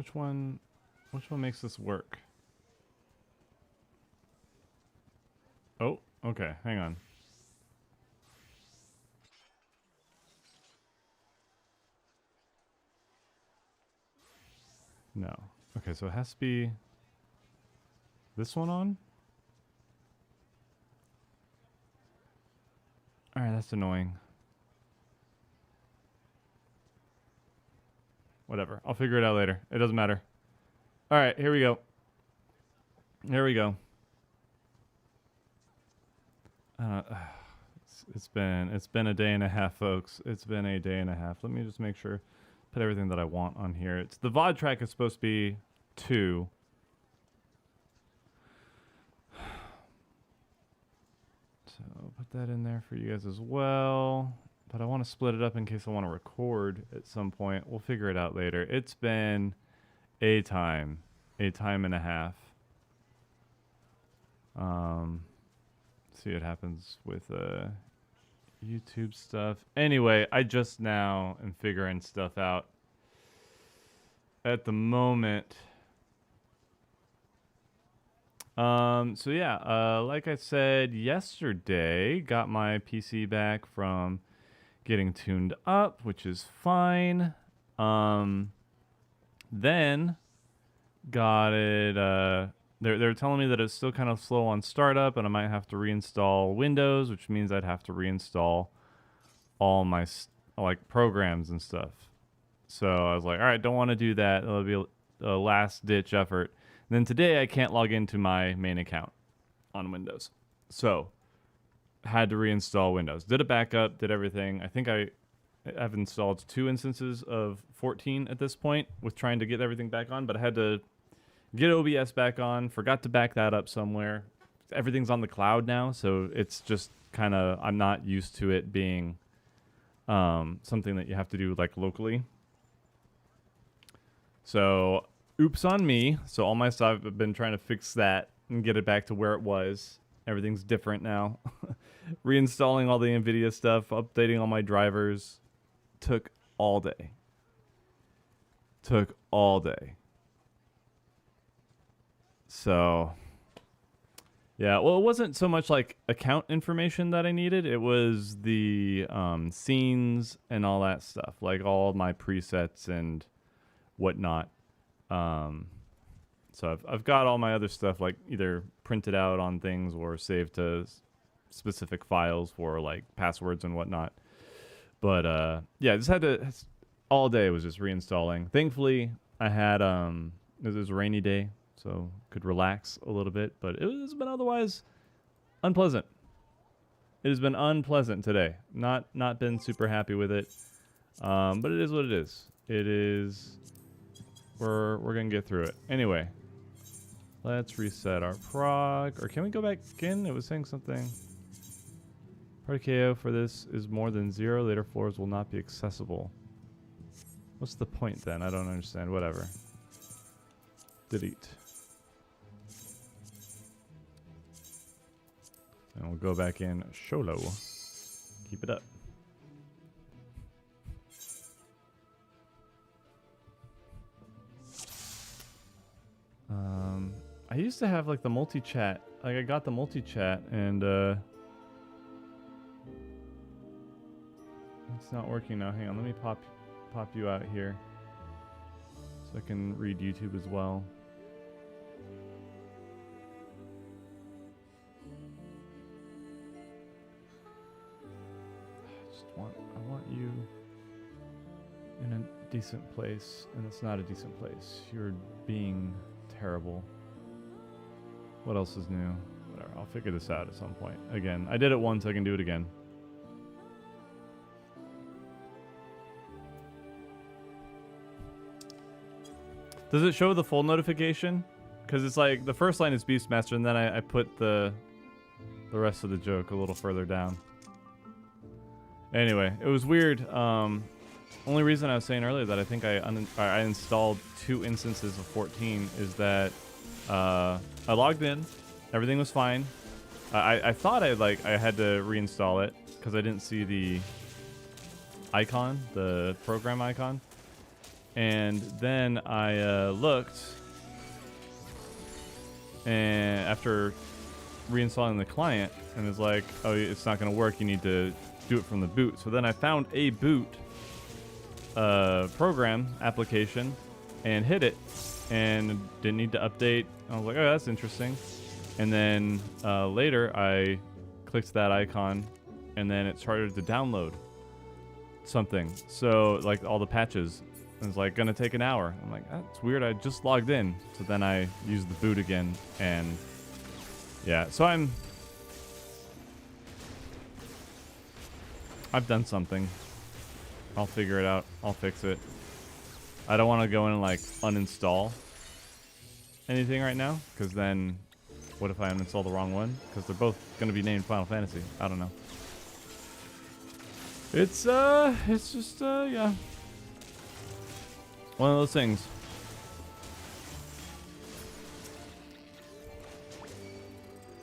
Which one makes this work? Oh, okay, hang on. No. Okay, so it has to be this one on? Alright, that's annoying. Whatever. I'll figure it out later. It doesn't matter. Alright, here we go. Here we go. It's been a day and a half, folks. It's been a day and a half. Let me just make sure. Put everything that I want on here. It's the VOD track is supposed to be 2. So put that in there for you guys as well. But I want to split it up in case I want to record at some point. We'll figure it out later. It's been a time and a half. See what happens with YouTube stuff. Anyway, I just now am figuring stuff out. At the moment. So yeah, like I said yesterday, got my PC back from getting tuned up, which is fine. Then got it, they're telling me that it's still kind of slow on startup and I might have to reinstall Windows, which means I'd have to reinstall all my like programs and stuff. So I was like, all right, don't want to do that. It'll be a last ditch effort. And then today I can't log into my main account on Windows. So had to reinstall Windows. Did a backup, did everything. I think I've installed 2 instances of 14 at this point with trying to get everything back on, but I had to get OBS back on, forgot to back that up somewhere. Everything's on the cloud now, so it's just kind of, I'm not used to it being something that you have to do like locally. So oops on me. So all my stuff, I've been trying to fix that and get it back to where it was. Everything's different now. Reinstalling all the NVIDIA stuff, updating all my drivers. Took all day. Took all day. So, yeah, well, it wasn't so much like account information that I needed. It was the scenes and all that stuff, like all my presets and whatnot. So I've got all my other stuff like either printed out on things or saved to specific files for like passwords and whatnot. But yeah, just had to, all day was just reinstalling. Thankfully, I had it was a rainy day, so could relax a little bit. But it has been otherwise unpleasant. It has been unpleasant today. Not been super happy with it. But it is what it is. It is. We're gonna get through it. Anyway, let's reset our prog. Or can we go back in? It was saying something. Party KO for this is more than 0. Later floors will not be accessible. What's the point then? I don't understand. Whatever. Delete. And we'll go back in solo. Keep it up. I used to have like the multi-chat. Like I got the multi-chat and it's not working now. Hang on, let me pop you out here so I can read YouTube as well. I want you in a decent place, and it's not a decent place. You're being terrible. What else is new? Whatever, I'll figure this out at some point. Again, I did it once, I can do it again. Does it show the full notification? Because it's like, the first line is Beastmaster, and then I put the rest of the joke a little further down. Anyway, it was weird. Only reason I was saying earlier that I think I installed 2 instances of 14 is that I logged in, everything was fine. I thought I had to reinstall it because I didn't see the icon, the program icon. And then I looked, and after reinstalling the client, and it's like, oh, it's not going to work. You need to do it from the boot. So then I found a boot program application and hit it, and didn't need to update. I was like, oh, that's interesting. And then later I clicked that icon, and then it started to download something. So like all the patches. And it's like gonna take an hour. I'm like, that's weird. I just logged in. So then I used the boot again, and yeah. So I've done something. I'll figure it out. I'll fix it. I don't want to go in and like uninstall anything right now, because then what if I uninstall the wrong one? Because they're both gonna be named Final Fantasy. I don't know. It's just yeah. One of those things.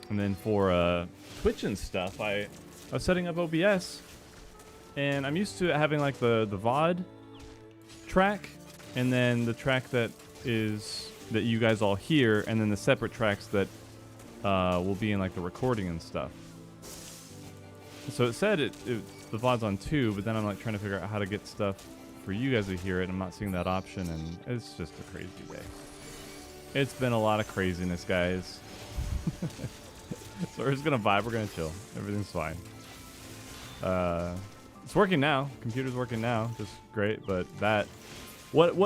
And then for Twitch and stuff, I was setting up OBS, and I'm used to having like the VOD track, and then the track that you guys all hear, and then the separate tracks that will be in like the recording and stuff. So it said the VOD's on 2, but then I'm like trying to figure out how to get stuff for you guys to hear it. I'm not seeing that option, and it's just a crazy day. It's been a lot of craziness, guys. So we're just gonna vibe, we're gonna chill. Everything's fine. It's working now. Computer's working now, just great. But that, what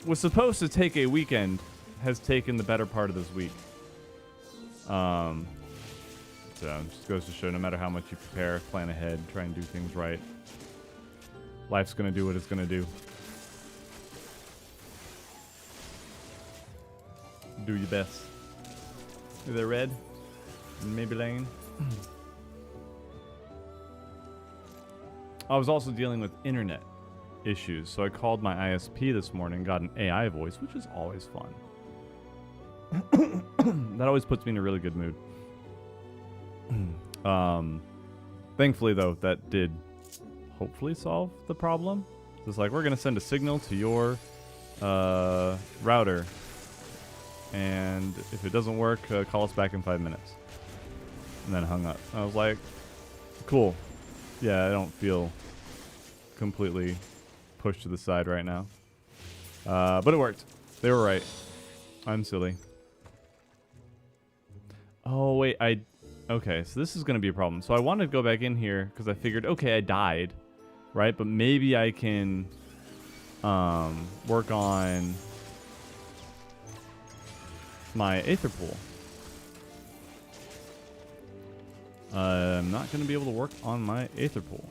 was supposed to take a weekend has taken the better part of this week. So it just goes to show, no matter how much you prepare, plan ahead, try and do things right, life's gonna do what it's gonna do. Do your best. Is there red? Maybe Lane. I was also dealing with internet issues, so I called my ISP this morning, got an AI voice, which is always fun. That always puts me in a really good mood. Thankfully, though, that did hopefully solve the problem. It's like, we're going to send a signal to your router, and if it doesn't work, call us back in 5 minutes. And then hung up. I was like, cool. Yeah, I don't feel completely pushed to the side right now. But it worked. They were right. I'm silly. Oh, wait. Okay, so this is going to be a problem. So I wanted to go back in here because I figured, okay, I died, right? But maybe I can work on my Aether Pool. I'm not going to be able to work on my Aether Pool.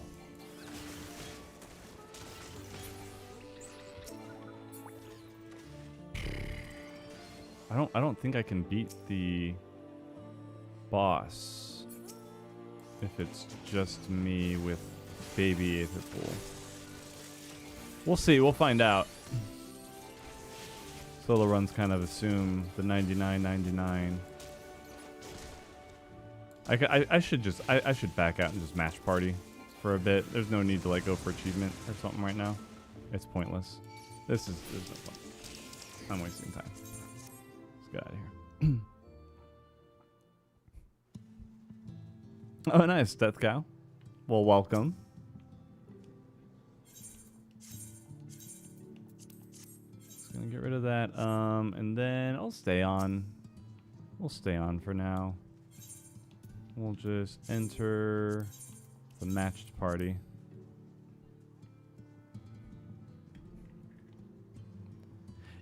I don't think I can beat the boss if it's just me with baby Aether Pool. We'll see. We'll find out. Solo runs kind of assume the 99.99. I should back out and just match party for a bit. There's no need to like go for achievement or something right now. It's pointless. There's no fun. I'm wasting time. Let's get out of here. Oh, nice, Death Cow. Well, welcome. Just gonna get rid of that. And then I'll stay on. We'll stay on for now. We'll just enter the matched party.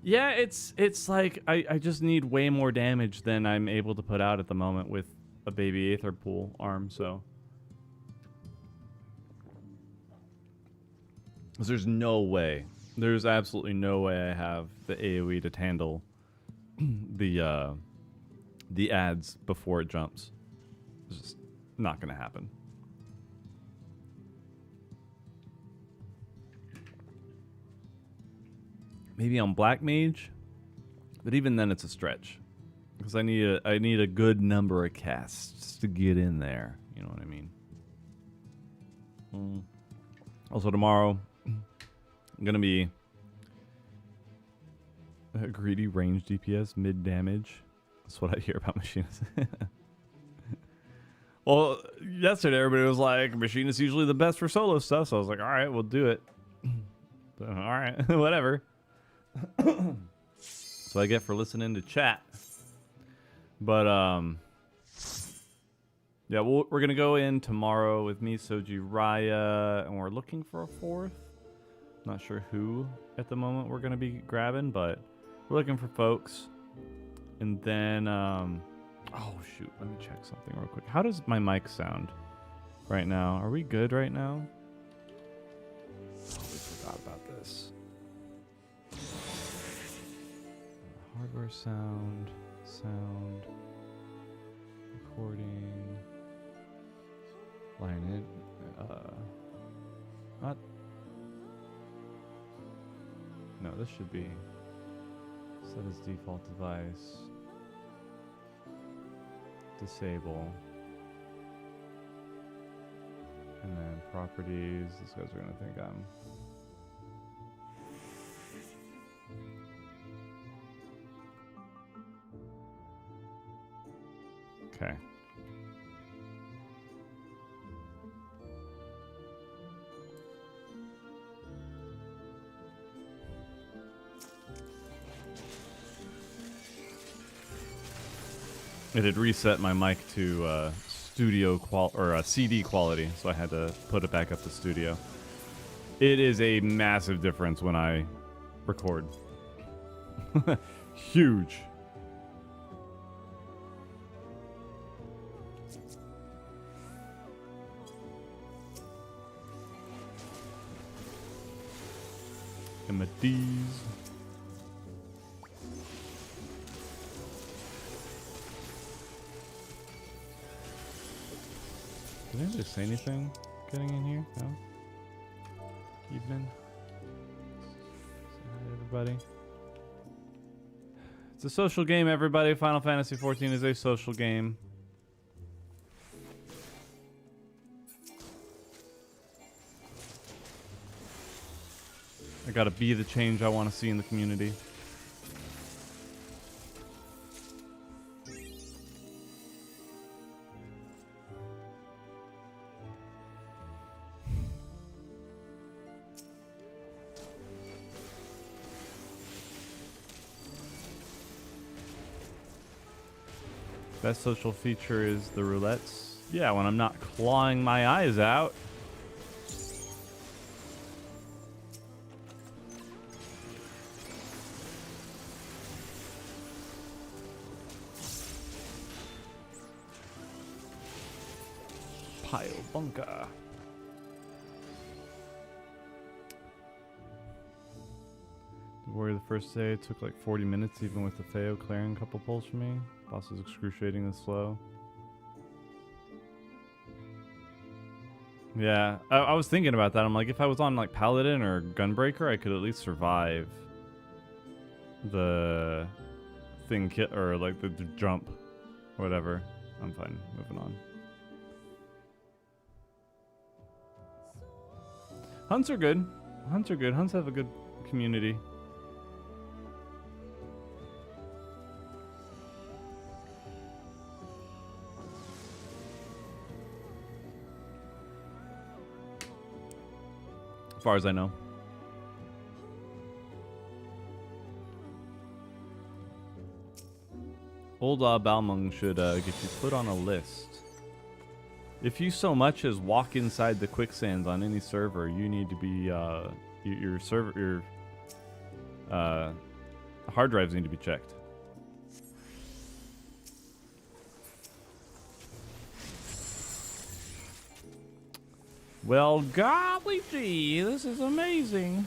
Yeah, it's like I just need way more damage than I'm able to put out at the moment with a baby Aether Pool arm, so. 'Cause there's no way. There's absolutely no way I have the AoE to handle the ads before it jumps. It's just not gonna happen. Maybe on Black Mage, but even then it's a stretch because I need a good number of casts to get in there. You know what I mean? Also tomorrow, I'm gonna be Greedy range DPS, mid damage. That's what I hear about machinists. Well, yesterday everybody was like, machinist usually the best for solo stuff. So I was like, all right, we'll do it. So, all right, whatever. So I get for listening to chat. But yeah, we're gonna go in tomorrow with me, Soji, Raya, and we're looking for a fourth. Not sure who at the moment we're gonna be grabbing, but we're looking for folks. And then oh shoot, let me check something real quick. How does my mic sound right now? Are we good right now? Oh, we forgot about this. Hardware sound, recording, line it, not, no, this should be set as default device, disable, and then properties. These guys are gonna think I'm okay. It had reset my mic to studio CD quality, so I had to put it back up to studio. It is a massive difference when I record. Huge. D's. Did anybody say anything getting in here? No? Evening. Say hi to everybody. It's a social game, everybody. Final Fantasy XIV is a social game. I gotta be the change I want to see in the community. Best social feature is the roulettes. Yeah, when I'm not clawing my eyes out. Pile bunker. The warrior the first day it took like 40 minutes even with the Feo clearing a couple pulls from me. Boss is excruciatingly slow. Yeah, I was thinking about that. I'm like, if I was on like Paladin or Gunbreaker, I could at least survive the thing or like the jump, whatever. I'm fine. Moving on. Hunts are good. Hunts are good. Hunts have a good community. As far as I know. Old Balmung should get you put on a list. If you so much as walk inside the quicksands on any server, you need to be your hard drives need to be checked. Well, golly gee, this is amazing.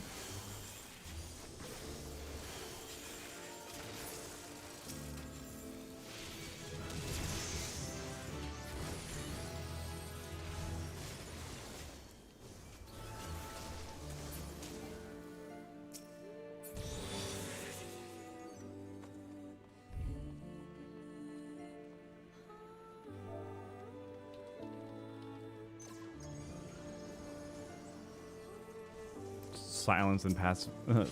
Silence and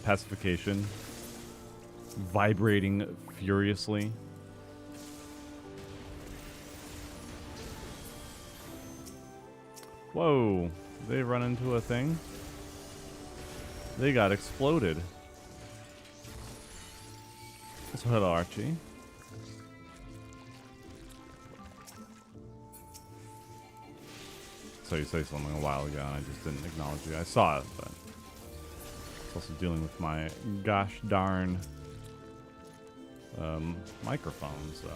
pacification. vibrating furiously. Whoa, they run into a thing. They got exploded. So hello, Archie. So you say something a while ago and I just didn't acknowledge you. I saw it, but it's also dealing with my gosh darn microphone, so.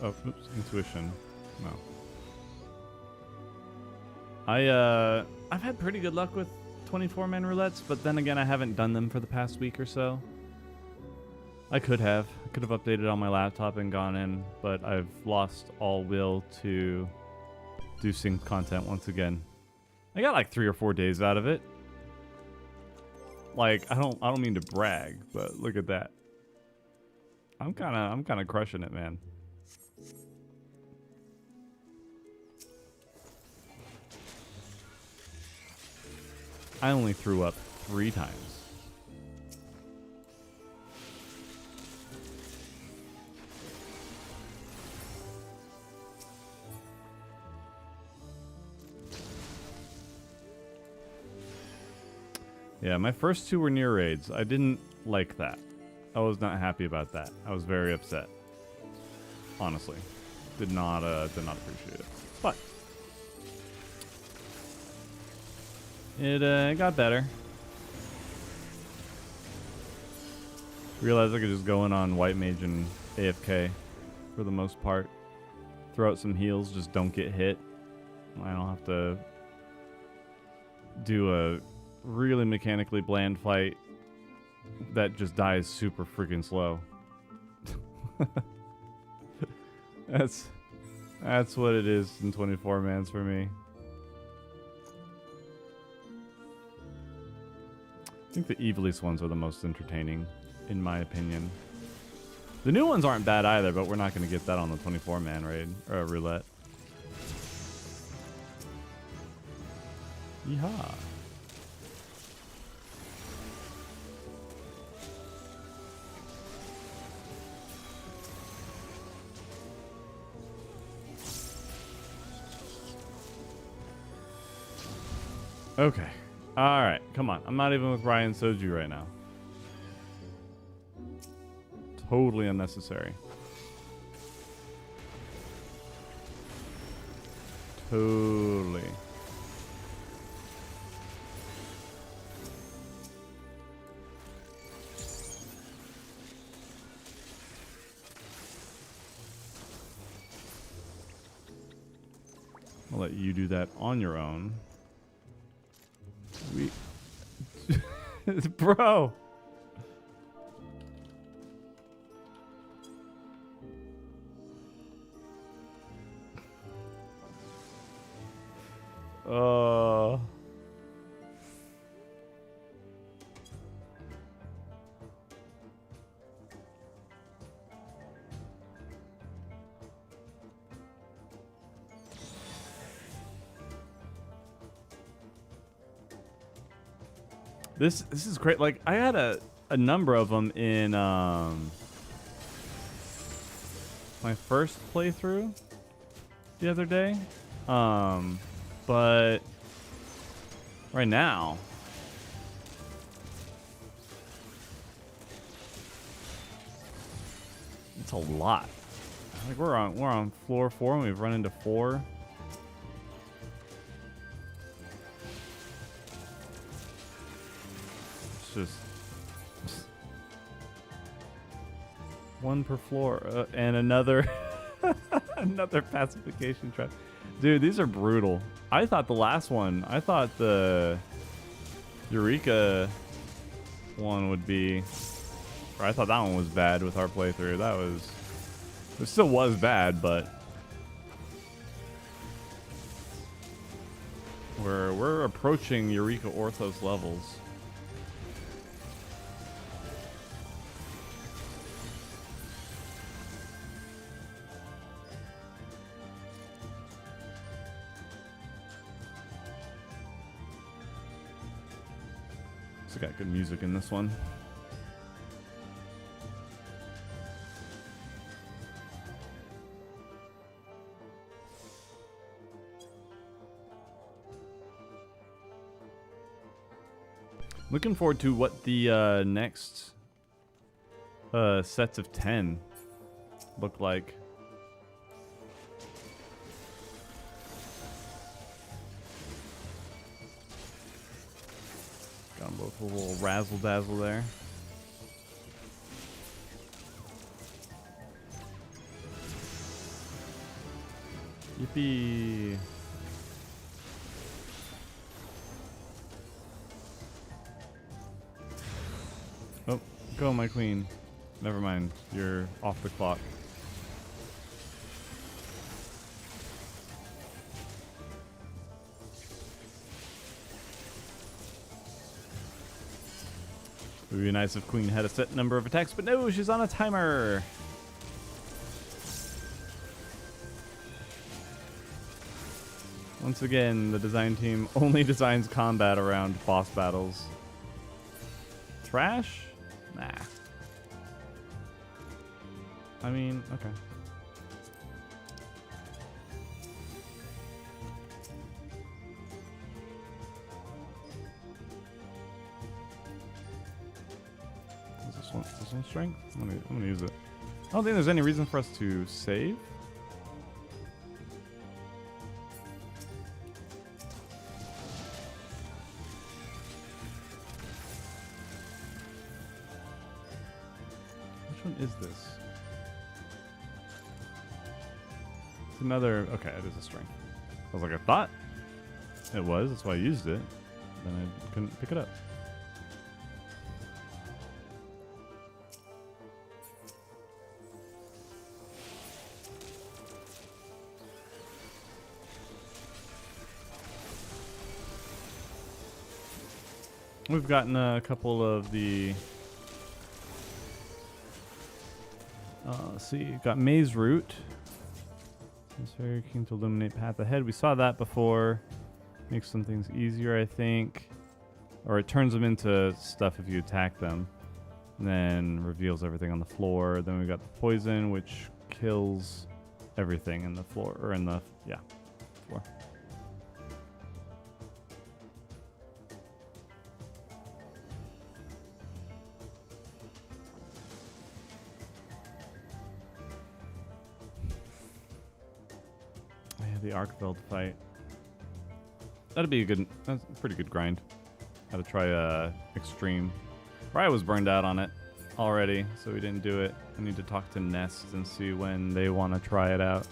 Oh, oops, intuition. No. I've had pretty good luck with 24-man roulettes, but then again, I haven't done them for the past week or so. I could have updated on my laptop and gone in, but I've lost all will to do synced content once again. I got like 3 or 4 days out of it. Like, I don't mean to brag, but look at that. I'm kind of crushing it, man. I only threw up 3 times. Yeah, my first 2 were near raids. I didn't like that. I was not happy about that. I was very upset. Honestly. Did not appreciate it. But it got better. Realized I could just go in on White Mage and AFK for the most part. Throw out some heals, just don't get hit. I don't have to do a really mechanically bland fight that just dies super freaking slow. That's what it is in 24 mans for me. I think the Evilest ones are the most entertaining, in my opinion. The new ones aren't bad either, but we're not going to get that on the 24-man raid or roulette. Yeehaw. Okay. Alright, come on. I'm not even with Ryan Soju right now. Totally unnecessary. Totally. I'll let you do that on your own. Bro. This is great. Like, I had a number of them in my first playthrough the other day. But right now it's a lot. Like we're on floor 4 and we've run into 4. Just 1 per floor, and another another pacification trap. Dude, these are brutal. I thought the last one, I thought the Eureka one would be, or I thought that one was bad with our playthrough. That was, it still was bad, but We're approaching Eureka Orthos levels. It's got good music in this one. Looking forward to what the next sets of 10 look like. Got them both a little razzle dazzle there. Yippee! Oh, go my queen. Never mind, you're off the clock. It would be nice if queen had a set number of attacks, but no, she's on a timer. Once again, the design team only designs combat around boss battles. Trash? Nah. I mean, okay. Is this one strength? I'm gonna use it. I don't think there's any reason for us to save. Is this? It's another. Okay, it is a string. I was like, I thought it was. That's why I used it. Then I couldn't pick it up. We've gotten a couple of the. Let's see, got Maze Route. It's very keen to illuminate path ahead. We saw that before. Makes some things easier, I think. Or it turns them into stuff if you attack them. And then reveals everything on the floor. Then we got the poison, which kills everything in the floor, or in the, yeah, floor. The Arkveld fight. That'd be that's a pretty good grind. Had to try extreme. Raya was burned out on it already, so we didn't do it. I need to talk to Nest and see when they want to try it out,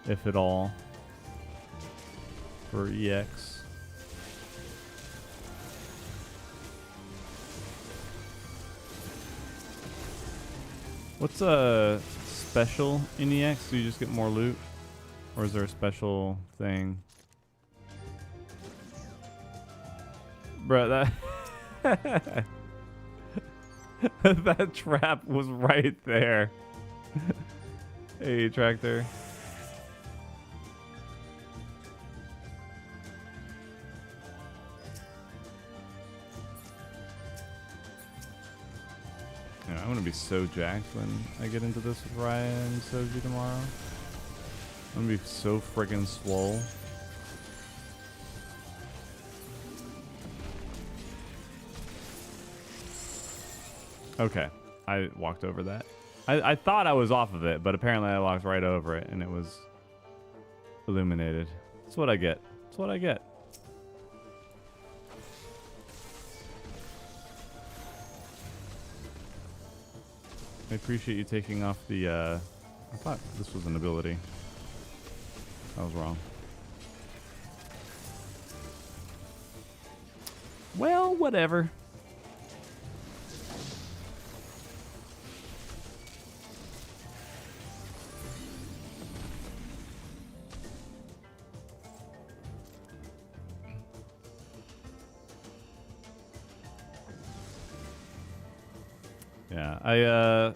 if at all, for EX. What's a special in EX? Do you just get more loot? Or is there a special thing? Bruh, that... that trap was right there. Hey, Tractor. Yeah, I'm gonna be so jacked when I get into this with Raya and Soji tomorrow. I'm gonna be so friggin' swole. Okay, I walked over that. I thought I was off of it, but apparently I walked right over it and it was illuminated. That's what I get. That's what I get. I appreciate you taking off the, I thought this was an ability. I was wrong. Well, whatever. Yeah,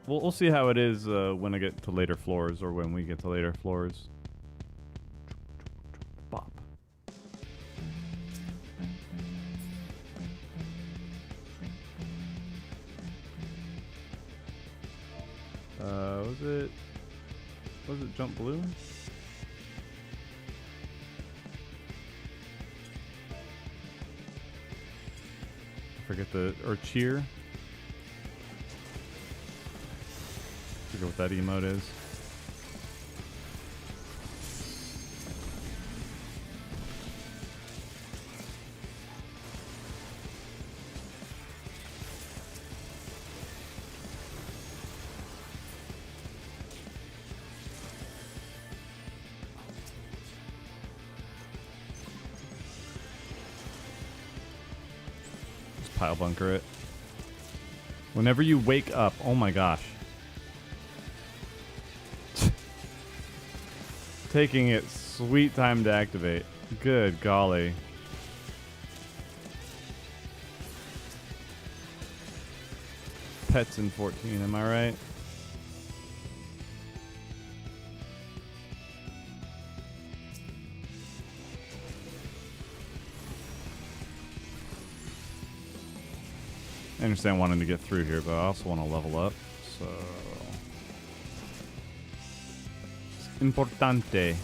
we'll see how it is when I get to later floors, or when we get to later floors. Bop. Was it jump blue? I forget or cheer. I forget what that emote is. Pile bunker it. Whenever you wake up, oh my gosh. Taking it sweet time to activate. Good golly. Pets in 14, am I right? I understand wanting to get through here, but I also want to level up, so... It's importante.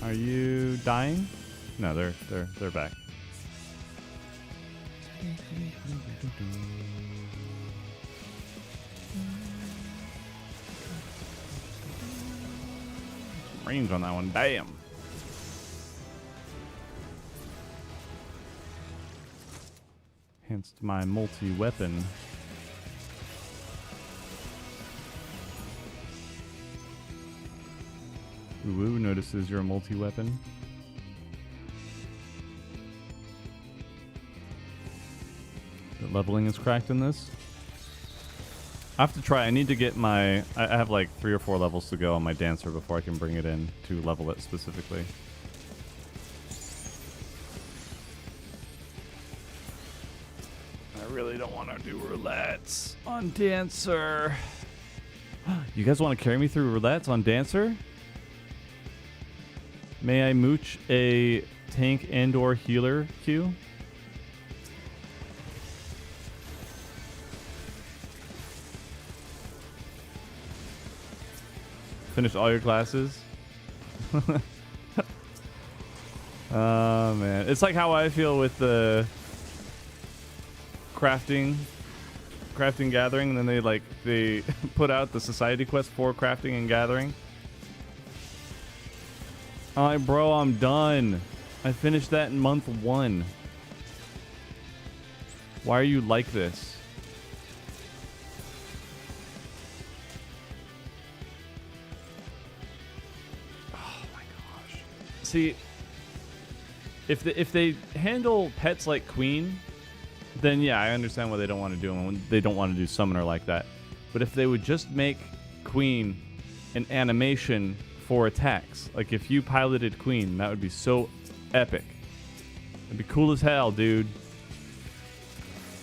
Are you dying? No, they're back. Range on that one, damn. Hence my multi-weapon. Uwu notices you're a multi-weapon. The leveling is cracked in this. I have to try. I need to get my... I have like 3 or 4 levels to go on my dancer before I can bring it in to level it specifically. I really don't want to do roulettes on dancer. You guys want to carry me through roulettes on dancer? May I mooch a tank and or healer queue? Finish all your classes? Oh man, it's like how I feel with the crafting gathering, and then they put out the society quest for crafting and gathering. Alright, bro, I'm done. I finished that in month 1. Why are you like this? Oh my gosh. See, if they handle pets like Queen, then yeah, I understand why they don't want to do them. When they don't want to do Summoner like that. But if they would just make Queen an animation for attacks, like if you piloted Queen, that would be so epic. It'd be cool as hell, dude.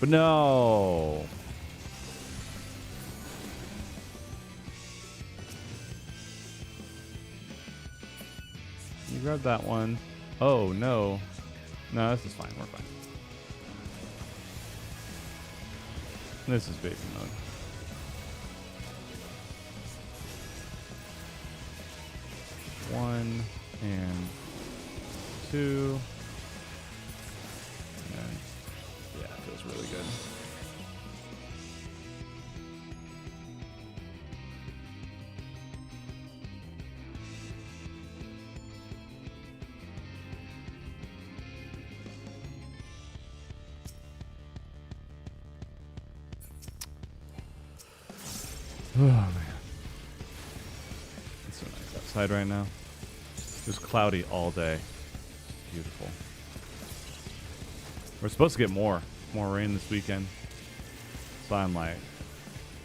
But no. You grab that one. Oh no. No, this is fine. We're fine. This is baby mode. One and 2. And yeah, it feels really good. Oh man. It's so nice outside right now. It's cloudy all day. Beautiful. We're supposed to get more rain this weekend. So I'm like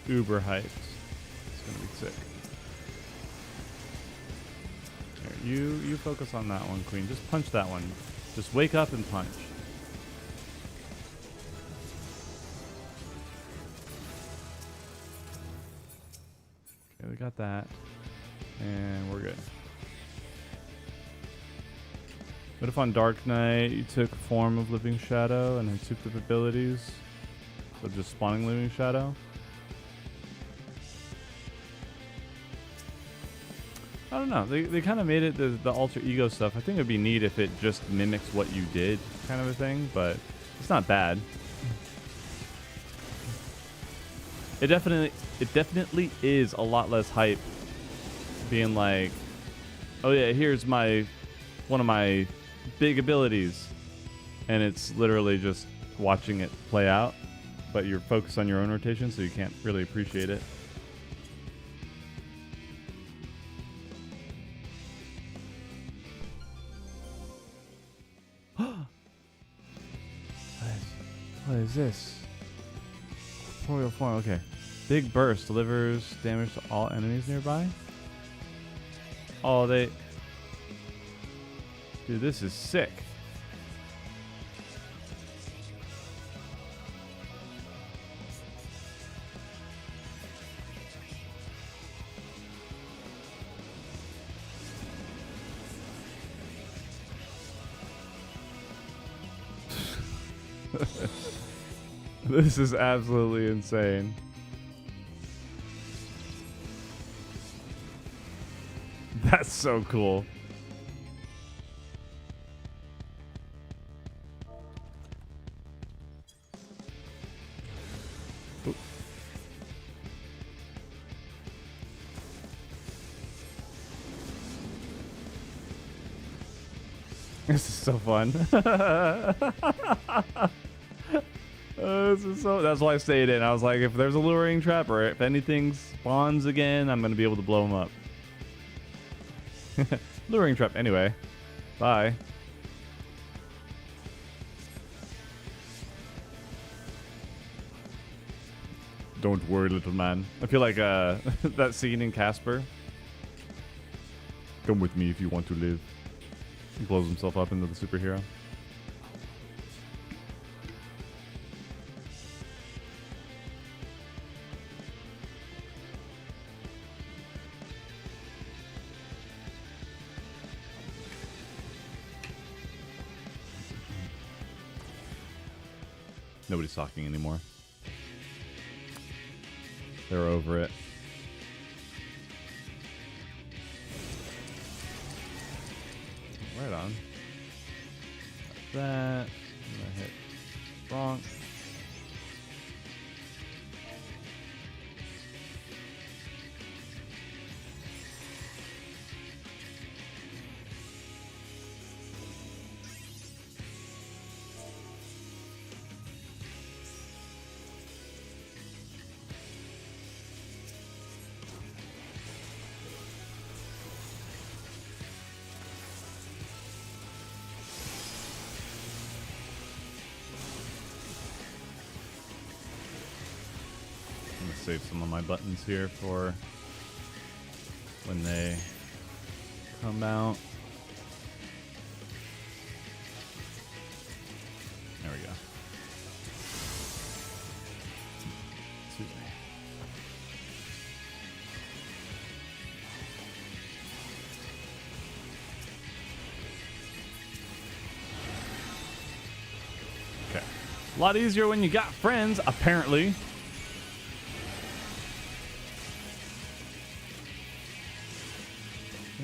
uber hyped. It's gonna be sick. Here, you focus on that one, Queen. Just punch that one. Just wake up and punch. got that. And we're good. What if on Dark Knight you took form of Living Shadow and then took the abilities of just spawning Living Shadow? I don't know. They kind of made it the alter ego stuff. I think it'd be neat if it just mimics what you did, kind of a thing, but it's not bad. It definitely is a lot less hype being like, oh yeah, here's one of my big abilities, and it's literally just watching it play out, but you're focused on your own rotation, so you can't really appreciate it. What is this? Corporeal form, okay. Big burst delivers damage to all enemies nearby. Oh, dude, this is sick. This is absolutely insane. That's so cool. Oop. This is so fun. This is so. That's why I stayed in. I was like, if there's a luring trap or if anything spawns again, I'm gonna be able to blow them up. Luring trap. Anyway, bye. Don't worry, little man. I feel like that scene in Casper. Come with me if you want to live. He blows himself up into the superhero. Nobody's talking anymore. They're over it. Right on. Like that. I'm gonna hit wrong. Save some of my buttons here for when they come out. There we go. Excuse me. Okay. A lot easier when you got friends, apparently.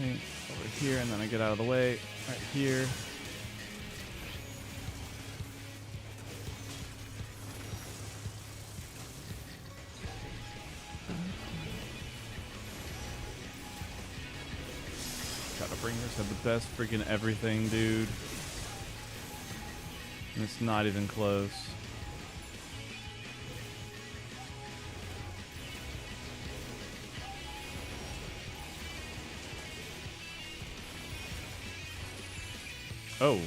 Over here, and then I get out of the way right here. Gotta bring this at the best freaking everything, dude. And it's not even close. Oh,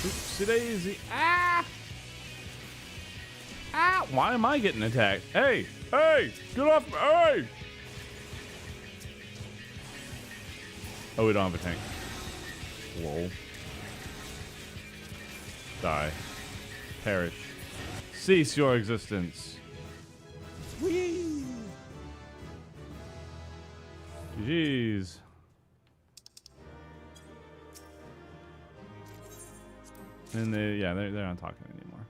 oopsie daisy. Ah! Ah! Why am I getting attacked? Hey! Hey! Get off! Hey! Oh, we don't have a tank. Whoa. Die. Perish. Cease your existence. Whee! GG's. And they're not talking anymore.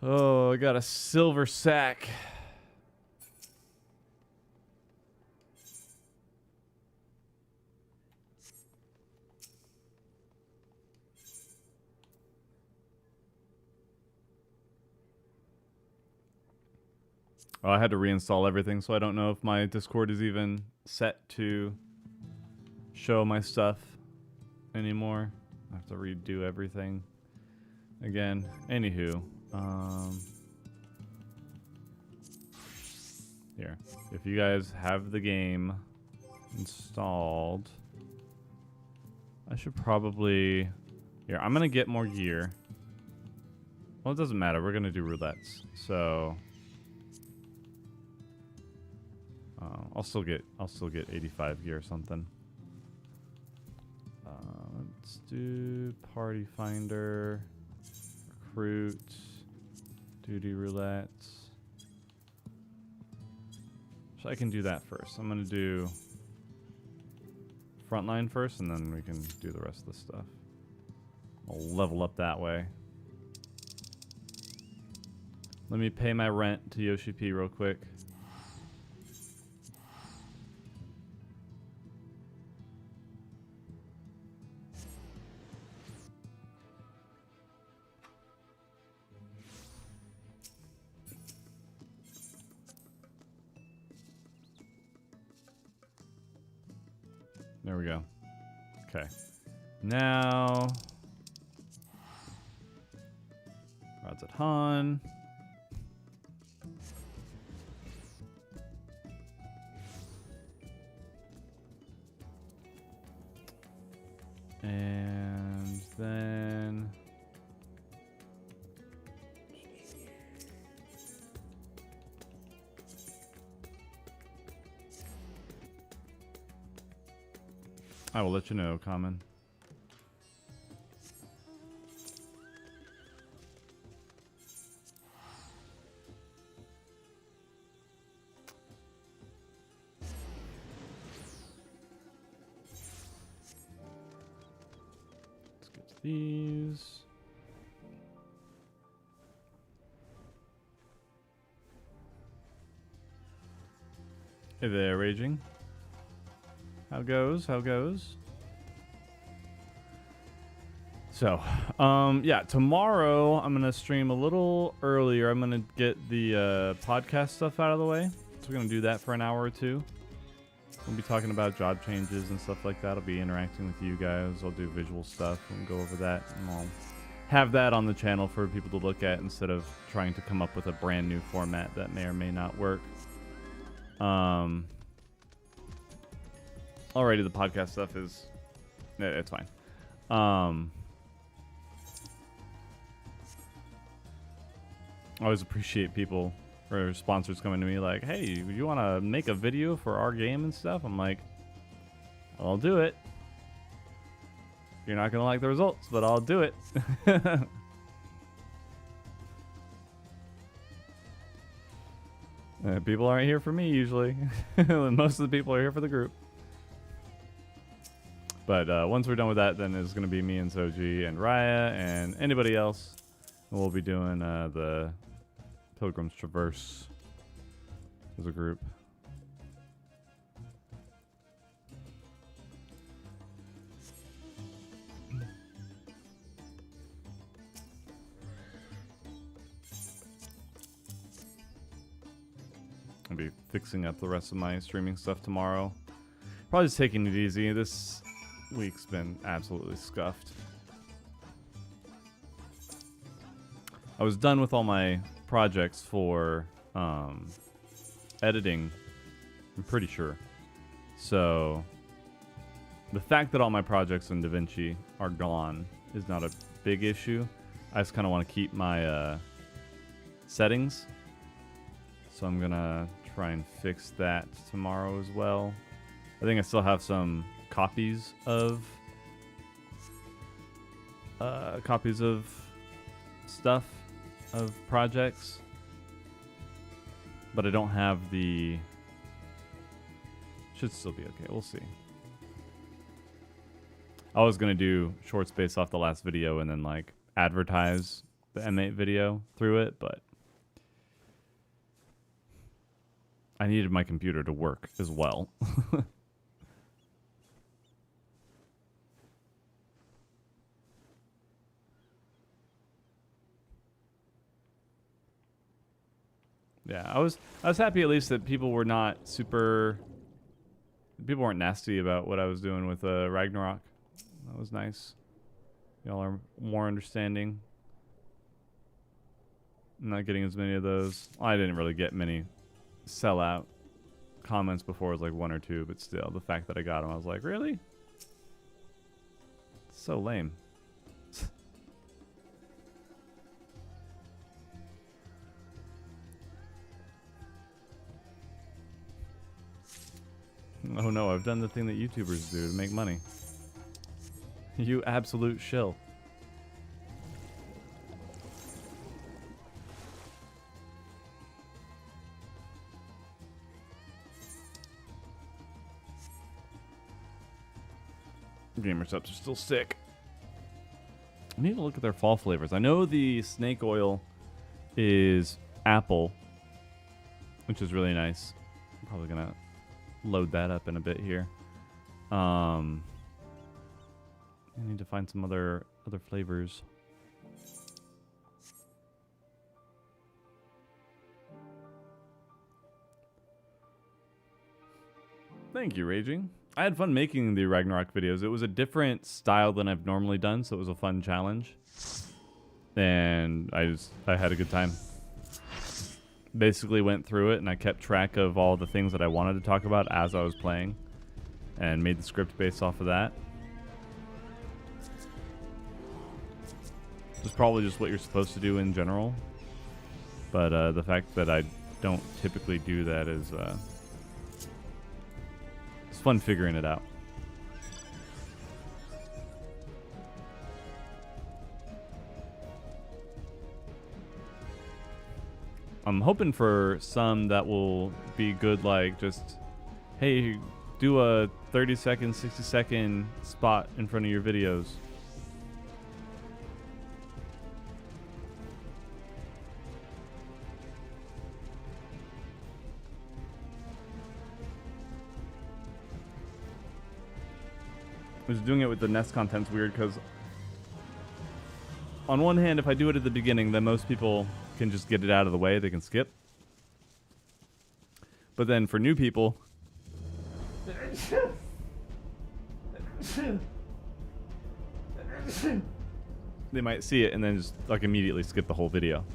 Oh, I got a silver sack. Oh, I had to reinstall everything, so I don't know if my Discord is even set to show my stuff anymore. I have to redo everything again. Anywho, here, if you guys have the game installed, I should probably, here, I'm gonna get more gear. Well, it doesn't matter, we're gonna do roulettes, so I'll still get 85 gear or something. Let's do party finder, recruit, duty roulette. So I can do that first. I'm gonna do frontline first, and then we can do the rest of the stuff. I'll level up that way. Let me pay my rent to Yoshi P real quick. There we go. Okay. Now, rods at Han. And then I will let you know, Common. Let's get to these. Hey there, Raging. How goes? How goes? So, yeah, tomorrow I'm going to stream a little earlier. I'm going to get the podcast stuff out of the way. So we're going to do that for an hour or two. We'll be talking about job changes and stuff like that. I'll be interacting with you guys. I'll do visual stuff and go over that. And I'll have that on the channel for people to look at instead of trying to come up with a brand new format that may or may not work. Alrighty, the podcast stuff is, it's fine. I always appreciate people or sponsors coming to me like, hey, you want to make a video for our game and stuff? I'm like, I'll do it. You're not going to like the results, but I'll do it. People aren't here for me usually. Most of the people are here for the group. But once we're done with that, then it's going to be me and Soji and Raya and anybody else. And we'll be doing the Pilgrim's Traverse as a group. I'll be fixing up the rest of my streaming stuff tomorrow. Probably just taking it easy. This week's been absolutely scuffed. I was done with all my projects for editing, I'm pretty sure. So the fact that all my projects in DaVinci are gone is not a big issue. I just kind of want to keep my settings. So I'm gonna try and fix that tomorrow as well. I think I still have some copies of stuff, of projects, but I don't have the Should still be okay. We'll see. I was gonna do shorts based off the last video and then like advertise the M8 video through it, but I needed my computer to work as well. Yeah, I was happy at least that people were not people weren't nasty about what I was doing with Ragnarok. That was nice. Y'all are more understanding. I'm not getting as many of those. I didn't really get many sellout comments before. It was like 1 or 2, but still, the fact that I got them, I was like, really? It's so lame. Oh no, I've done the thing that YouTubers do to make money. You absolute shill. Gamer subs are still sick. I need to look at their fall flavors. I know the snake oil is apple, which is really nice. I'm probably gonna load that up in a bit here. I need to find some other flavors. Thank you, Raging. I had fun making the Ragnarok videos. It was a different style than I've normally done, so it was a fun challenge. And I had a good time. Basically went through it and I kept track of all the things that I wanted to talk about as I was playing and made the script based off of that. It's probably just what you're supposed to do in general, but the fact that I don't typically do that is it's fun figuring it out. I'm hoping for some that will be good, like just, hey, do a 30-second, 60-second spot in front of your videos. Just doing it with the Nest content's weird because on one hand, if I do it at the beginning, then most people can just get it out of the way. They can skip. But then for new people, they might see it and then just like immediately skip the whole video.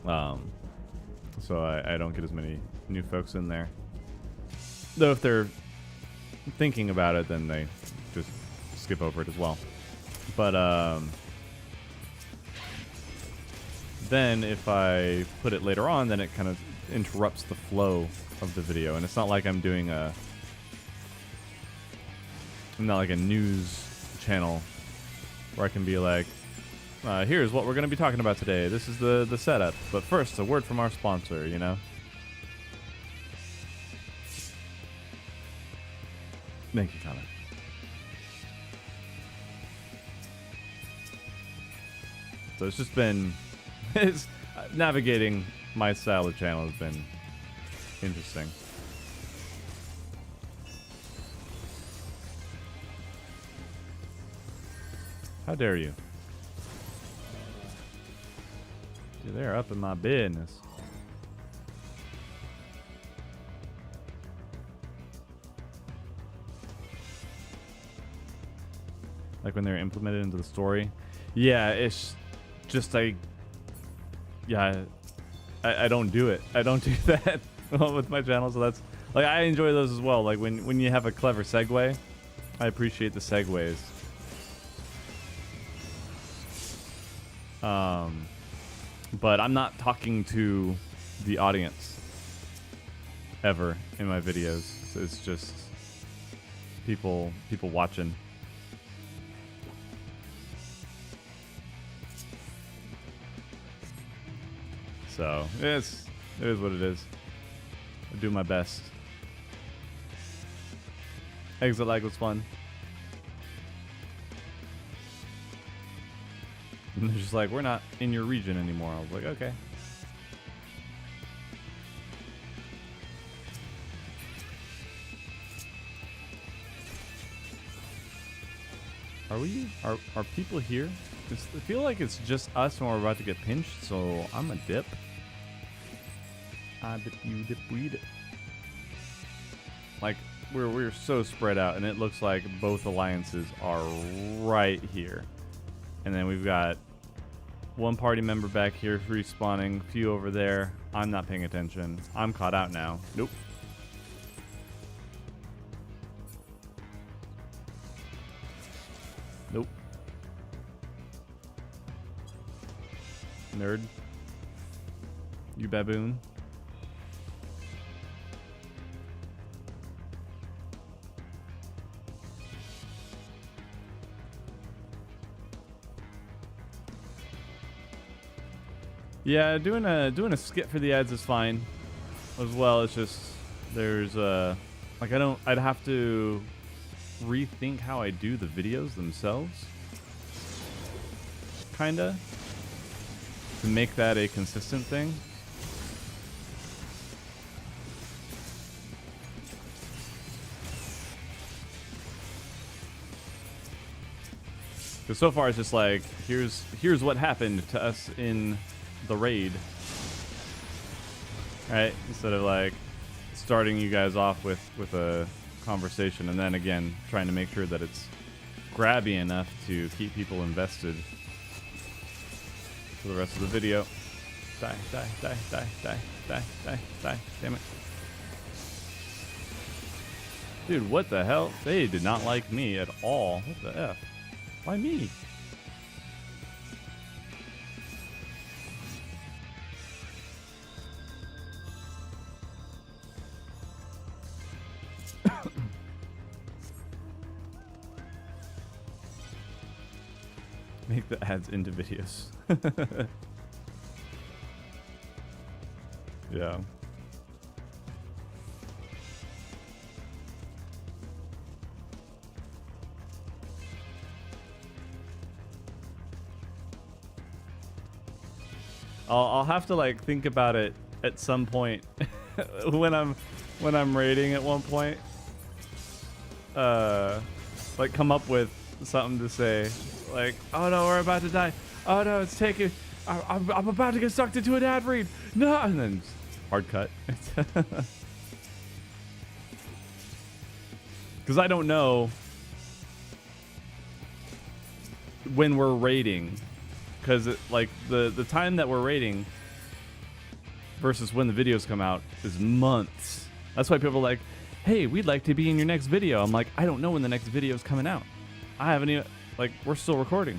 So I don't get as many new folks in there. Though if they're thinking about it, then they just skip over it as well. But then if I put it later on, then it kind of interrupts the flow of the video. And it's not like I'm doing I'm not like a news channel where I can be like, here's what we're going to be talking about today. This is the setup. But first, a word from our sponsor, you know? Thank you, Connor. So it's just been... it's, navigating my style of channel has been interesting. How dare you? They're up in my business. Like when they're implemented into the story. Yeah, it's just I don't do it. I don't do that with my channel, so that's like I enjoy those as well. Like when you have a clever segue, I appreciate the segues. But I'm not talking to the audience ever in my videos. So it's just people watching. So it is what it is. I do my best. Exit lag was fun. And they're just like, we're not in your region anymore. I was like, okay. Are people here? I feel like it's just us and we're about to get pinched, so I'm a dip. I dip, you dip, we dip. Like, we're so spread out, and it looks like both alliances are right here. And then we've got one party member back here respawning, a few over there. I'm not paying attention. I'm caught out now. Nope. Nope. Nerd. You baboon. Yeah, doing a skit for the ads is fine as well. It's just there's like I'd have to rethink how I do the videos themselves, kinda, to make that a consistent thing. Because so far it's just like, here's what happened to us in the raid, right? Instead of like starting you guys off with a conversation and then again trying to make sure that it's grabby enough to keep people invested for the rest of the video. Die, die, die, die, die, die, die, die. Damn it. Dude, what the hell? They did not like me at all. What the F? Why me? Make the ads into videos. Yeah. I'll have to like think about it at some point when I'm raiding at one point. Like come up with something to say. Like, oh no, we're about to die. Oh no, it's taking. I'm about to get sucked into an ad read. No, and then hard cut. Because I don't know when we're raiding. Because like the time that we're raiding versus when the videos come out is months. That's why people are like, hey, we'd like to be in your next video. I'm like, I don't know when the next video is coming out. I haven't even. Like, we're still recording.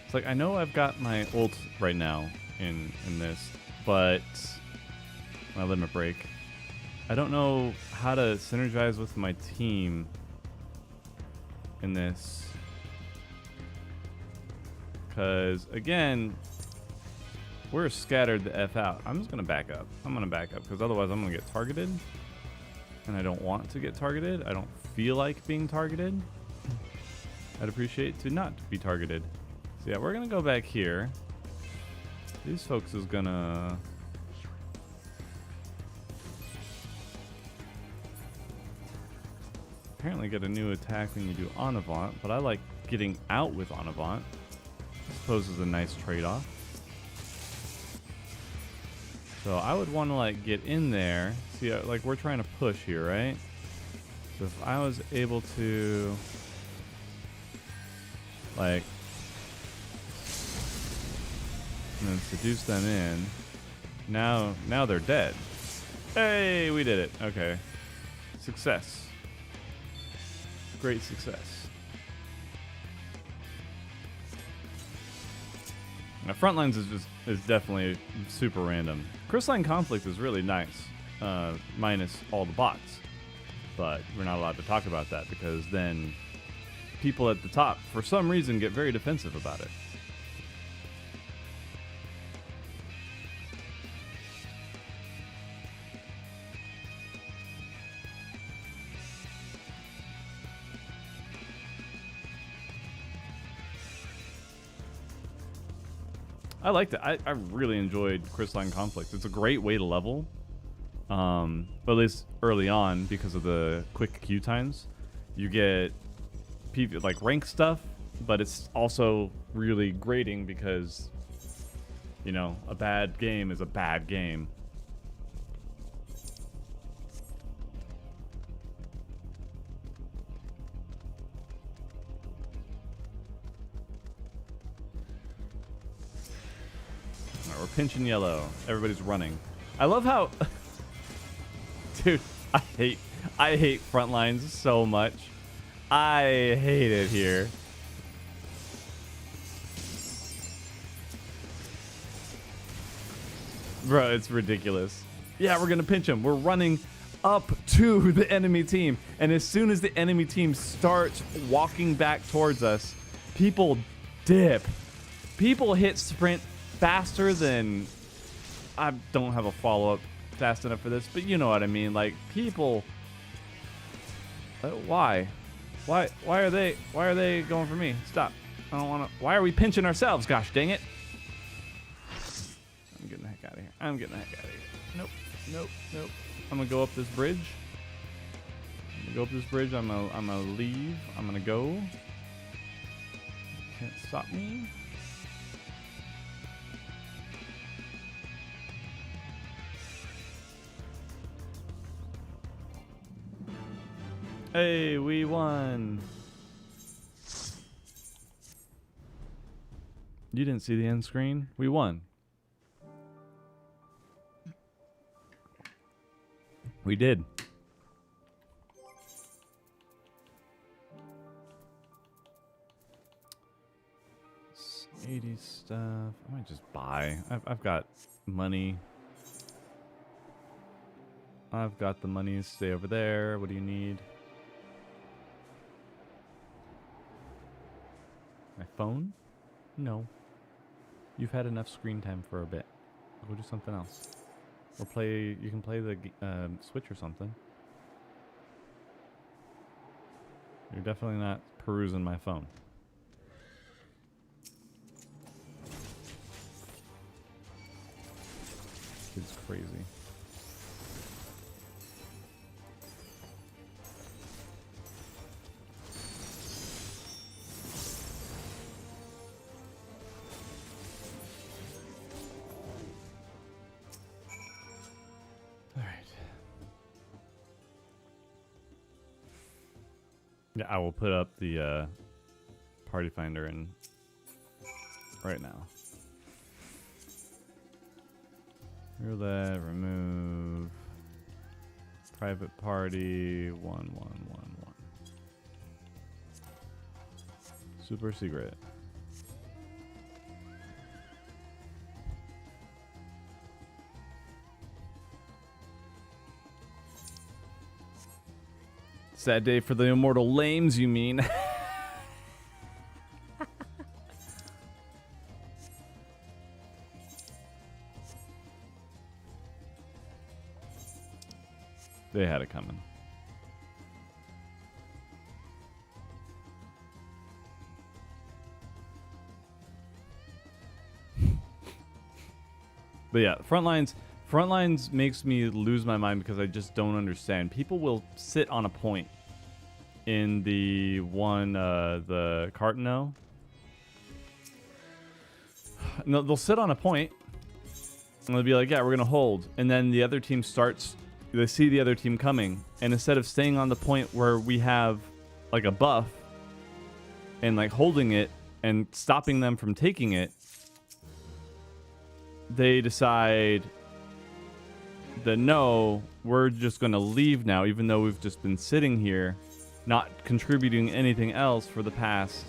It's like, I know I've got my ult right now in this, but my limit break. I don't know how to synergize with my team in this, because again we're scattered the F out. I'm just gonna back up. I'm gonna back up because otherwise I'm gonna get targeted, and I don't want to get targeted. I don't feel like being targeted. I'd appreciate to not be targeted. So yeah, we're gonna go back here. These folks is gonna apparently get a new attack when you do en avant, but I like getting out with en avant. I suppose is a nice trade-off. So I would want to like get in there. See, like we're trying to push here, right? So if I was able to like and then seduce them in, now they're dead. Hey, we did it. Okay, success. Great success. Now, Frontlines is definitely super random. Crystalline Conflict is really nice, minus all the bots. but we're not allowed to talk about that because then people at the top, for some reason, get very defensive about it. I liked it. I really enjoyed Crystalline Conflict. It's a great way to level. But at least early on, because of the quick queue times, you get like rank stuff, but it's also really grating because, you know, a bad game is a bad game. We're pinching yellow. Everybody's running. I love how... Dude, I hate front lines so much. I hate it here. Bro, it's ridiculous. Yeah, we're gonna pinch him. We're running up to the enemy team. And as soon as the enemy team starts walking back towards us, people dip. People hit sprint faster than... I don't have a follow-up fast enough for this, but you know what I mean. Like, people... why are they going for me? Stop. I don't want to... Why are we pinching ourselves? Gosh dang it. I'm getting the heck out of here. I'm getting the heck out of here. Nope. Nope. Nope. I'm gonna go up this bridge. I'm gonna leave. I'm gonna go. Can't stop me. Hey, we won. You didn't see the end screen? We won. We did. 80 stuff. I might just buy. I've got money. I've got the money. Stay over there. What do you need? My phone? No. You've had enough screen time for a bit. Go do something else. Or play... You can play the Switch or something. You're definitely not perusing my phone. It's crazy. Yeah, I will put up the party finder in right now. Roulette, remove, private party, 1111. Super secret. Sad day for the immortal lames, you mean? They had it coming. But yeah, Frontlines makes me lose my mind because I just don't understand. People will sit on a point in the one, the Cartano. No, they'll sit on a point and they'll be like, yeah, we're going to hold. And then the other team starts, they see the other team coming. And instead of staying on the point where we have like a buff and like holding it and stopping them from taking it, they decide that no, we're just going to leave now, even though we've just been sitting here, not contributing anything else for the past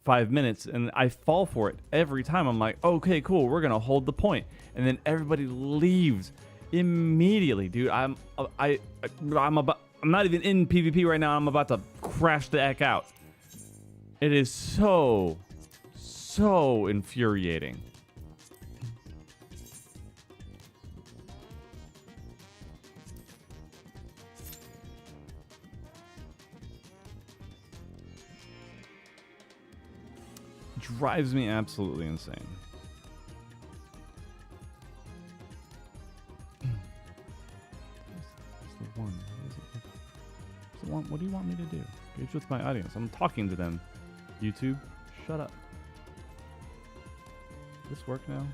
5 minutes. And I fall for it every time. I'm like, okay, cool, we're going to hold the point. And then everybody leaves. Immediately, dude. I'm not even in PvP right now. I'm about to crash the heck out. It is so infuriating. Drives me absolutely insane. What do you want me to do? Engage with my audience. I'm talking to them. YouTube, shut up. Does this work now?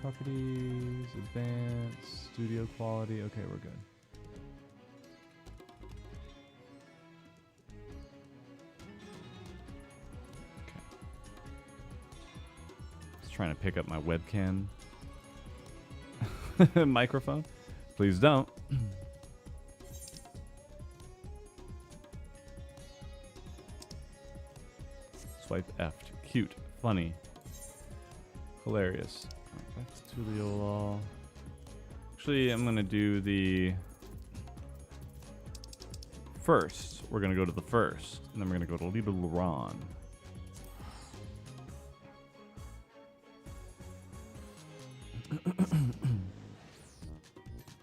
Properties, advanced, studio quality. Okay, we're good. Okay. Just trying to pick up my webcam microphone. Please don't. Swipe F. Cute. Funny. Hilarious. Right, back to Tuliolol. Actually, I'm going to do the first. We're going to go to the first. And then we're going to go to Little Ron.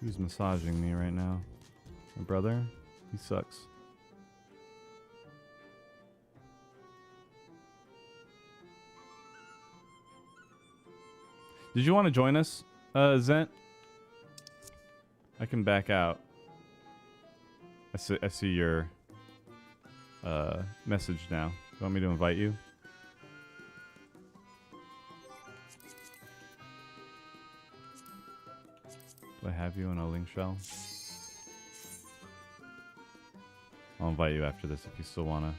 Who's massaging me right now? My brother? He sucks. Did you want to join us, Zent? I can back out. I see your message now. You want me to invite you? Do I have you in a link shell? I'll invite you after this if you still wanna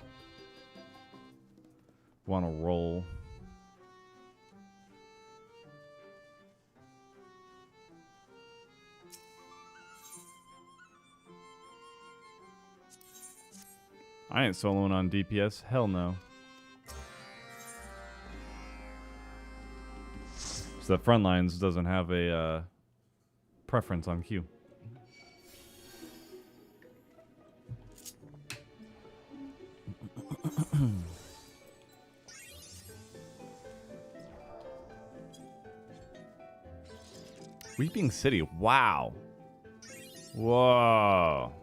roll. I ain't soloing on DPS. Hell no. So that Frontlines doesn't have a preference on Q. Weeping City. Wow. Whoa.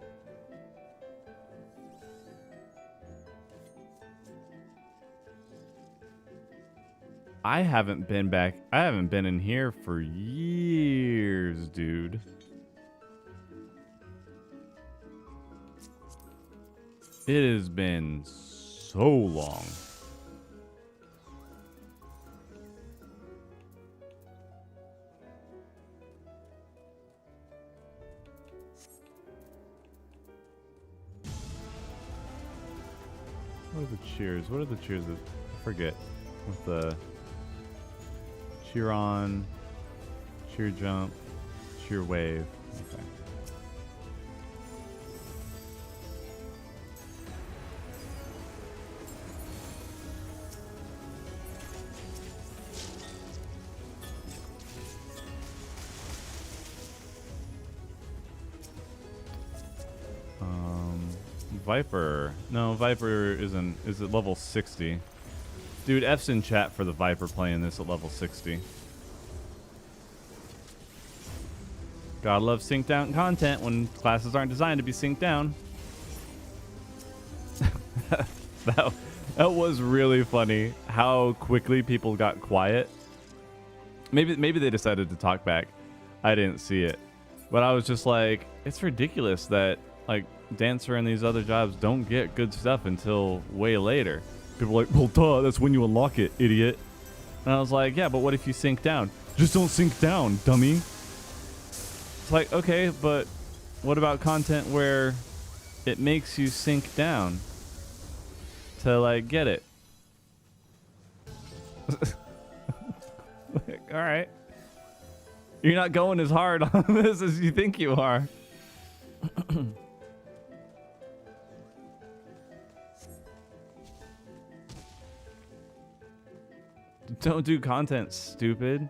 I haven't been back. I haven't been in here for years, dude. It has been so long. What are the cheers? What are the cheers that I forget? With the cheer on, cheer jump, cheer wave. Okay. Viper. No, Viper isn't. Is at level 60. Dude, F's in chat for the Viper playing this at level 60. Gotta love synced down content when classes aren't designed to be synced down. that was really funny how quickly people got quiet. Maybe they decided to talk back. I didn't see it. But I was just like, it's ridiculous that like Dancer and these other jobs don't get good stuff until way later. People are like, well, duh, that's when you unlock it, idiot. And I was like, yeah, but what if you sink down? Just don't sink down, dummy. It's like, okay, but what about content where it makes you sink down to, like, get it? Like, all right. You're not going as hard on this as you think you are. Don't do content, stupid.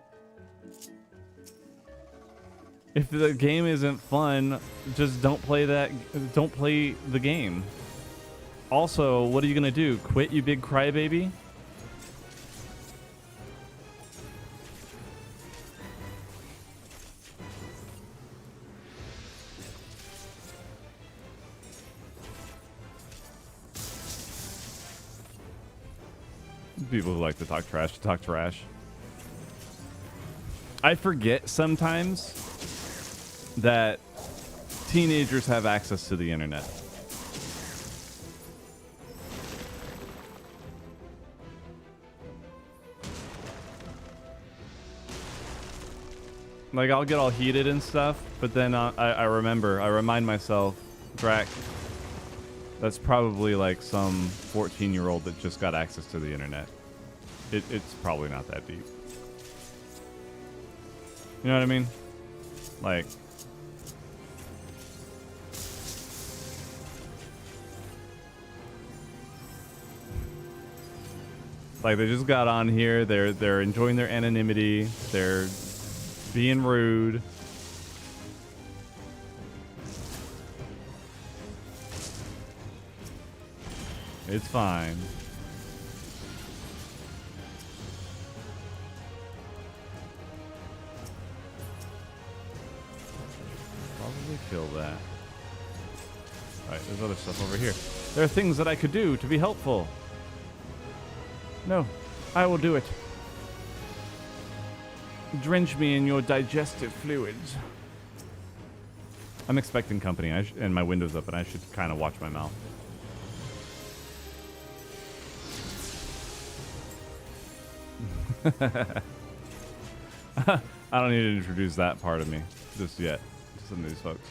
If the game isn't fun, just don't play that. Don't play the game. Also, what are you gonna do? Quit, you big crybaby? People who like to talk trash. I forget sometimes that teenagers have access to the internet. Like, I'll get all heated and stuff, but then I remind myself, Drak, that's probably like some 14-year-old that just got access to the internet. It's probably not that deep. You know what I mean? Like, they just got on here. They're enjoying their anonymity. They're being rude. It's fine. Probably kill that. Alright, there's other stuff over here. There are things that I could do to be helpful. No, I will do it. Drench me in your digestive fluids. I'm expecting company, and my window's up, and I should kind of watch my mouth. I don't need to introduce that part of me just yet to some of these folks.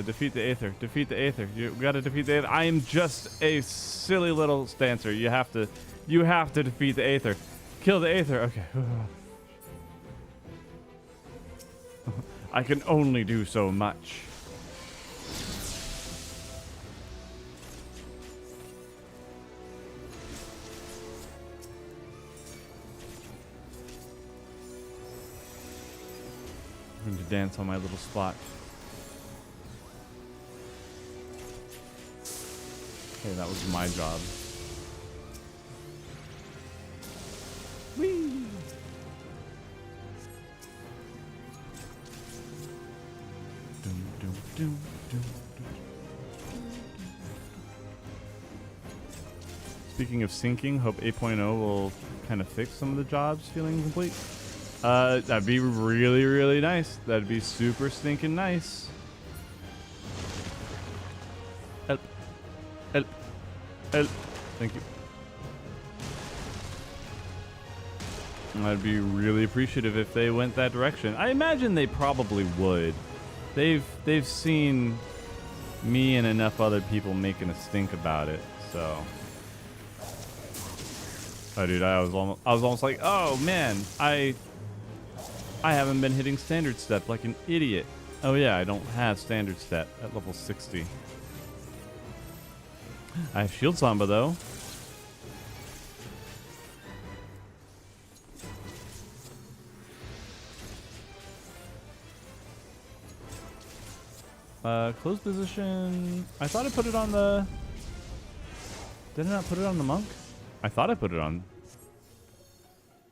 Defeat the Aether. Defeat the Aether. You gotta defeat the Aether. I am just a silly little stancer. You have to defeat the Aether. Kill the Aether. Okay. I can only do so much. I'm going to dance on my little spot. Okay, that was my job. Whee! Speaking of syncing, hope 8.0 will kind of fix some of the jobs feeling incomplete. That'd be really, really nice. That'd be super stinking nice. Help. Help. Help. Thank you. I'd be really appreciative if they went that direction. I imagine they probably would. They've seen me and enough other people making a stink about it, so. Oh, dude, I was almost like, oh man, I haven't been hitting standard step like an idiot. Oh yeah, I don't have standard step at level 60. I have shield samba though. Close position. I thought I put it on the... Did I not put it on the monk? I thought I put it on.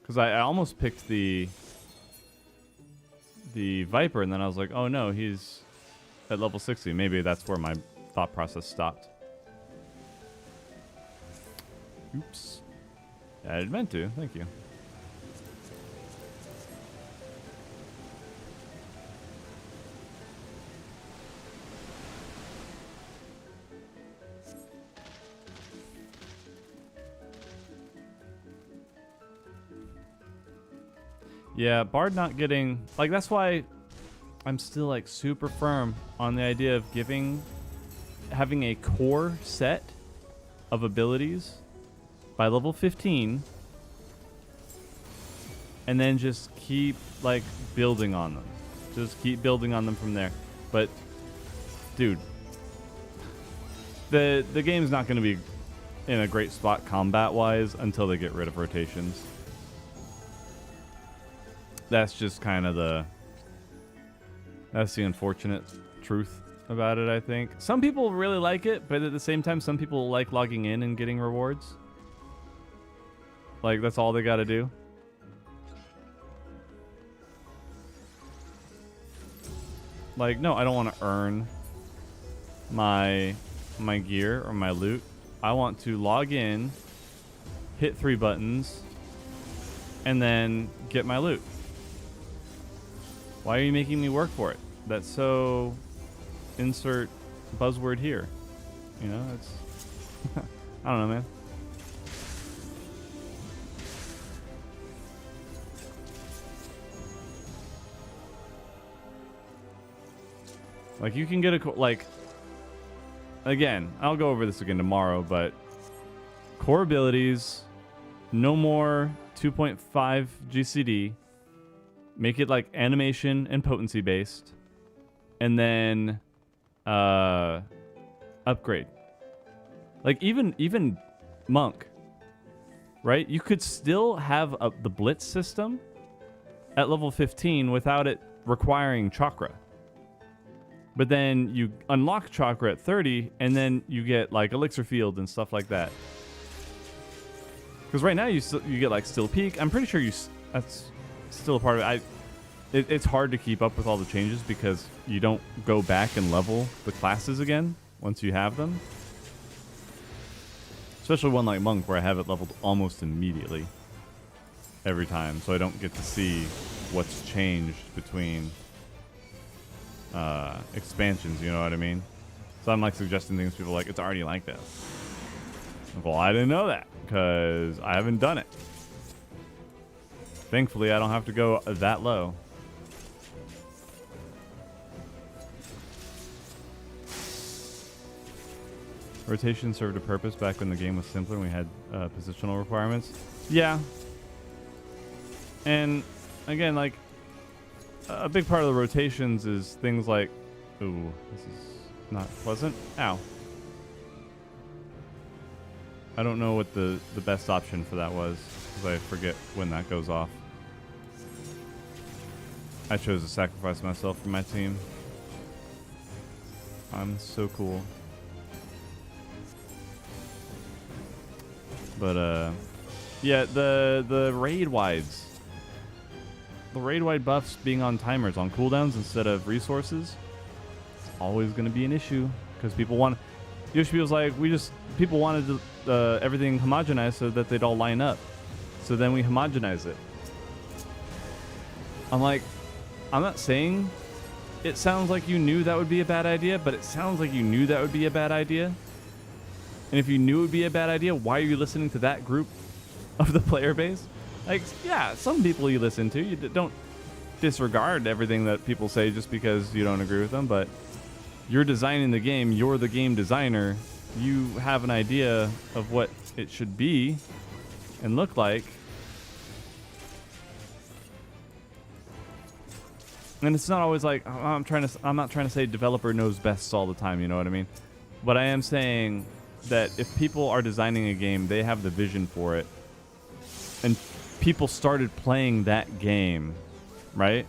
Because I almost picked the Viper, and then I was like, oh no, he's at level 60. Maybe that's where my thought process stopped. Oops. Yeah, I meant to. Thank you. Yeah, Bard not getting... Like, that's why I'm still, like, super firm on the idea of having a core set of abilities by level 15 and then just keep, like, building on them. Just keep building on them from there. But, dude, the game's not going to be in a great spot combat-wise until they get rid of rotations. That's just kind of that's the unfortunate truth about it, I think. Some people really like it, but at the same time, some people like logging in and getting rewards. Like, that's all they got to do. Like, no, I don't want to earn my gear or my loot. I want to log in, hit 3 buttons, and then get my loot. Why are you making me work for it? That's so... Insert buzzword here. You know, it's... I don't know, man. Like, you can get a... Like... Again, I'll go over this again tomorrow, but... Core abilities... No more 2.5 GCD... Make it, like, animation and potency based. And then... upgrade. Like, even Monk, right? You could still have the Blitz system at level 15 without it requiring Chakra. But then you unlock Chakra at 30, and then you get, like, Elixir Field and stuff like that. Because right now you get, like, Still Peak. I'm pretty sure that's still a part of it. It's hard to keep up with all the changes because you don't go back and level the classes again once you have them. Especially one like Monk, where I have it leveled almost immediately every time, so I don't get to see what's changed between expansions, you know what I mean? So I'm like suggesting things, people are like, it's already like this. Well, I didn't know that because I haven't done it. Thankfully, I don't have to go that low. Rotation served a purpose back when the game was simpler and we had positional requirements. Yeah. And again, like, a big part of the rotations is things like... Ooh, this is not pleasant. Ow. I don't know what the best option for that was, because I forget when that goes off. I chose to sacrifice myself for my team. I'm so cool. But, yeah, the raid wides. The raid wide buffs being on timers, on cooldowns instead of resources, it's always going to be an issue because people want... Yoshi was like, people wanted to, everything homogenized so that they'd all line up. So then we homogenize it. I'm like, I'm not saying it sounds like you knew that would be a bad idea, but it sounds like you knew that would be a bad idea. And if you knew it would be a bad idea, why are you listening to that group of the player base? Like, yeah, some people you listen to, you don't disregard everything that people say just because you don't agree with them, but you're designing the game, you're the game designer, you have an idea of what it should be and look like. And it's not always like, I'm not trying to say developer knows best all the time, you know what I mean? But I am saying that if people are designing a game, they have the vision for it. And people started playing that game, right?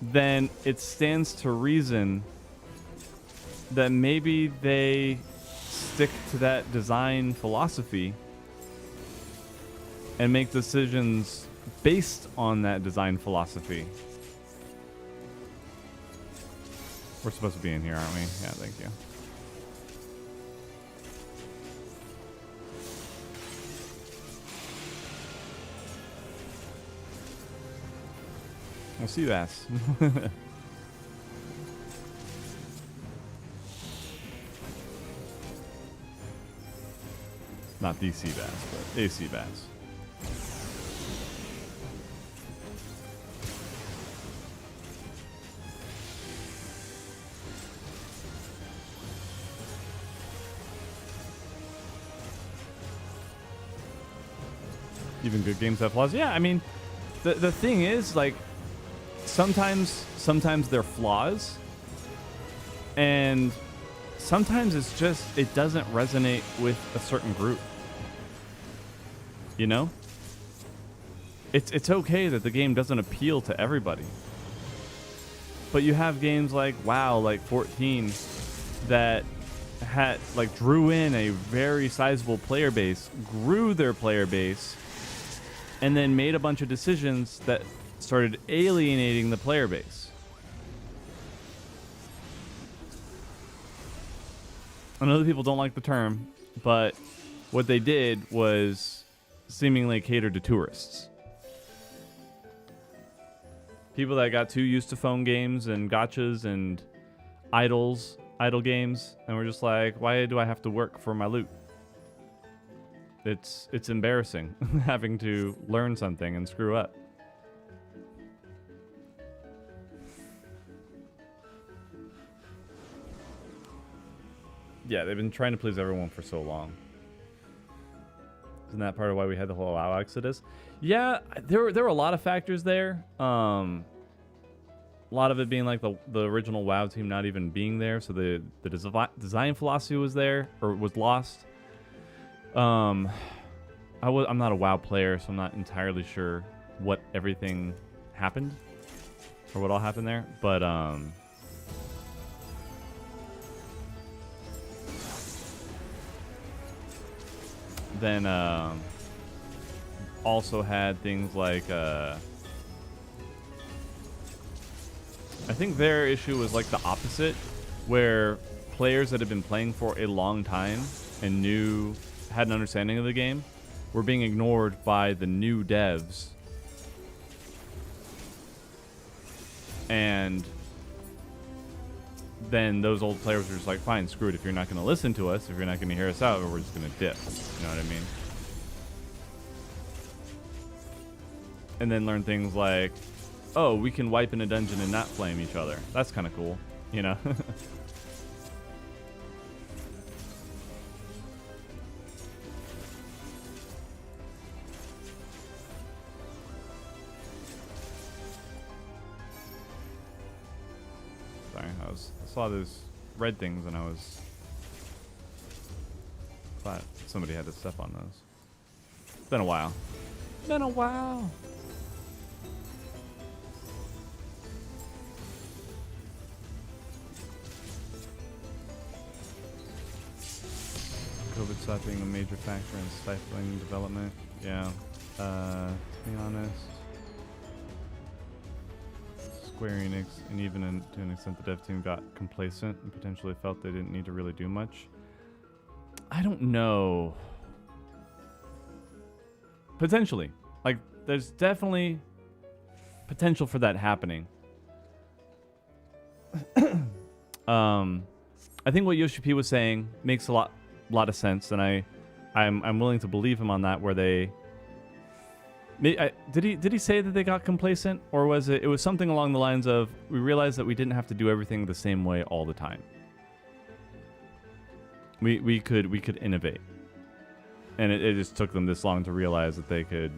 Then it stands to reason that maybe they stick to that design philosophy and make decisions based on that design philosophy. We're supposed to be in here, aren't we? Yeah, thank you. We'll see that. Not DC bass, but AC bass. Even good games have flaws. Yeah, I mean, the thing is, like, sometimes they're flaws, and sometimes it's just, it doesn't resonate with a certain group. You know? It's okay that the game doesn't appeal to everybody. But you have games like WoW, like 14, that had like drew in a very sizable player base, grew their player base, and then made a bunch of decisions that started alienating the player base. I know that people don't like the term, but what they did was seemingly cater to tourists. People that got too used to phone games and gachas and idle games, and we're just like, why do I have to work for my loot? It's embarrassing having to learn something and screw up. Yeah, they've been trying to please everyone for so long. Isn't that part of why we had the whole WoW exodus? Yeah, there were a lot of factors there. A lot of it being like the original WoW team not even being there, so the design philosophy was there, or was lost. I'm not a WoW player, so I'm not entirely sure what everything happened, or what all happened there. But then also had things like I think their issue was like the opposite, where players that had been playing for a long time and had an understanding of the game were being ignored by the new devs. And then those old players were just like, fine, screw it. If you're not going to listen to us, if you're not going to hear us out, we're just going to dip. You know what I mean? And then learn things like, oh, we can wipe in a dungeon and not flame each other. That's kind of cool, you know? Sorry, I saw those red things and I thought somebody had to step on those. It's been a while. Been a while. COVID stopped being a major factor in stifling development. Yeah. To be honest, Square Enix, and even to an extent the dev team, got complacent and potentially felt they didn't need to really do much. I don't know. Potentially. Like, there's definitely potential for that happening. I think what Yoshi P was saying makes a lot of sense, and I'm willing to believe him on that. Where they did he say that they got complacent, or was it was something along the lines of, we realized that we didn't have to do everything the same way all the time. We could innovate, and it just took them this long to realize that they could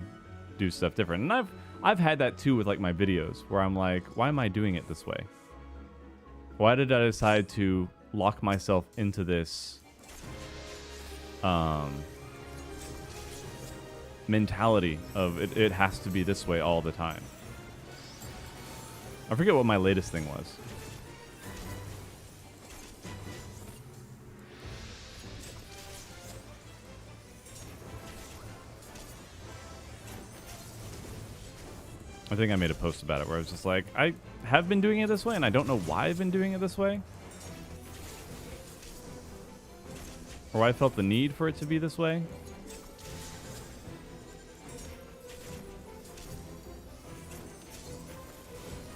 do stuff different. And I've had that too with like my videos, where I'm like, why am I doing it this way? Why did I decide to lock myself into this mentality of it has to be this way all the time? I forget what my latest thing was. I think I made a post about it where I was just like, I have been doing it this way and I don't know why I've been doing it this way. Or I felt the need for it to be this way.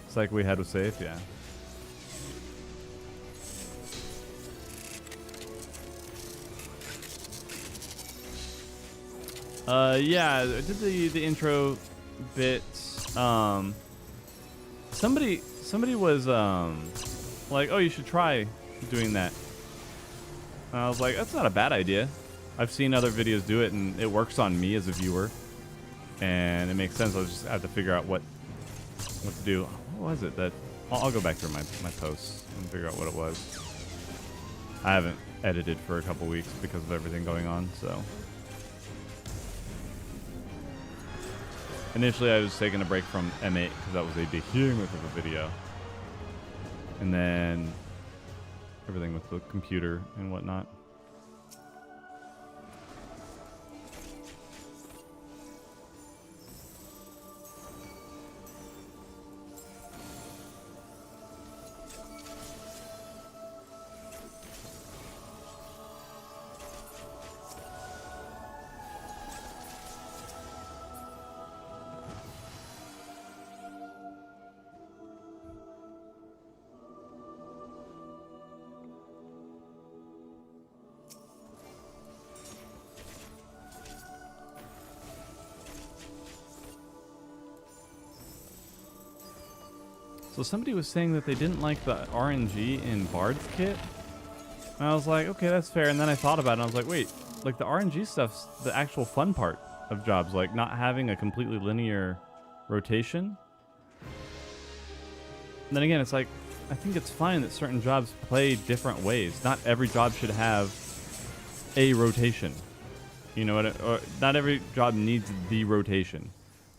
It's like we had with safe, yeah. Yeah, I did the intro bit. Somebody was like, oh, you should try doing that. And I was like, that's not a bad idea. I've seen other videos do it, and it works on me as a viewer, and it makes sense. I just have to figure out what to do. What was it that? I'll go back through my posts and figure out what it was. I haven't edited for a couple weeks because of everything going on, so. Initially, I was taking a break from M8 because that was a behemoth of a video. And then everything with the computer and whatnot. So somebody was saying that they didn't like the RNG in Bard's kit. And I was like, okay, that's fair. And then I thought about it and I was like, wait, like the RNG stuff's the actual fun part of jobs, like not having a completely linear rotation. And then again, it's like, I think it's fine that certain jobs play different ways. Not every job should have a rotation. You know what? Or not every job needs the rotation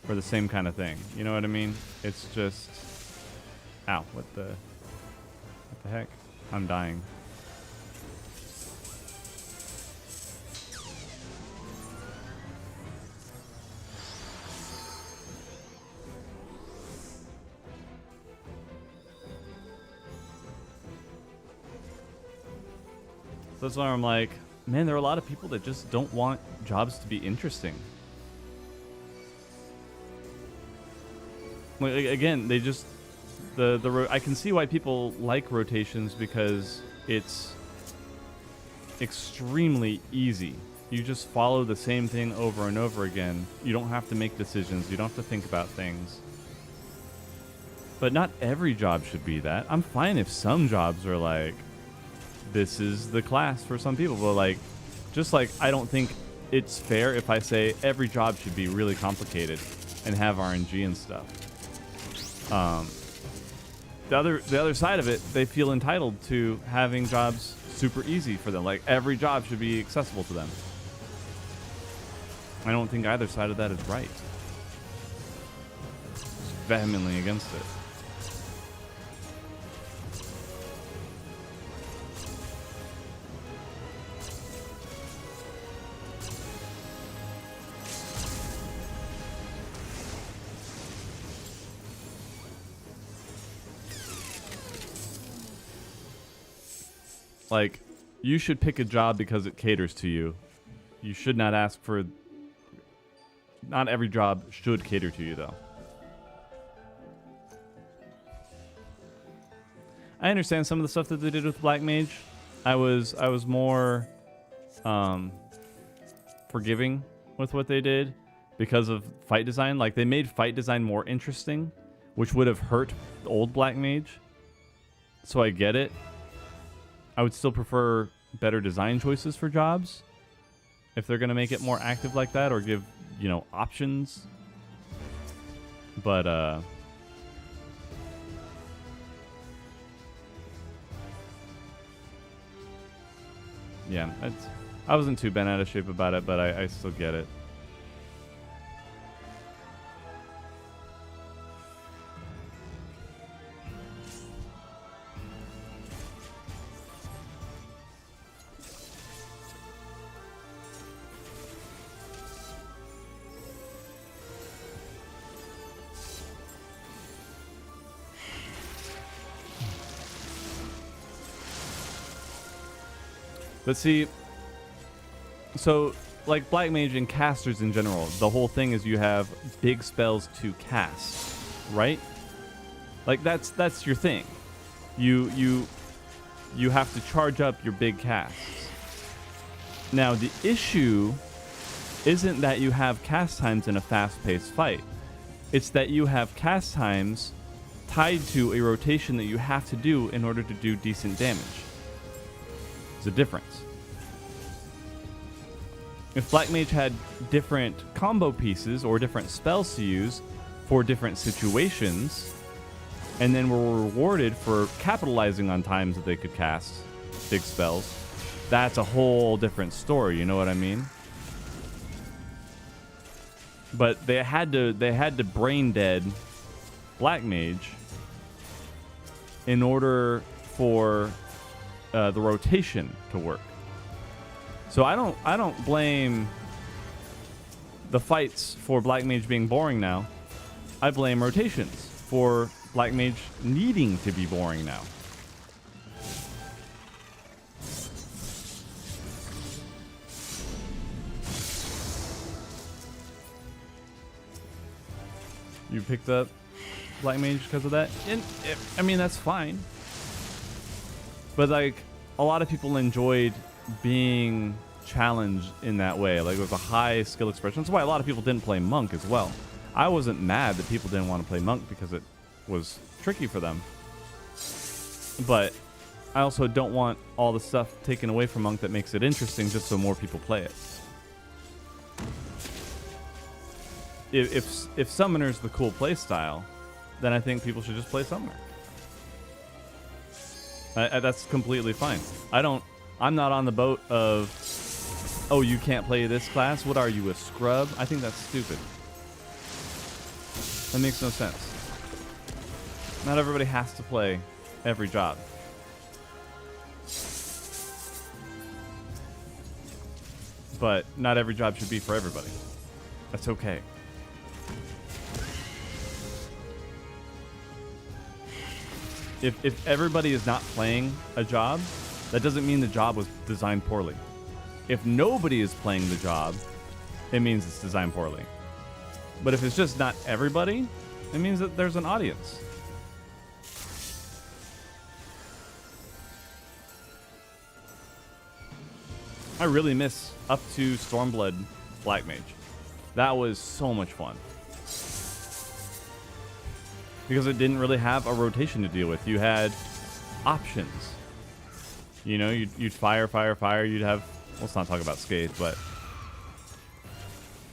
for the same kind of thing. You know what I mean? It's just... Ow, what the heck? I'm dying. So that's why I'm like, man, there are a lot of people that just don't want jobs to be interesting. Like, again, they just... I can see why people like rotations because it's extremely easy. You just follow the same thing over and over again. You don't have to make decisions. You don't have to think about things. But not every job should be that. I'm fine if some jobs are like, this is the class for some people. But like, just like I don't think it's fair if I say every job should be really complicated and have RNG and stuff. The other side of it, they feel entitled to having jobs super easy for them. Like, every job should be accessible to them. I don't think either side of that is right. Just vehemently against it. Like, you should pick a job because it caters to you. You should not ask for... Not every job should cater to you, though. I understand some of the stuff that they did with Black Mage. I was more forgiving with what they did because of fight design. Like, they made fight design more interesting, which would have hurt the old Black Mage. So I get it. I would still prefer better design choices for jobs if they're going to make it more active like that or give, you know, options. But, yeah, I wasn't too bent out of shape about it, but I still get it. But see, so like Black Mage and casters in general, the whole thing is you have big spells to cast, right? Like that's your thing. You have to charge up your big casts. Now the issue isn't that you have cast times in a fast-paced fight. It's that you have cast times tied to a rotation that you have to do in order to do decent damage. A difference. If Black Mage had different combo pieces or different spells to use for different situations, and then were rewarded for capitalizing on times that they could cast, big spells, that's a whole different story. You know what I mean? But they had to brain dead Black Mage in order for the rotation to work. So I don't blame the fights for Black Mage being boring now. I blame rotations for Black Mage needing to be boring now. You picked up Black Mage because of that? And I mean, that's fine. But like, a lot of people enjoyed being challenged in that way. Like, with a high skill expression. That's why a lot of people didn't play Monk as well. I wasn't mad that people didn't want to play Monk because it was tricky for them. But I also don't want all the stuff taken away from Monk that makes it interesting just so more people play it. If Summoner's the cool play style, then I think people should just play Summoner. That's completely fine. I'm not on the boat of, oh, you can't play this class? What are you, a scrub? I think that's stupid. That makes no sense. Not everybody has to play every job. But not every job should be for everybody. That's okay. If everybody is not playing a job, that doesn't mean the job was designed poorly. If nobody is playing the job, it means it's designed poorly. But if it's just not everybody, it means that there's an audience. I really miss up to Stormblood Black Mage. That was so much fun. Because it didn't really have a rotation to deal with. You had options. You know, you'd fire. You'd have, well, let's not talk about Scathe, but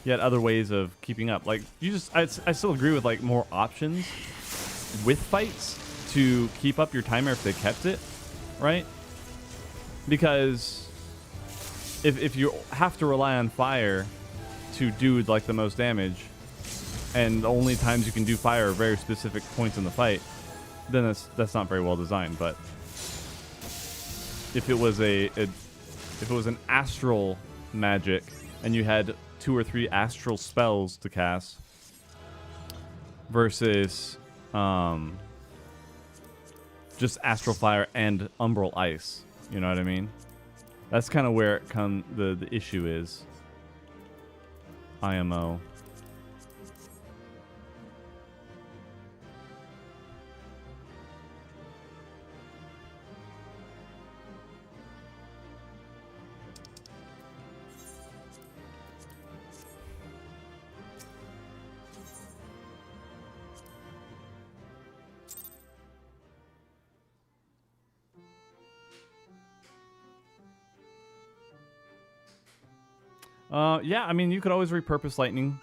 you had other ways of keeping up. Like, I still agree with, like, more options with fights to keep up your timer if they kept it, right? Because if you have to rely on fire to do, like, the most damage, and the only times you can do fire are very specific points in the fight, then that's not very well designed. But if it was an astral magic and you had 2 or 3 astral spells to cast versus just astral fire and umbral ice, you know what I mean? That's kind of where the issue is. IMO. Yeah, I mean, you could always repurpose lightning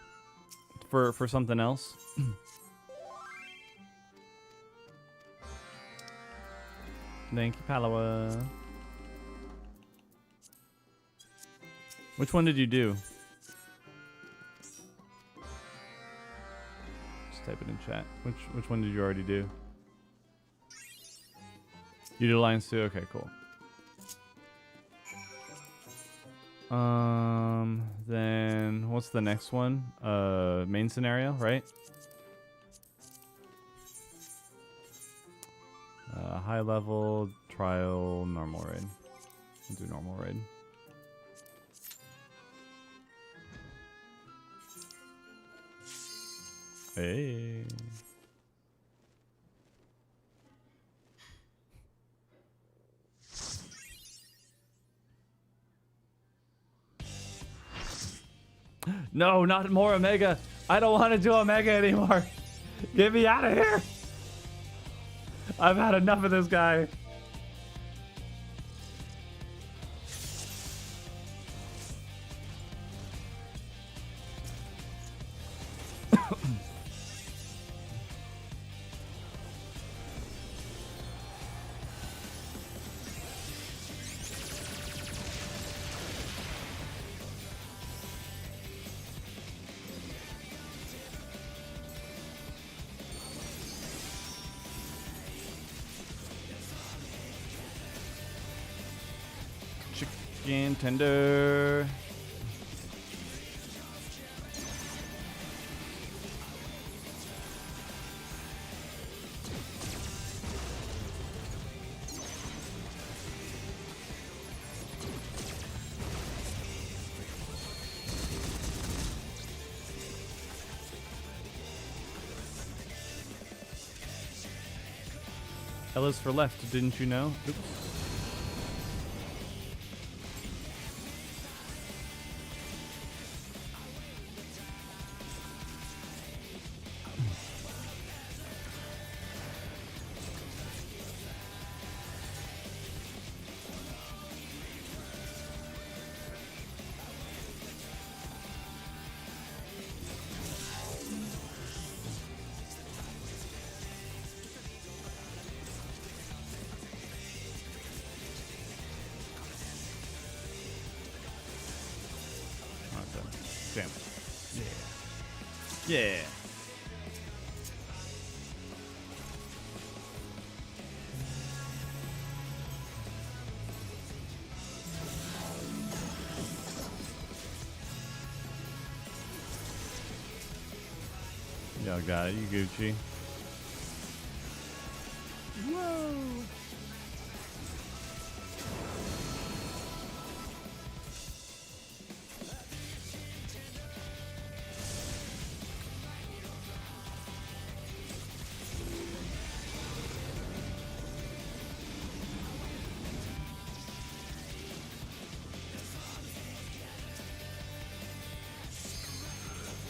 for something else. Thank you, Palawa. Which one did you do? Just type it in chat. Which one did you already do? You did Alliance too? Okay, cool. Then what's the next one? Main scenario, right? High level, trial, normal raid. We'll do normal raid. Hey. No, not more Omega. I don't want to do Omega anymore. Get me out of here. I've had enough of this guy. chicken tender. Ella's for left, didn't you know? Oops. Damn. Yeah. Yeah. Y'all got it. You Gucci. Whoa.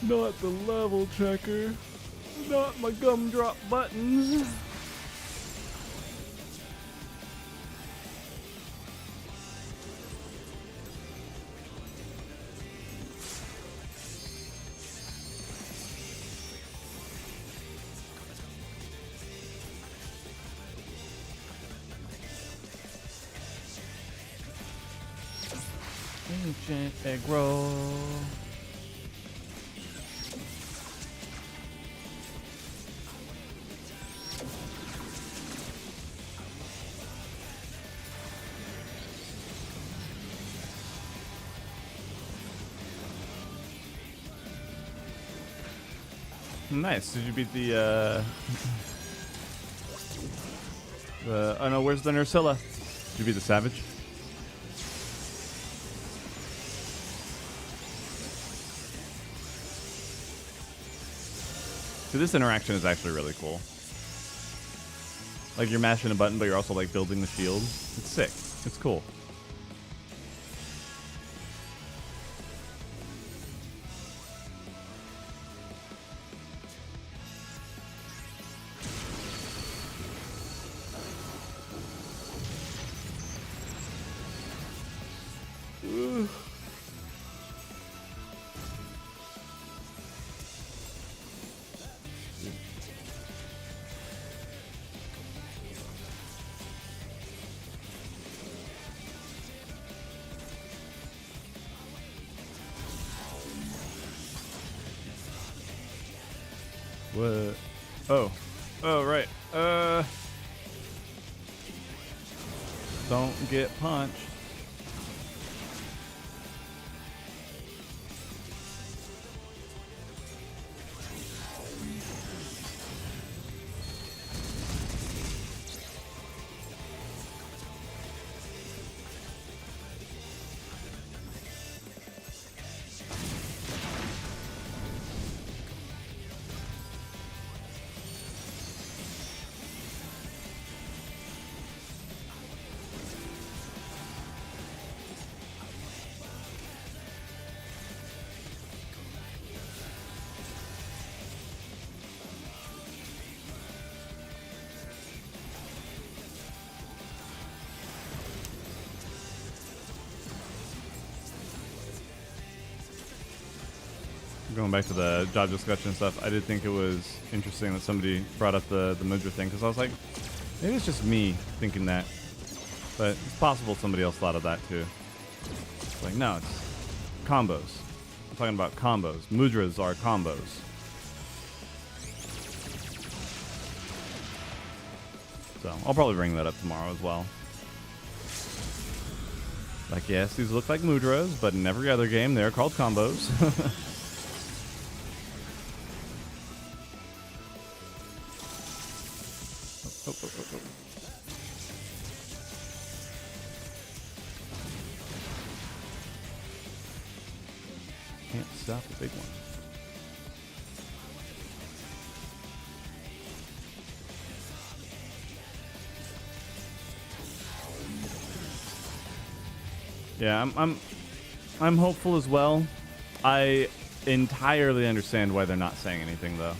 Not the level checker. Not my gumdrop buttons. Ancient egg roll. Nice. Did you beat the oh no, where's the Nursilla? Did you beat the Savage? So this interaction is actually really cool. Like you're mashing a button, but you're also like building the shield. It's sick. It's cool. What? Oh. Oh, right. Don't get punched. Going back to the job discussion stuff, I did think it was interesting that somebody brought up the Mudra thing, because I was like, maybe it's just me thinking that, but it's possible somebody else thought of that too. It's like, no, it's combos. I'm talking about combos. Mudras are combos. So I'll probably bring that up tomorrow as well. Like, yes, these look like Mudras, but in every other game, they're called combos. Oh. Can't stop the big one. Yeah, I'm hopeful as well. I entirely understand why they're not saying anything though,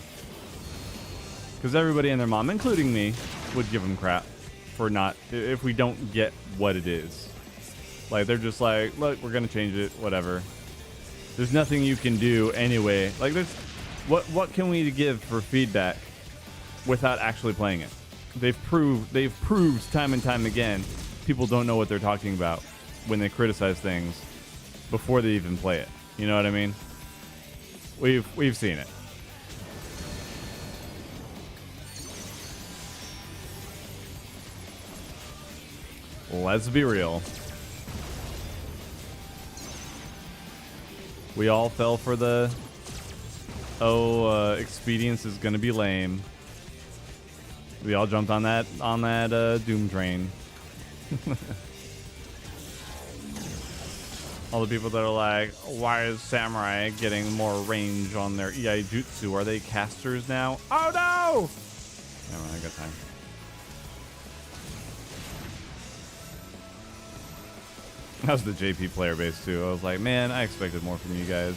because everybody and their mom, including me, would give them crap for not if we don't get what it is. Like they're just like, look, we're gonna change it, whatever. There's nothing you can do anyway. Like there's what can we give for feedback without actually playing it? They've proved time and time again people don't know what they're talking about when they criticize things before they even play it. You know what I mean? We've seen it. Let's be real. We all fell for the expedience is gonna be lame. We all jumped on that Doom train. All the people that are like, why is Samurai getting more range on their EI Jutsu? Are they casters now? Oh no! Never mind, I got time. That was the JP player base too. I was like, man, I expected more from you guys.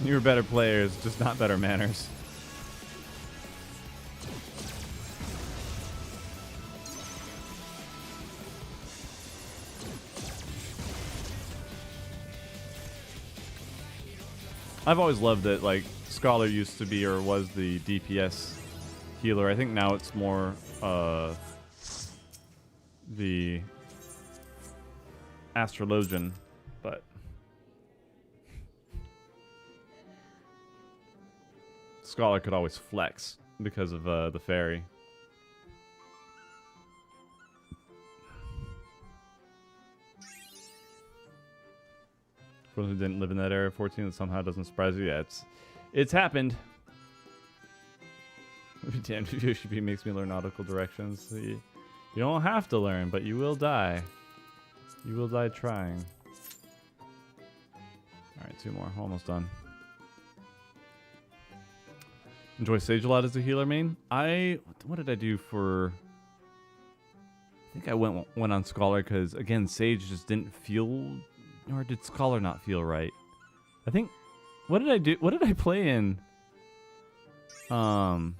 You were better players, just not better manners. I've always loved that, like, Scholar used to be or was the DPS healer. I think now it's more the Astrologian, but Scholar could always flex because of the fairy. For those who didn't live in that era, 14, that somehow doesn't surprise you. Yeah, it's happened. Damn, USHP makes me learn nautical directions. You don't have to learn, but you will die. You will die trying. Alright, 2 more. Almost done. Enjoy Sage a lot as a healer main. What did I do for... I think I went on Scholar because, again, Sage just didn't feel... Or did Scholar not feel right? I think... What did I do? What did I play in? Uwu?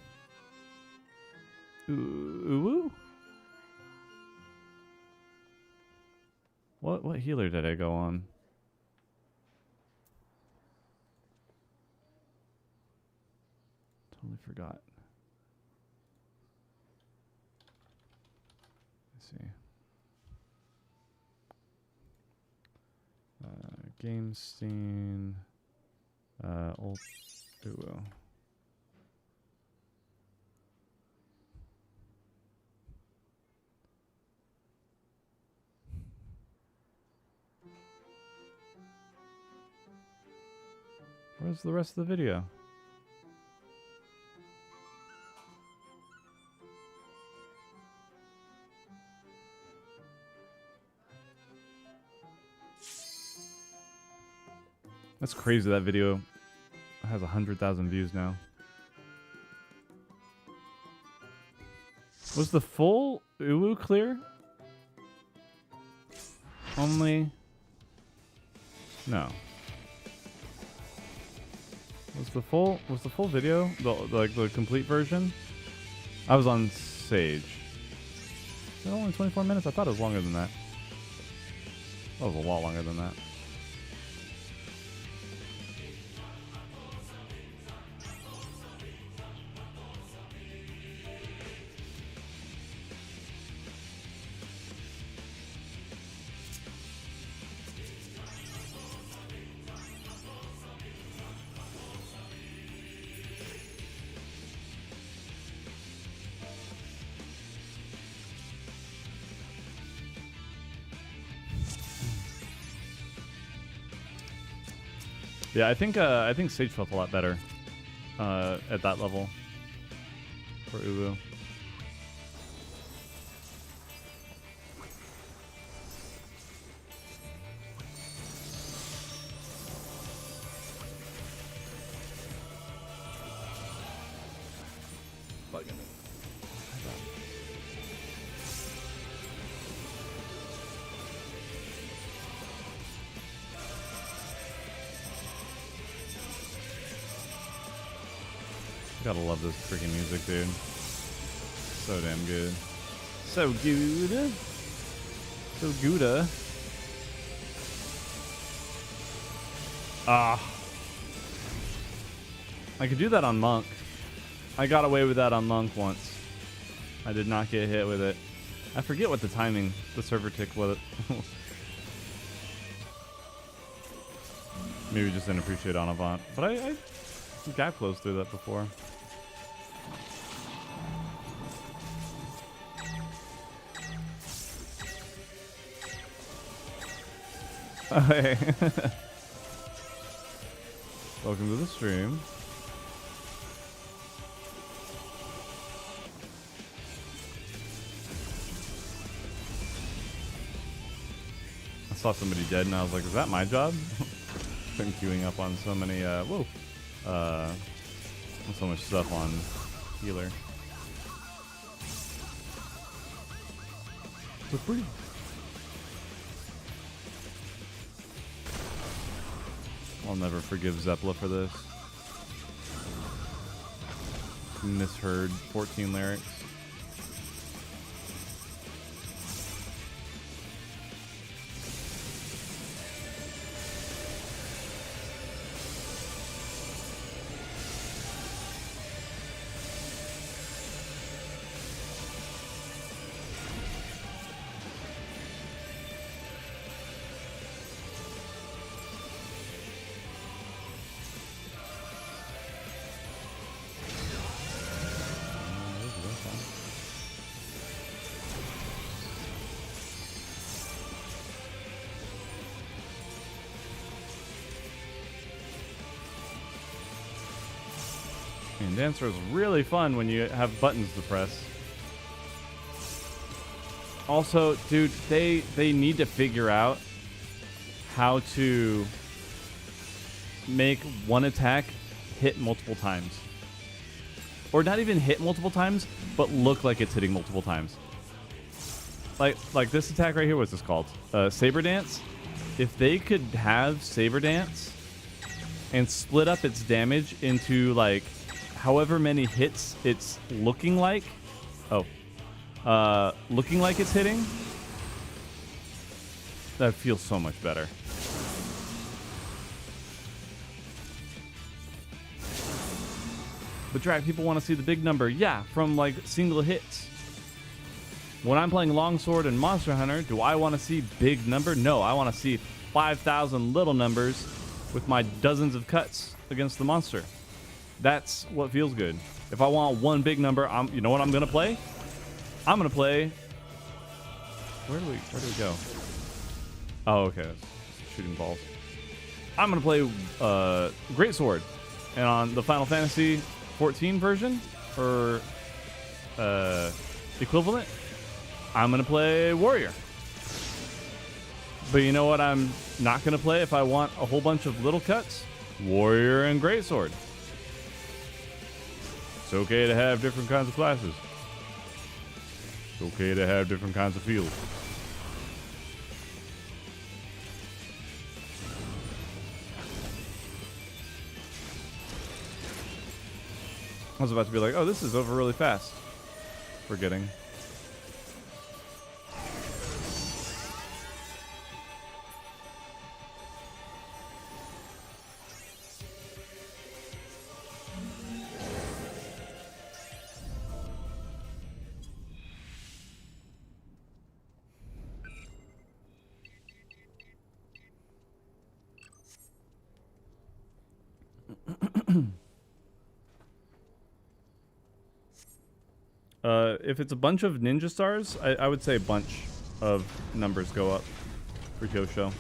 What healer did I go on? Totally forgot. Let's see. Gamestein. Old Uwu. Where's the rest of the video? That's crazy. That video has 100,000 views now. Was the full Uwu clear? Only... No. Was the full video the complete version? I was on Sage. Is it only 24 minutes? I thought it was longer than that. That was a lot longer than that. Yeah, I think Sage felt a lot better at that level for Uwu. Gotta love this freaking music, dude. So damn good. So good. So good. Ah. I could do that on Monk. I got away with that on Monk once. I did not get hit with it. I forget what the timing, the server tick was. Maybe just didn't appreciate on Avant. But I got close through that before. Oh, hey. Welcome to the stream. I saw somebody dead and I was like, is that my job? Been queuing up on so many, so much stuff on healer. So pretty. I'll never forgive Zeppela for this. Misheard 14 lyrics. And Dancer is really fun when you have buttons to press. Also, dude, they need to figure out how to make one attack hit multiple times. Or not even hit multiple times, but look like it's hitting multiple times. Like this attack right here, what's this called? Saber Dance? If they could have Saber Dance and split up its damage into like however many hits it's looking like. Looking like it's hitting. That feels so much better. But Drak, people want to see the big number. Yeah, from like single hits. When I'm playing Longsword and Monster Hunter, do I want to see big number? No, I want to see 5,000 little numbers with my dozens of cuts against the monster. That's what feels good. If I want one big number, you know what I'm gonna play? I'm gonna play. Where do we go? Oh, okay. Shooting balls. I'm gonna play Greatsword, and on the Final Fantasy 14 version or equivalent, I'm gonna play Warrior. But you know what I'm not gonna play if I want a whole bunch of little cuts? Warrior and Greatsword. It's okay to have different kinds of classes. It's okay to have different kinds of fields. I was about to be like, oh, this is over really fast. Forgetting. If it's a bunch of ninja stars, I would say a bunch of numbers go up for Kyosho.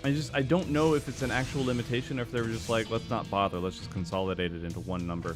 I don't know if it's an actual limitation or if they were just like, let's not bother, let's just consolidate it into one number.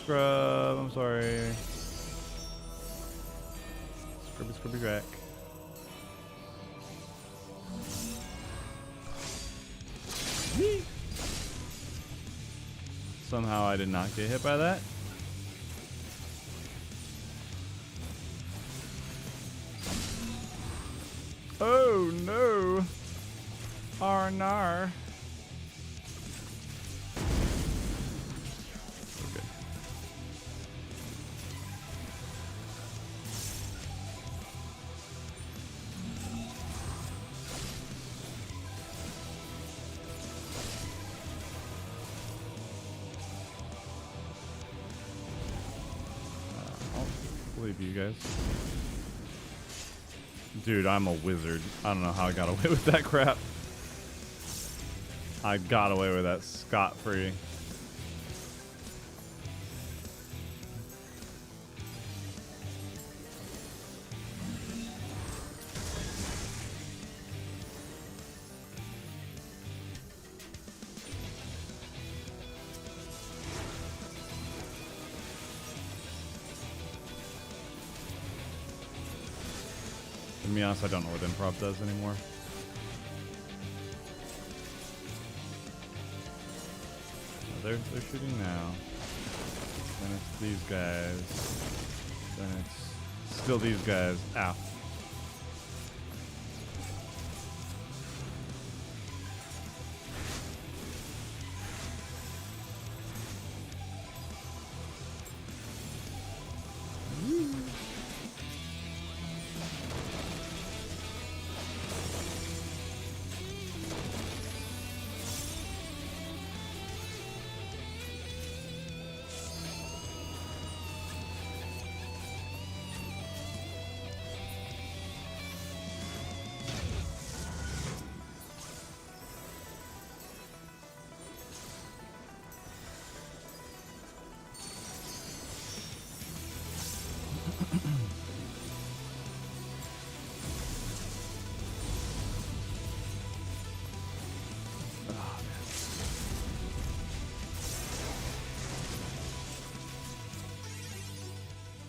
Scrub, I'm sorry. Scrubby crack. Somehow I did not get hit by that. Oh no! Arnar. You guys. Dude, I'm a wizard. I don't know how I got away with that crap. I got away with that scot-free. To be honest, I don't know what improv does anymore. Oh, they're shooting now. Then it's these guys. Then it's still these guys. Ow.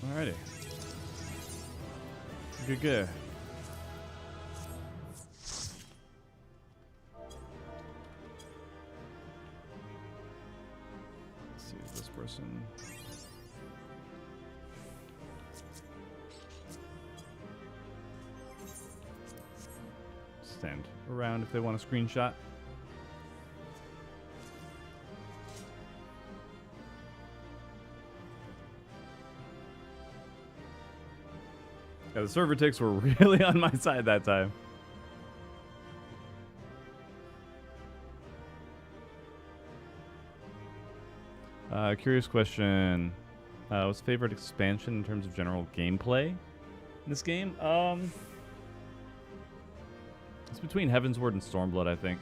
Alrighty. Good. Let's see, is this person? Stand around if they want a screenshot. Yeah, the server ticks were really on my side that time. Curious question. What's favorite expansion in terms of general gameplay in this game? It's between Heavensward and Stormblood, I think.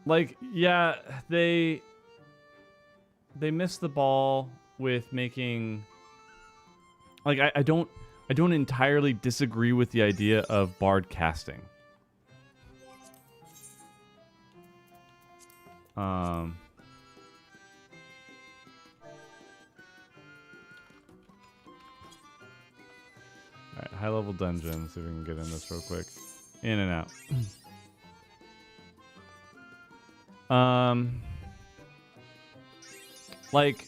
Like, yeah, they missed the ball with making, like, I don't entirely disagree with the idea of bard casting. Alright, high level dungeon, see if we can get in this real quick. In and out. Like,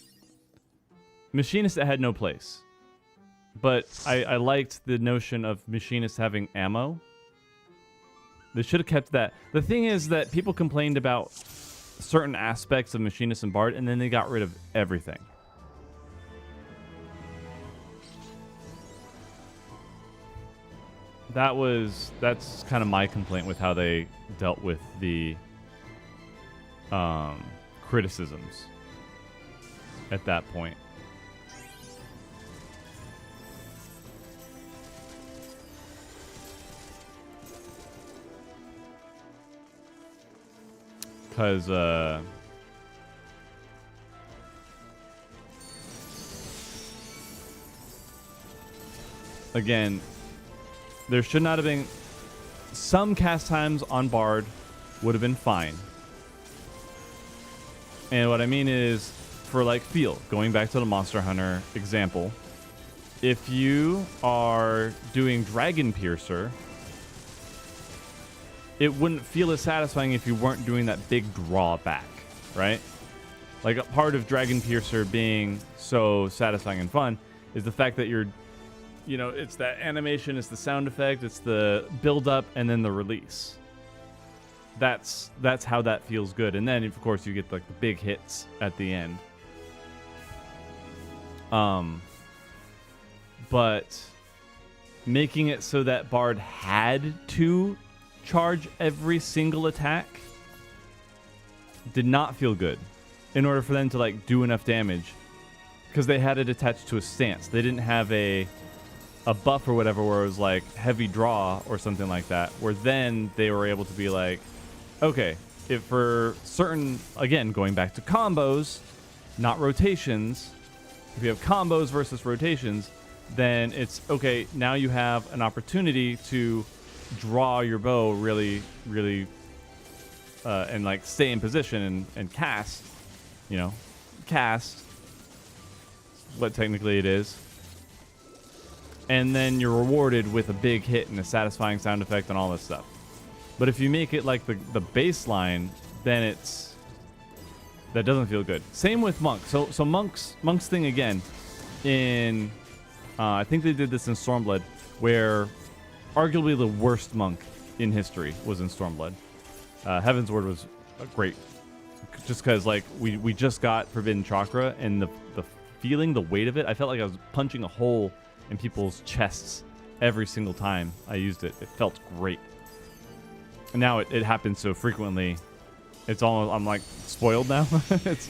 Machinist had no place. but I liked the notion of Machinist having ammo. They should have kept that. The thing is that people complained about certain aspects of Machinist and Bard, and then they got rid of everything. That's kind of my complaint with how they dealt with the criticisms at that point. Because again, there should not have been... Some cast times on Bard would have been fine. And what I mean is, for like feel, going back to the Monster Hunter example, if you are doing Dragon Piercer, it wouldn't feel as satisfying if you weren't doing that big drawback, right? Like a part of Dragon Piercer being so satisfying and fun is the fact that you're, you know, it's that animation, it's the sound effect, it's the build up and then the release. That's how that feels good. And then of course you get like the big hits at the end. But making it so that Bard had to charge every single attack did not feel good in order for them to like do enough damage, because they had it attached to a stance. They didn't have a buff or whatever where it was like heavy draw or something like that, where then they were able to be like, okay, if for certain, again, going back to combos, not rotations, if you have combos versus rotations, then it's okay, now you have an opportunity to draw your bow really, really, and like stay in position and cast, you know, cast what technically it is. And then you're rewarded with a big hit and a satisfying sound effect and all this stuff. But if you make it like the baseline, then that doesn't feel good. Same with Monk. So Monk's thing again in I think they did this in Stormblood, where arguably the worst monk in history was in Stormblood. Heaven's Word was great, just because like we just got Forbidden Chakra, and the feeling, the weight of it, I felt like I was punching a hole in people's chests every single time I used it. It felt great. And now it happens so frequently, it's almost, I'm like spoiled now. It's,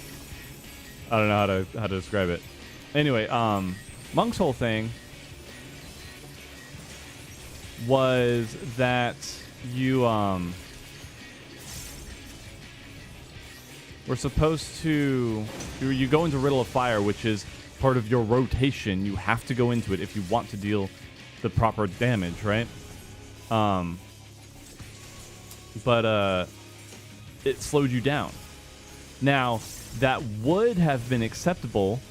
I don't know how to describe it. Anyway, Monk's whole thing was that you were supposed to, you go into Riddle of Fire, which is part of your rotation. You have to go into it if you want to deal the proper damage, right? But it slowed you down. Now, that would have been acceptable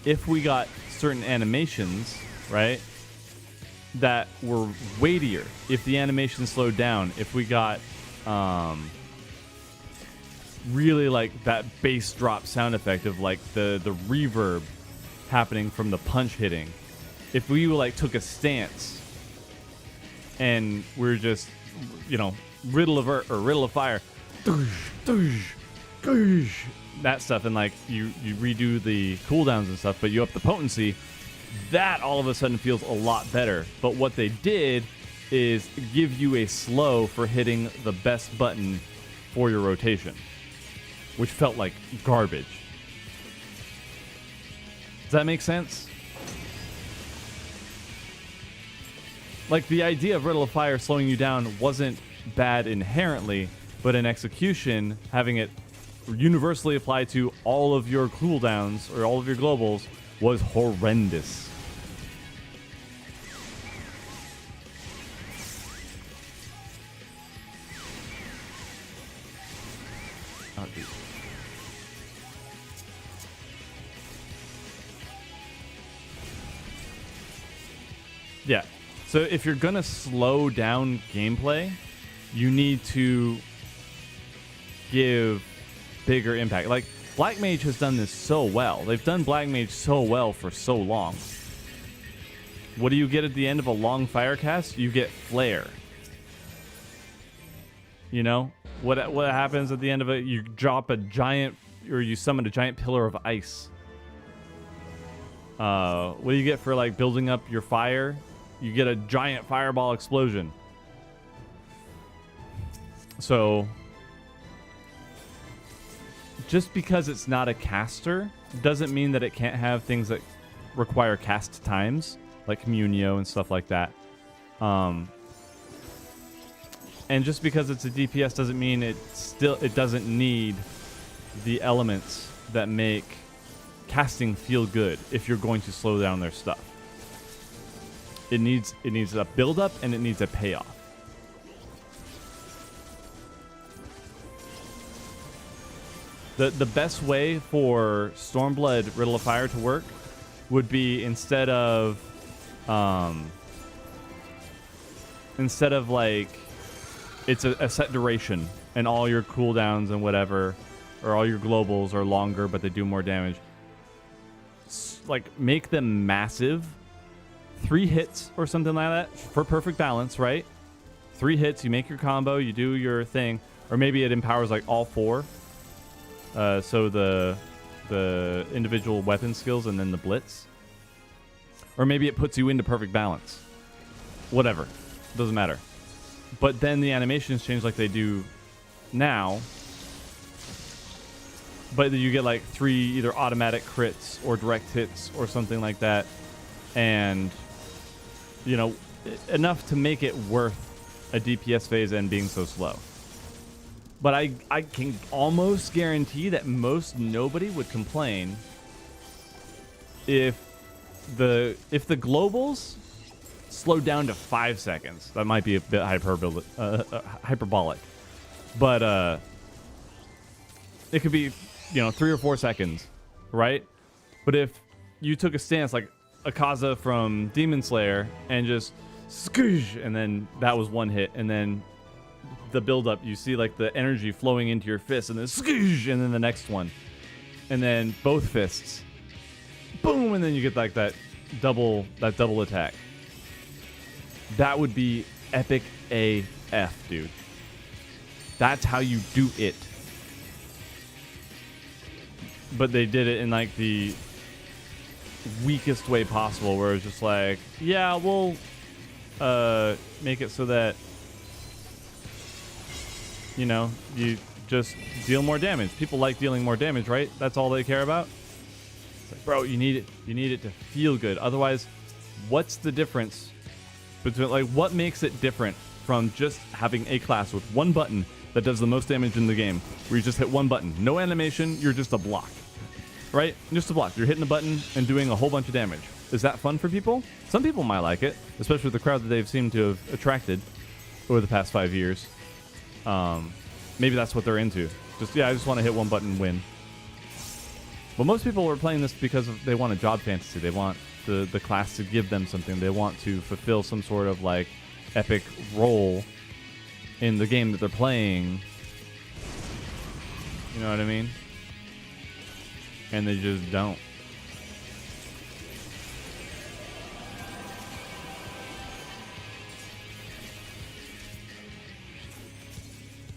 if we got certain animations, right, that were weightier. If the animation slowed down, if we got really like that bass drop sound effect of like the reverb happening from the punch hitting. If we like took a stance and we're just, you know, Riddle of Fire, that stuff, and like you redo the cooldowns and stuff, but you up the potency, that all of a sudden feels a lot better. But what they did is give you a slow for hitting the best button for your rotation, which felt like garbage. Does that make sense? Like, the idea of Riddle of Fire slowing you down wasn't bad inherently, but in execution, having it universally apply to all of your cooldowns or all of your globals was horrendous. Oh, dude. Yeah. So if you're gonna slow down gameplay, you need to give bigger impact. Like, Black Mage has done this so well. They've done Black Mage so well for so long. What do you get at the end of a long fire cast? You get flare. You know? What happens at the end of it? You drop a giant, or you summon a giant pillar of ice. What do you get for like building up your fire? You get a giant fireball explosion. So just because it's not a caster doesn't mean that it can't have things that require cast times, like Communio and stuff like that. And just because it's a DPS doesn't mean it doesn't need the elements that make casting feel good if you're going to slow down their stuff. It needs a build up and it needs a payoff. The best way for Stormblood Riddle of Fire to work would be instead of like it's a set duration and all your cooldowns and whatever, or all your globals are longer but they do more damage. Like make them massive, 3 hits or something like that for perfect balance, right? 3 hits, you make your combo, you do your thing, or maybe it empowers like all 4. So the individual weapon skills and then the blitz, or maybe it puts you into perfect balance. Whatever, doesn't matter. But then the animations change like they do now. But you get like 3 either automatic crits or direct hits or something like that, and you know, enough to make it worth a DPS phase and being so slow. But I can almost guarantee that nobody would complain if the globals slowed down to 5 seconds. That might be a bit hyperbolic, but it could be, 3 or 4 seconds, right? But if you took a stance like Akaza from Demon Slayer and just skoosh, and then that was 1 hit, and then the build up, you see like the energy flowing into your fist, and then skoosh, and then the next one, and then both fists, boom, and then you get like that double attack. That would be epic AF, dude. That's how you do it. But they did it in like the weakest way possible, where it's just like, yeah, we'll make it so that you just deal more damage. People like dealing more damage, right? That's all they care about. It's like, bro, you need it to feel good. Otherwise, what's the difference between, like, what makes it different from just having a class with 1 button that does the most damage in the game, where you just hit 1 button, no animation, you're just a block, right? Just a block. You're hitting a button and doing a whole bunch of damage. Is that fun for people? Some people might like it, especially with the crowd that they've seemed to have attracted over the past 5 years. Maybe that's what they're into. I just want to hit 1 button and win. But most people are playing this because they want a job fantasy. They want the class to give them something. They want to fulfill some sort of like epic role in the game that they're playing. You know what I mean? And they just don't.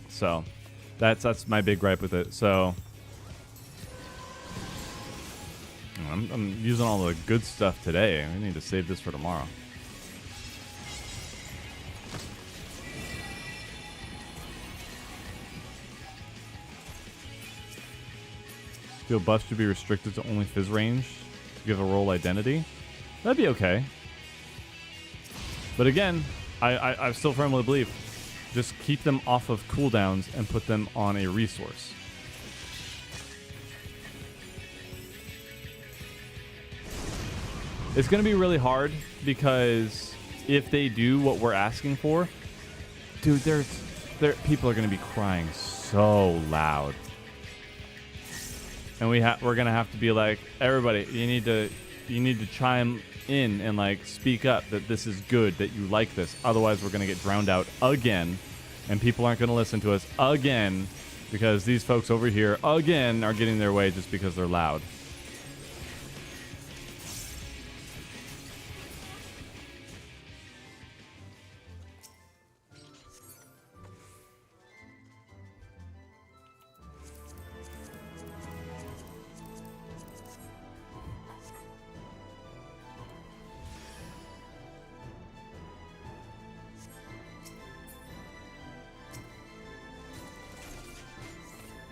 So that's my big gripe with it. So I'm using all the good stuff today. I need to save this for tomorrow. Feel buffs should be restricted to only fizz range to give a role identity. That'd be okay. But again, I still firmly believe just keep them off of cooldowns and put them on a resource. It's going to be really hard because if they do what we're asking for, dude, people are going to be crying so loud. And we're going to have to be like, everybody, you need to chime in and like speak up that this is good, that you like this. Otherwise, we're going to get drowned out again, and people aren't going to listen to us again because these folks over here again are getting their way just because they're loud.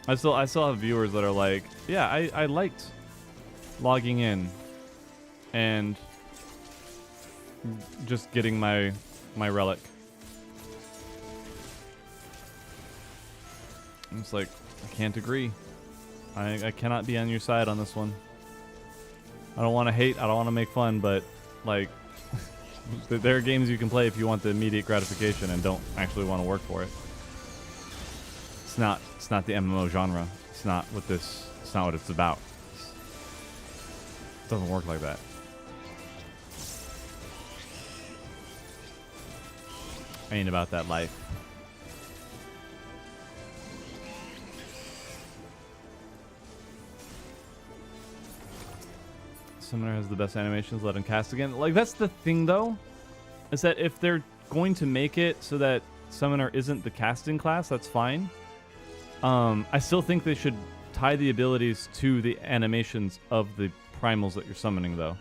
I still have viewers that are like, yeah, I liked logging in and just getting my relic. I'm just like, I can't agree. I cannot be on your side on this one. I don't want to hate, I don't want to make fun, but like there are games you can play if you want the immediate gratification and don't actually want to work for it. It's not the MMO genre. It's not what it's about. It doesn't work like that. Ain't about that life. Summoner has the best animations, let him cast again. Like, that's the thing, though, is that if they're going to make it so that Summoner isn't the casting class, that's fine. I still think they should tie the abilities to the animations of the primals that you're summoning, though.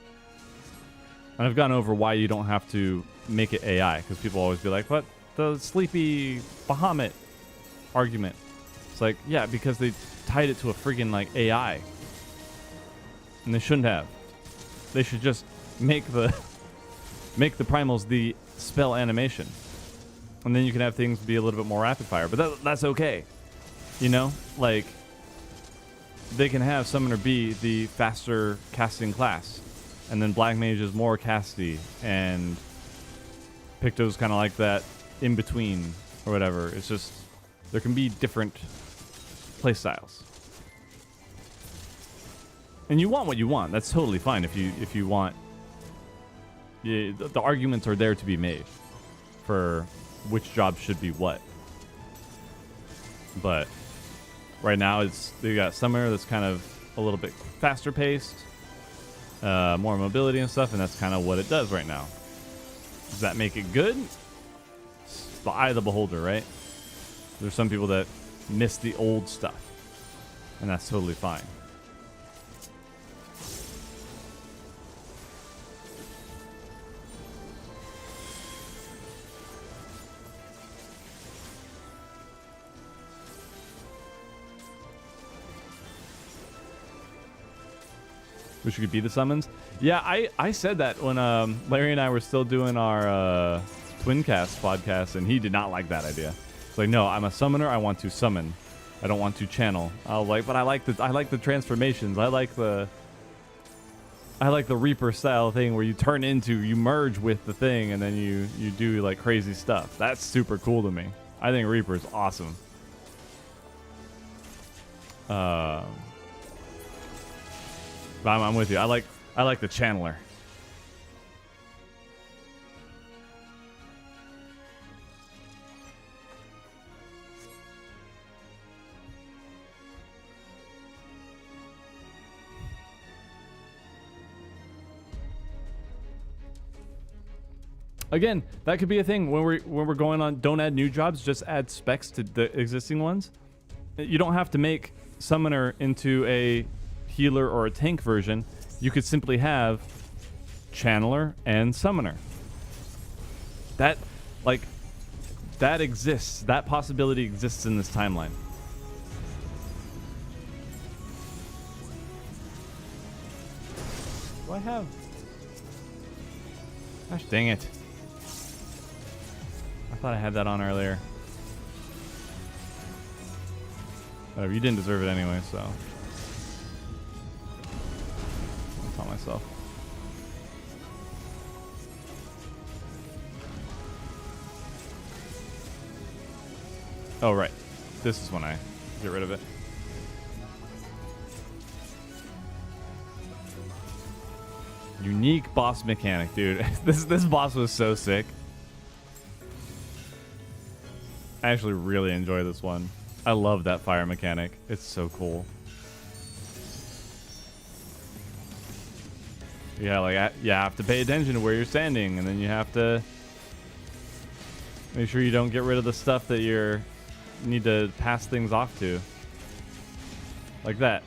And I've gone over why you don't have to make it AI, because people always be like, what? The sleepy Bahamut argument. It's like, yeah, because they tied it to a friggin' like AI. And they shouldn't have. They should just make the primals the spell animation. And then you can have things be a little bit more rapid fire. But that's okay. You know? Like, they can have Summoner be the faster casting class. And then Black Mage is more casty. And Picto's kind of like that in between or whatever. It's just, there can be different playstyles. And you want what you want. That's totally fine if you want. Yeah, the arguments are there to be made for which job should be what. But right now they got Summoner that's kind of a little bit faster paced, more mobility and stuff, and that's kind of what it does right now. Does that make it good? It's the eye of the beholder, right? There's some people that miss the old stuff, and that's totally fine. Wish we could be the summons. Yeah, I said that when Larry and I were still doing our Twincast podcast, and he did not like that idea. It's like, no, I'm a summoner. I want to summon. I don't want to channel. I was like, but I like the transformations. I like the Reaper style thing where you merge with the thing, and then you do like crazy stuff. That's super cool to me. I think Reaper's awesome. But I'm with you. I like the channeler. Again, that could be a thing when we're going on. Don't add new jobs. Just add specs to the existing ones. You don't have to make Summoner into a healer or a tank version. You could simply have Channeler and Summoner. That exists. That possibility exists in this timeline. Do I have? Gosh dang it. I thought I had that on earlier. Whatever, you didn't deserve it anyway, so. I'll tell myself. Oh, right. This is when I get rid of it. Unique boss mechanic, dude. This boss was so sick. I actually really enjoy this one. I love that fire mechanic. It's so cool. Yeah, like you have to pay attention to where you're standing, and then you have to make sure you don't get rid of the stuff that you need to pass things off to. Like that.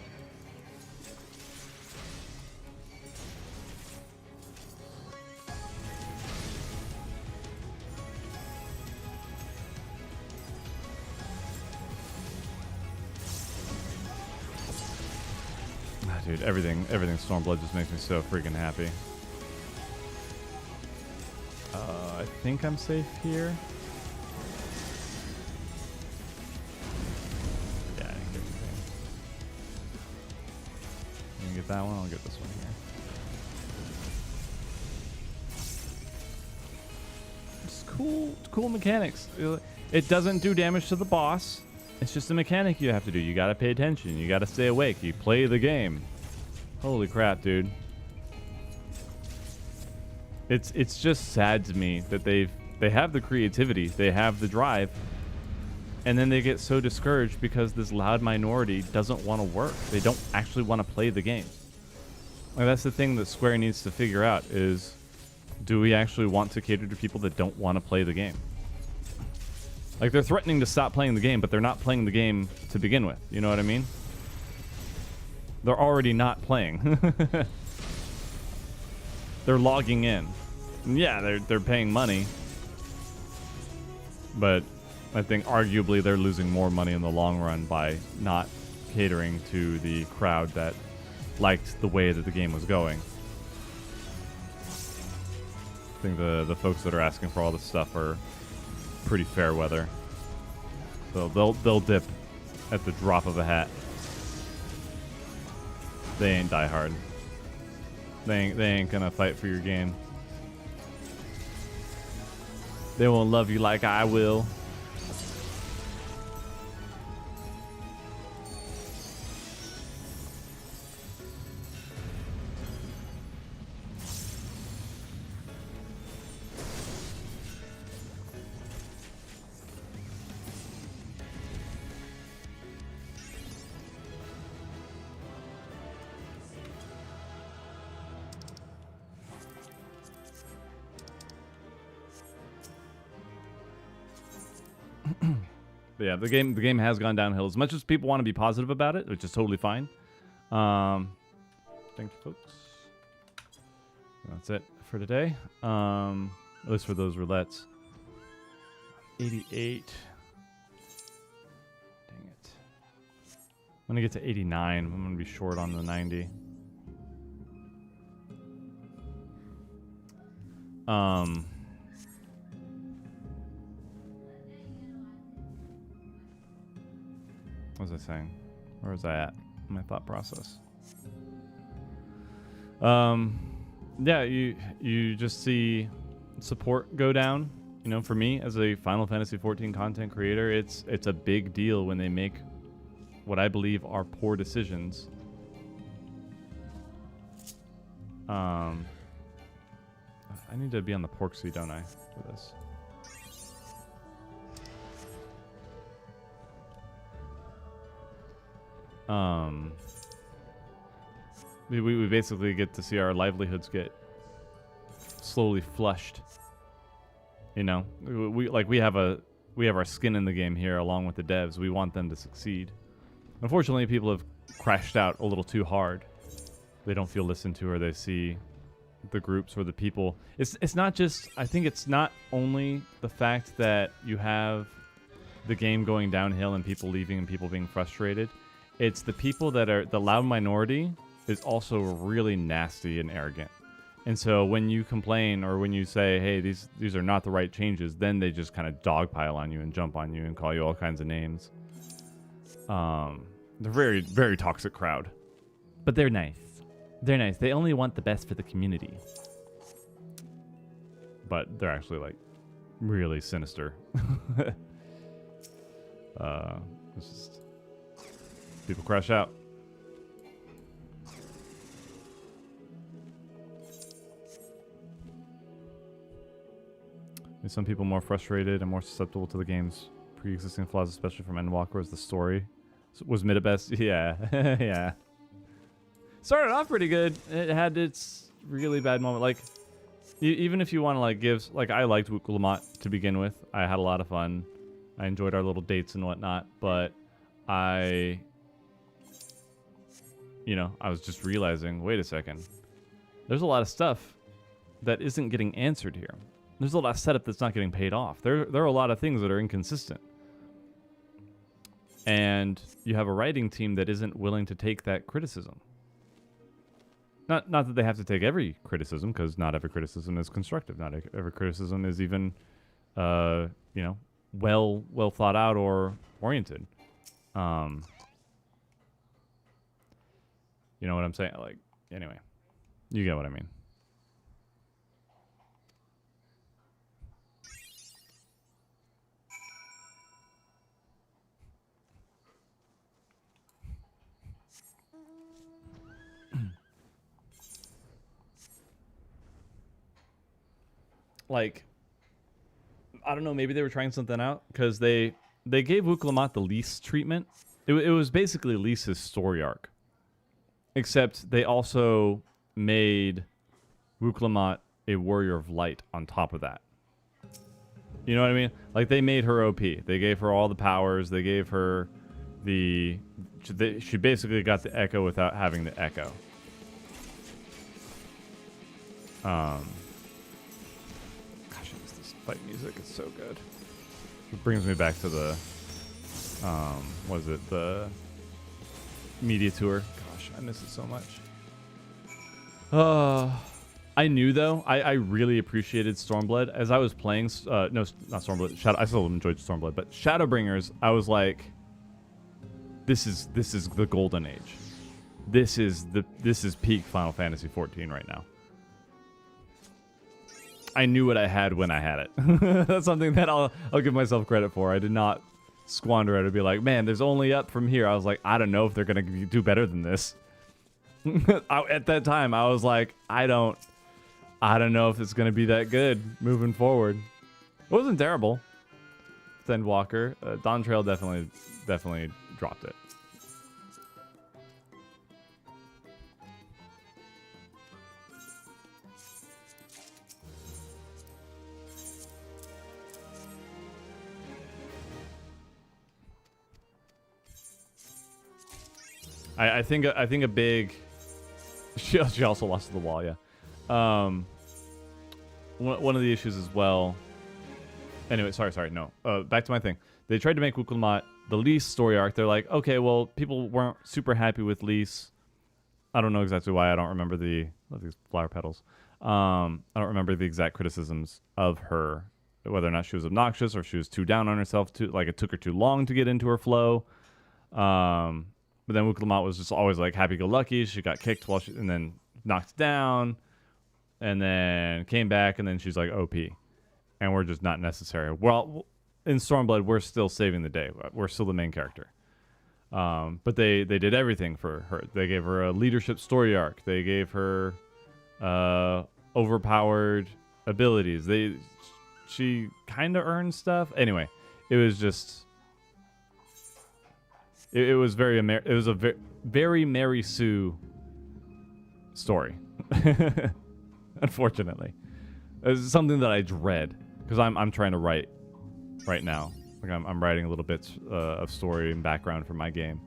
dude, everything Stormblood just makes me so freaking happy. I think I'm safe here. Yeah, I didn't get anything. You can get that one, I'll get this one here. It's cool mechanics. It doesn't do damage to the boss. It's just a mechanic you have to do. You gotta pay attention. You gotta stay awake. You play the game. Holy crap, dude. It's just sad to me that they have the creativity, they have the drive, and then they get so discouraged because this loud minority doesn't want to work. They don't actually want to play the game. Like, that's the thing that Square needs to figure out is, do we actually want to cater to people that don't want to play the game? Like, they're threatening to stop playing the game, but they're not playing the game to begin with. You know what I mean? They're already not playing. They're logging in. And yeah, they're paying money. But I think arguably they're losing more money in the long run by not catering to the crowd that liked the way that the game was going. I think the folks that are asking for all this stuff are pretty fair weather. So they'll dip at the drop of a hat. They ain't die hard. They ain't gonna fight for your game. They won't love you like I will. But yeah, the game has gone downhill. As much as people want to be positive about it, which is totally fine. Thank you, folks. That's it for today. At least for those roulettes. 88. Dang it. I'm gonna get to 89. I'm gonna be short on the 90. What was I saying? Where was I at? My thought process. Yeah, you just see support go down. You know, for me as a Final Fantasy XIV content creator, it's a big deal when they make what I believe are poor decisions. I need to be on the pork seat, don't I, for this? We basically get to see our livelihoods get slowly flushed. You know, we have our skin in the game here along with the devs. We want them to succeed. Unfortunately, people have crashed out a little too hard. They don't feel listened to, or they see the groups or the people. It's not just, I think it's not only the fact that you have the game going downhill and people leaving and people being frustrated. It's the people that are the loud minority is also really nasty and arrogant. And so when you complain or when you say, hey, these are not the right changes, then they just kind of dogpile on you and jump on you and call you all kinds of names. They're very, very toxic crowd. But they're nice. They're nice. They only want the best for the community. But they're actually, like, really sinister. It's just... people crash out. And some people more frustrated and more susceptible to the game's pre-existing flaws, especially from Endwalker, as the story was mid at best. Yeah, yeah. Started off pretty good. It had its really bad moment. Like, even if you want to like give, like, I liked Wukulamat to begin with. I had a lot of fun. I enjoyed our little dates and whatnot, but I was just realizing, wait a second. There's a lot of stuff that isn't getting answered here. There's a lot of setup that's not getting paid off. There are a lot of things that are inconsistent. And you have a writing team that isn't willing to take that criticism. not that they have to take every criticism, because not every criticism is constructive. Not every criticism is even, you know, well thought out or oriented. You know what I'm saying? Like, anyway, you get what I mean. Like, I don't know, maybe they were trying something out, because they gave Wuklamot the Lys treatment. It was basically Lys's story arc, except they also made Wuklamot a warrior of light on top of that. You know what I mean? Like, they made her OP. They gave her all the powers. They gave her the... She basically got the echo without having the echo. Gosh, I miss this fight music. It's so good. It brings me back to the... what is it? The media tour. Gosh, I miss it so much. I knew, though, I really appreciated Stormblood. As I was playing, no, not Stormblood, Shadow, I still enjoyed Stormblood, but Shadowbringers, I was like, this is the golden age. This is peak Final Fantasy 14 right now. I knew what I had when I had it. That's something that I'll give myself credit for. I did not squander it and be like, man, there's only up from here. I was like, I don't know if they're going to do better than this. At that time, I was like, I don't know if it's going to be that good moving forward. It wasn't terrible. Sendwalker. Dawn Trail definitely dropped it. I think a big... She also lost to the wall, yeah. One of the issues as well... Anyway, sorry, no. Back to my thing. They tried to make Wuklamot the Lys story arc. They're like, okay, well, people weren't super happy with Lys. I don't know exactly why. I don't remember these flower petals. I don't remember the exact criticisms of her, whether or not she was obnoxious or she was too down on herself. Like, it took her too long to get into her flow. But then Wuklamot was just always like happy-go-lucky. She got kicked and then knocked down, and then came back, and then she's like OP, and we're just not necessary. Well, in Stormblood, we're still saving the day. We're still the main character. But they did everything for her. They gave her a leadership story arc. They gave her overpowered abilities. She kind of earned stuff. Anyway, it was just. It was a very Mary Sue story. Unfortunately, it's something that I dread because I'm trying to write right now. Like I'm writing a little bits of story and background for my game,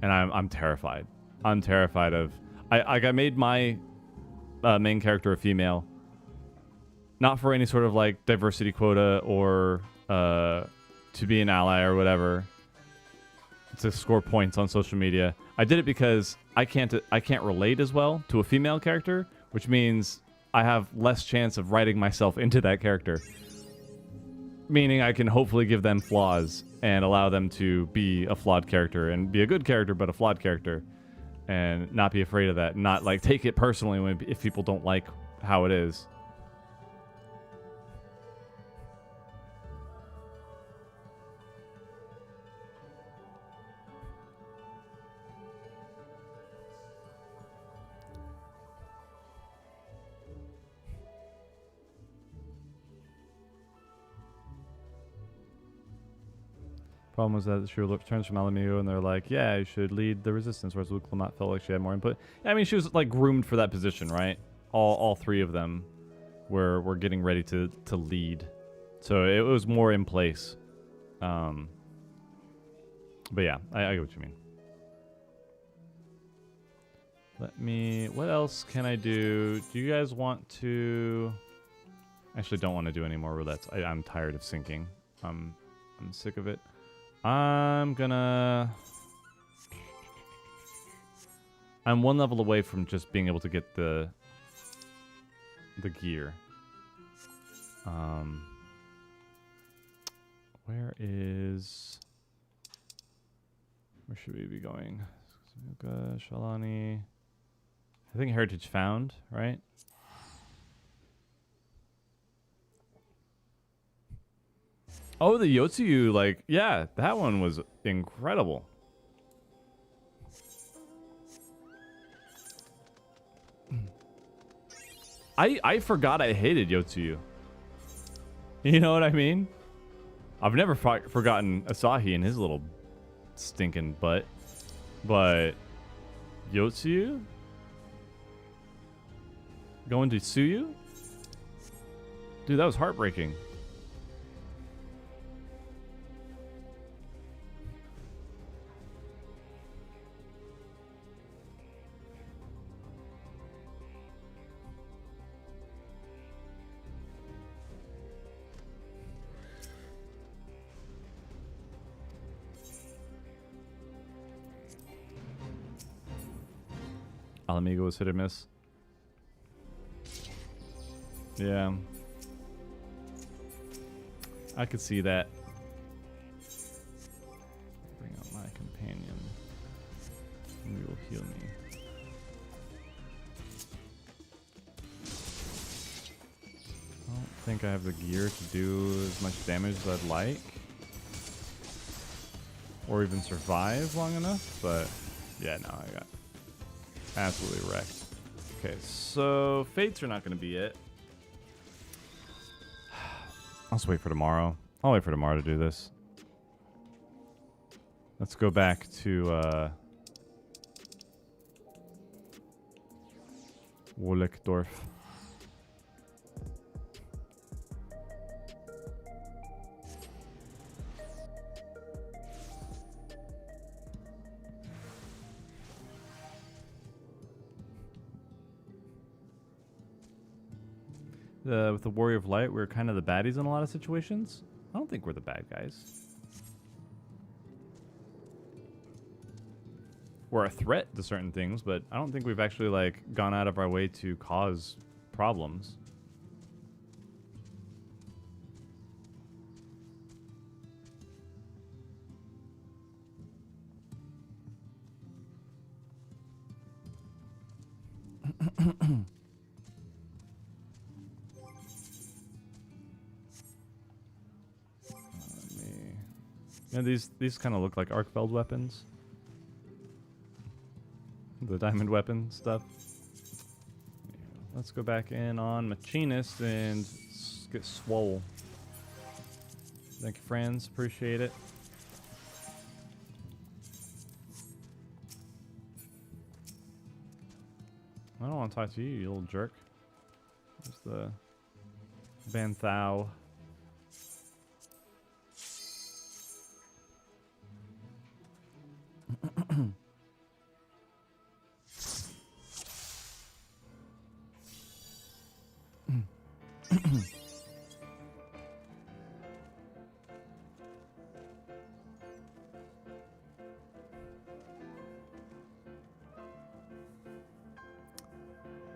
and I'm terrified. I'm terrified of I made my main character a female, not for any sort of like diversity quota or to be an ally or whatever, to score points on social media. I did it because I can't relate as well to a female character, which means I have less chance of writing myself into that character. Meaning I can hopefully give them flaws and allow them to be a flawed character and be a good character but a flawed character, and not be afraid of that, not like take it personally if people don't like how it is. Problem was that she returns from Alamigo and they're like, yeah, you should lead the resistance, whereas Wuklamot felt like she had more input. Yeah, I mean, she was like groomed for that position, right? All three of them were getting ready to lead. So it was more in place. But yeah, I get what you mean. What else can I do? Do you guys want to... I actually don't want to do any more roulettes. I'm tired of syncing. I'm sick of it. I'm gonna... I'm one level away from just being able to get the gear. Where should we be going? Shalani. I think Heritage found, right? Oh, the Yotsuyu, like, yeah, that one was incredible. I forgot I hated Yotsuyu. You know what I mean? I've never forgotten Asahi and his little stinking butt. But Yotsuyu? Going to Tsuyu? Dude, that was heartbreaking. Alamigo was hit or miss. Yeah. I could see that. Bring out my companion. And we will heal me. I don't think I have the gear to do as much damage as I'd like. Or even survive long enough, but yeah, no, I got absolutely wrecked. Okay, so fates are not going to be it. I'll just wait for tomorrow. I'll wait for tomorrow to do this. Let's go back to Wolleckdorf. With the Warrior of Light, we're kind of the baddies in a lot of situations. I don't think we're the bad guys. We're a threat to certain things, but I don't think we've actually like gone out of our way to cause problems. Yeah, these kind of look like Arcveld weapons. The diamond weapon stuff. Let's go back in on Machinist and get swole. Thank you, friends. Appreciate it. I don't want to talk to you, you little jerk. There's the Banthau.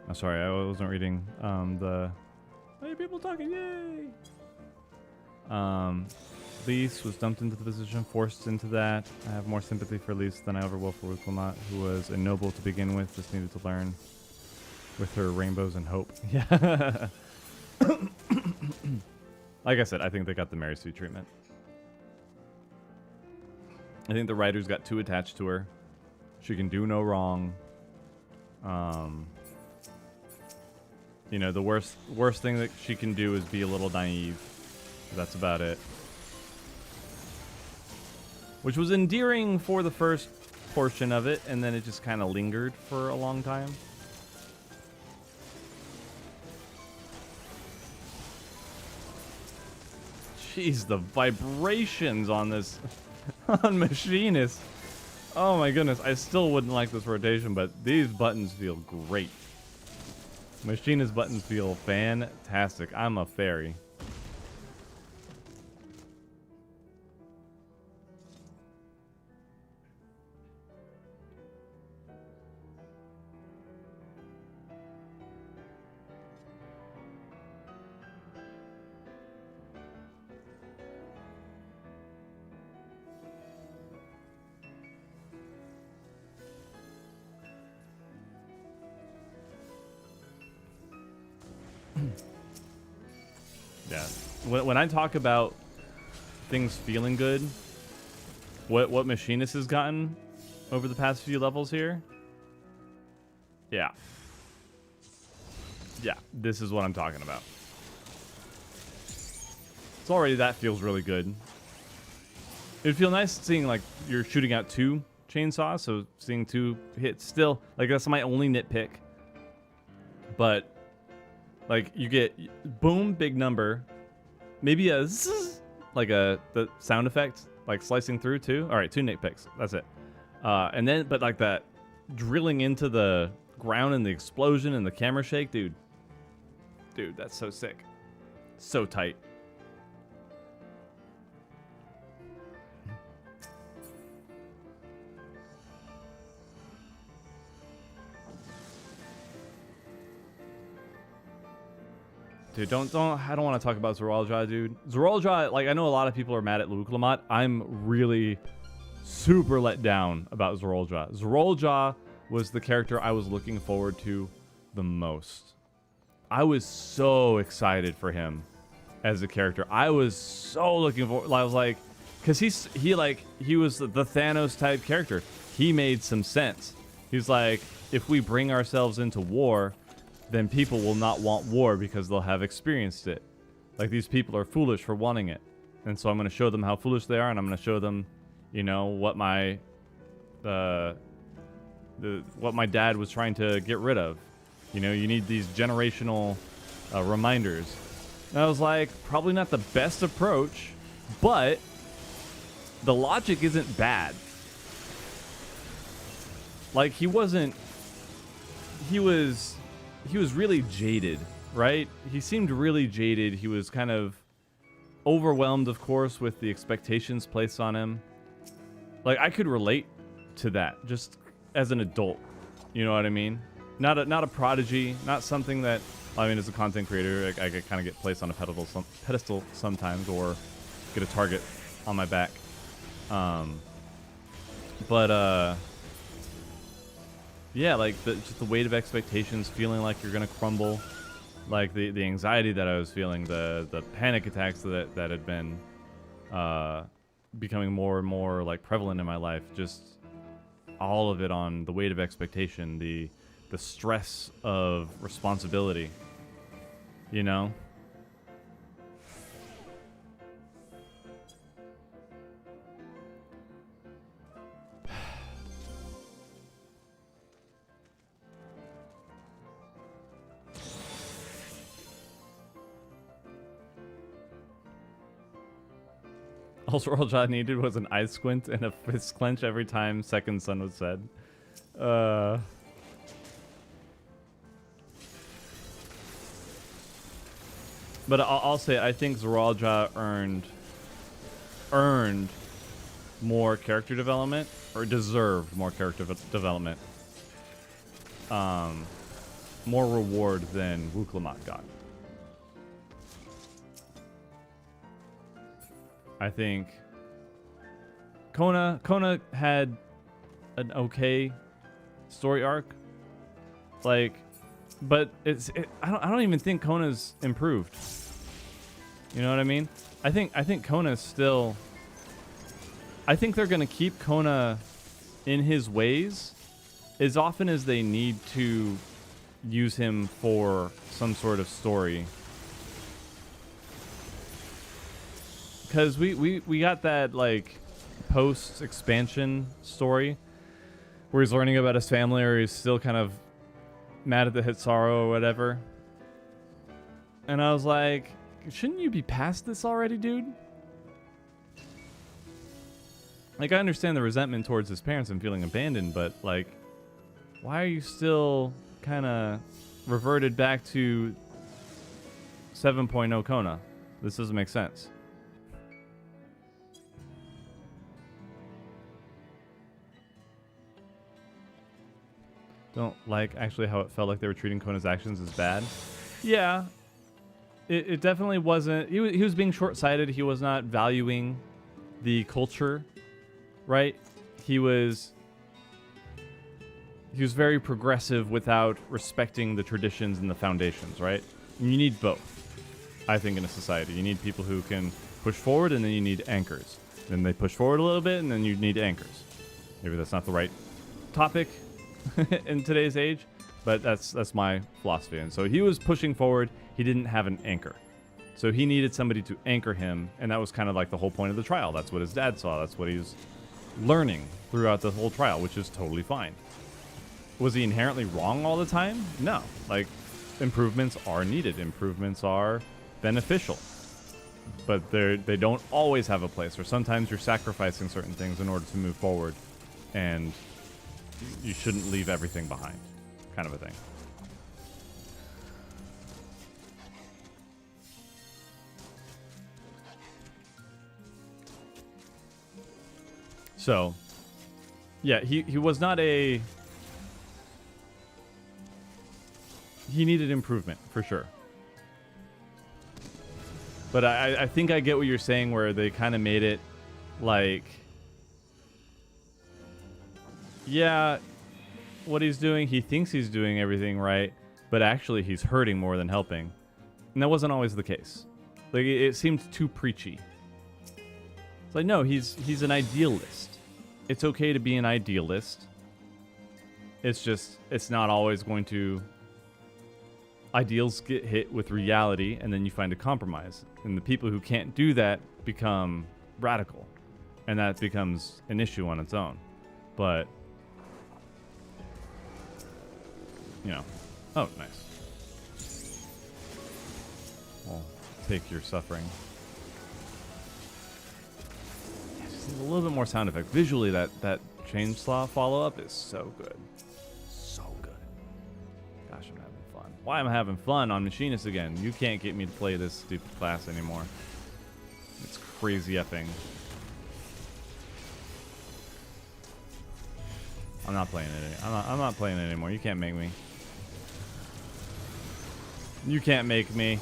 I'm sorry, I wasn't reading the... Hey, people talking, yay! Lise was dumped into the position, forced into that. I have more sympathy for Lise than I ever will for Wilmot, who was a noble to begin with, just needed to learn with her rainbows and hope. Yeah. Like I said, I think they got the Mary Sue treatment. I think the writers got too attached to her. She can do no wrong. You know, the worst thing that she can do is be a little naive. That's about it. Which was endearing for the first portion of it, and then it just kind of lingered for a long time. Jeez, the vibrations on this on Machinist. Oh my goodness, I still wouldn't like this rotation, but these buttons feel great. Machinist buttons feel fantastic. I'm a fairy. Yeah. When I talk about things feeling good, what Machinist has gotten over the past few levels here, yeah. Yeah, this is what I'm talking about. It's already, that feels really good. It'd feel nice seeing, like, you're shooting out 2 chainsaws, so seeing 2 hits still, like, that's my only nitpick. But, like, you get boom, big number, maybe a zzz, like the sound effect, like slicing through too. All right, 2 nitpicks, that's it. And then, but like that drilling into the ground and the explosion and the camera shake, dude, that's so sick, so tight. Dude, I don't want to talk about Zoraljai, dude. Zoraljai, like, I know a lot of people are mad at Luklamat. I'm really super let down about Zoraljai. Zoraljai was the character I was looking forward to the most. I was so excited for him as a character. I was so looking forward. I was like, because he was the Thanos type character. He made some sense. He's like, if we bring ourselves into war, then people will not want war because they'll have experienced it. Like, these people are foolish for wanting it. And so I'm going to show them how foolish they are, and I'm going to show them, you know, what my what my dad was trying to get rid of. You know, you need these generational reminders. And I was like, probably not the best approach, but the logic isn't bad. Like, he was really jaded, right? He seemed really jaded. He was kind of overwhelmed, of course, with the expectations placed on him. Like, I could relate to that just as an adult. You know what I mean? Not a prodigy, not something that, I mean, as a content creator, I could kind of get placed on a pedestal sometimes, or get a target on my back. Yeah, like just the weight of expectations, feeling like you're gonna crumble, like the anxiety that I was feeling, the panic attacks that had been becoming more and more like prevalent in my life, just all of it on the weight of expectation, the stress of responsibility, you know? All Zoraljai needed was an eye squint and a fist clench every time Second Son was said. But I'll say, I think Zoraljai earned more character development, or deserved more character development. More reward than Wuklamat got. I think Kona had an okay story arc, like, but I don't even think Kona's improved. You know what I mean? I think Kona's still. I think they're gonna keep Kona in his ways as often as they need to use him for some sort of story. Because we got that, like, post-expansion story where he's learning about his family, or he's still kind of mad at the Hitsaru or whatever. And I was like, shouldn't you be past this already, dude? Like, I understand the resentment towards his parents and feeling abandoned, but, like, why are you still kind of reverted back to 7.0 Kona? This doesn't make sense. Don't like actually how it felt like they were treating Kona's actions as bad. Yeah, it definitely wasn't. He was being short-sighted. He was not valuing the culture, right? He was very progressive without respecting the traditions and the foundations, right? You need both, I think, in a society. You need people who can push forward, and then you need anchors. Then they push forward a little bit, and then you need anchors. Maybe that's not the right topic in today's age, but that's my philosophy. And so he was pushing forward. He didn't have an anchor. So he needed somebody to anchor him, and that was kind of like the whole point of the trial. That's what his dad saw. That's what he was learning throughout the whole trial, which is totally fine. Was he inherently wrong all the time? No. Like, improvements are needed. Improvements are beneficial. But they don't always have a place, or sometimes you're sacrificing certain things in order to move forward, and you shouldn't leave everything behind, kind of a thing. So, yeah, he was not a... He needed improvement, for sure. But I think I get what you're saying, where they kind of made it like... Yeah, what he's doing, he thinks he's doing everything right, but actually he's hurting more than helping. And that wasn't always the case. Like, it seemed too preachy. It's like, no, he's an idealist. It's okay to be an idealist. It's just, it's not always going to... Ideals get hit with reality, and then you find a compromise. And the people who can't do that become radical. And that becomes an issue on its own. But, you know. Oh, nice. Well, take your suffering. A little bit more sound effect. Visually, that chainsaw follow-up is so good. So good. Gosh, I'm having fun. Why am I having fun on Machinist again? You can't get me to play this stupid class anymore. It's crazy effing. I'm not playing it. I'm not playing it anymore. You can't make me. You can't make me.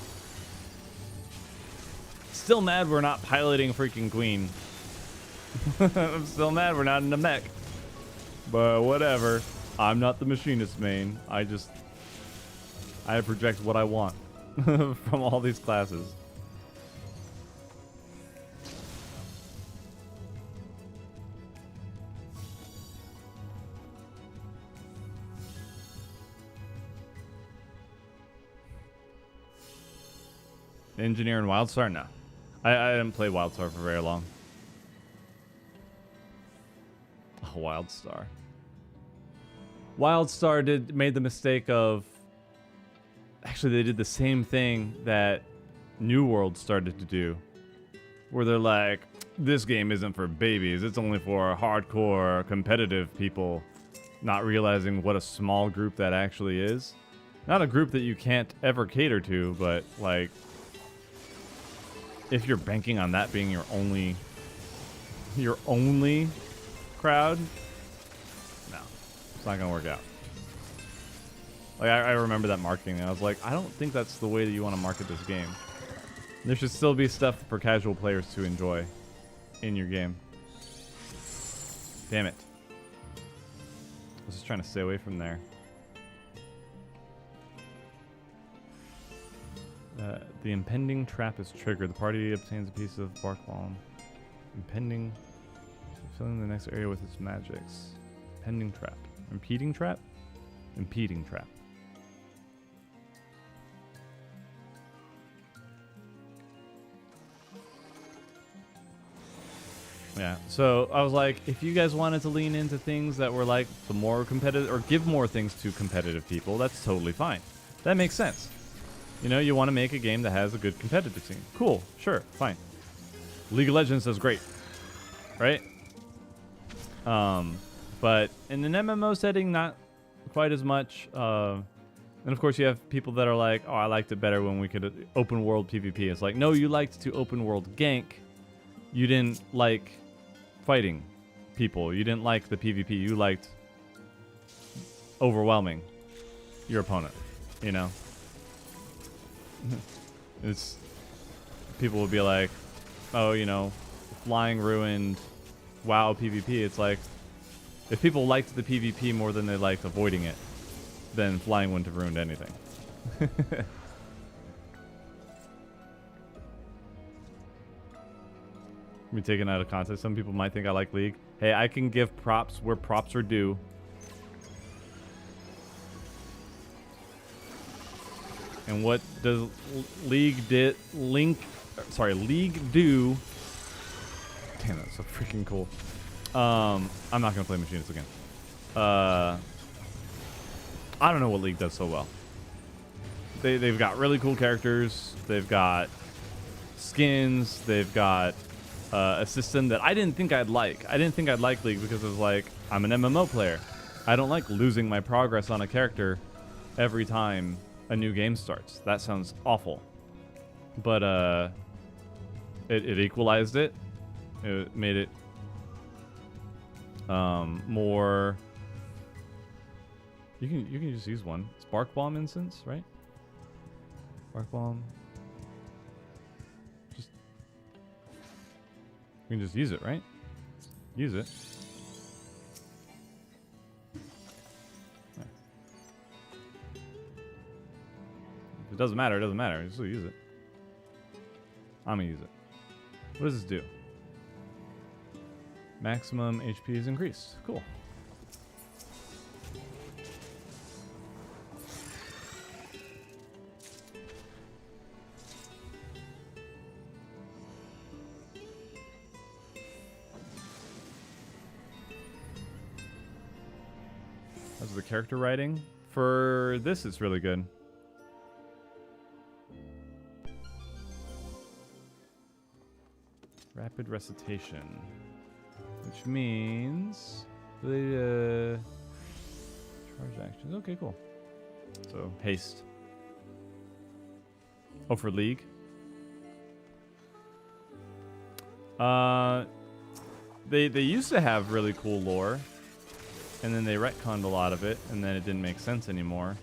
Still mad we're not piloting freaking Queen. I'm still mad we're not in the mech. But whatever. I'm not the Machinist main. I project what I want from all these classes. Engineer in Wildstar? No. I didn't play Wildstar for very long. Oh, Wildstar. Wildstar made the mistake of... Actually, they did the same thing that New World started to do. Where they're like, this game isn't for babies. It's only for hardcore, competitive people. Not realizing what a small group that actually is. Not a group that you can't ever cater to, but like... If you're banking on that being your only crowd, no, it's not gonna work out. Like I remember that marketing, and I was like, I don't think that's the way that you want to market this game. There should still be stuff for casual players to enjoy in your game. Damn it! I was just trying to stay away from there. The impending trap is triggered. The party obtains a piece of bark bomb. Impending. Filling the next area with its magics. Impending trap. Impeding trap? Impeding trap. Yeah, so I was like, if you guys wanted to lean into things that were like the more competitive, or give more things to competitive people, that's totally fine. That makes sense. You know, you want to make a game that has a good competitive scene. Cool, sure, fine. League of Legends does great, right? But in an MMO setting, not quite as much. And of course, you have people that are like, oh, I liked it better when we could open world PvP. It's like, no, you liked to open world gank. You didn't like fighting people. You didn't like the PvP. You liked overwhelming your opponent, you know? It's people will be like, oh, you know, flying ruined WoW PvP. It's like, if people liked the PvP more than they liked avoiding it, then flying wouldn't have ruined anything. Me taken out of context. Some people might think I like League. Hey, I can give props where props are due. And what does League do? Damn, that's so freaking cool. I'm not gonna play Machinists again. I don't know what League does so well. They've got really cool characters. They've got skins. They've got a system that I didn't think I'd like. I didn't think I'd like League because it was like, I'm an MMO player. I don't like losing my progress on a character every time a new game starts. That sounds awful. But it equalized it. It made it more. You can just use one. Spark Bomb instance, right? Spark Bomb. Just you can just use it, right? Use it. There. If it doesn't matter, it doesn't matter. Just use it. I'm gonna use it. What does this do? Maximum HP is increased. Cool. How's the character writing? For this, it's really good. Rapid recitation. Which means the charge actions. Okay, cool. So haste. Oh, for League. They used to have really cool lore, and then they retconned a lot of it, and then it didn't make sense anymore.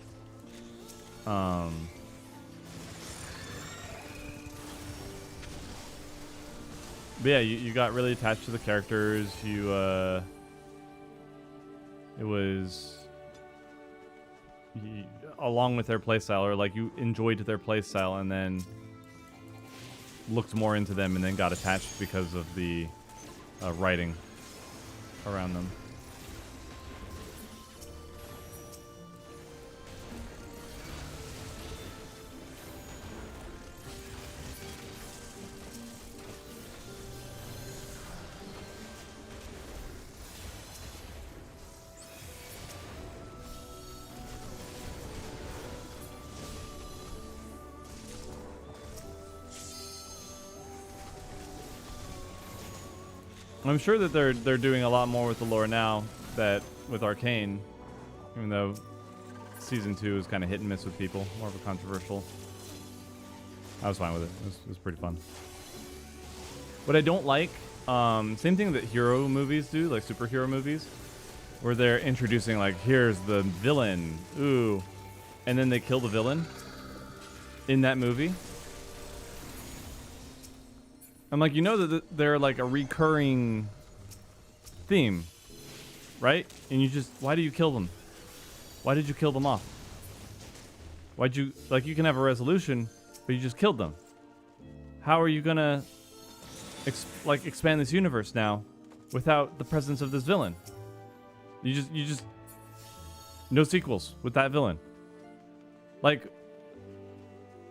But yeah, you got really attached to the characters. Along with their playstyle, or like you enjoyed their playstyle and then looked more into them and then got attached because of the writing around them. I'm sure that they're doing a lot more with the lore now that with Arcane, even though season 2 is kind of hit and miss with people, more of a controversial. I was fine with it. It was pretty fun. What I don't like, same thing that hero movies do, like superhero movies, where they're introducing like, here's the villain, ooh, and then they kill the villain in that movie. I'm like, you know that they're like a recurring theme, right? And you just, why do you kill them? Why did you kill them off? Why'd you, like, you can have a resolution, but you just killed them. How are you gonna, expand this universe now without the presence of this villain? You just, no sequels with that villain. Like,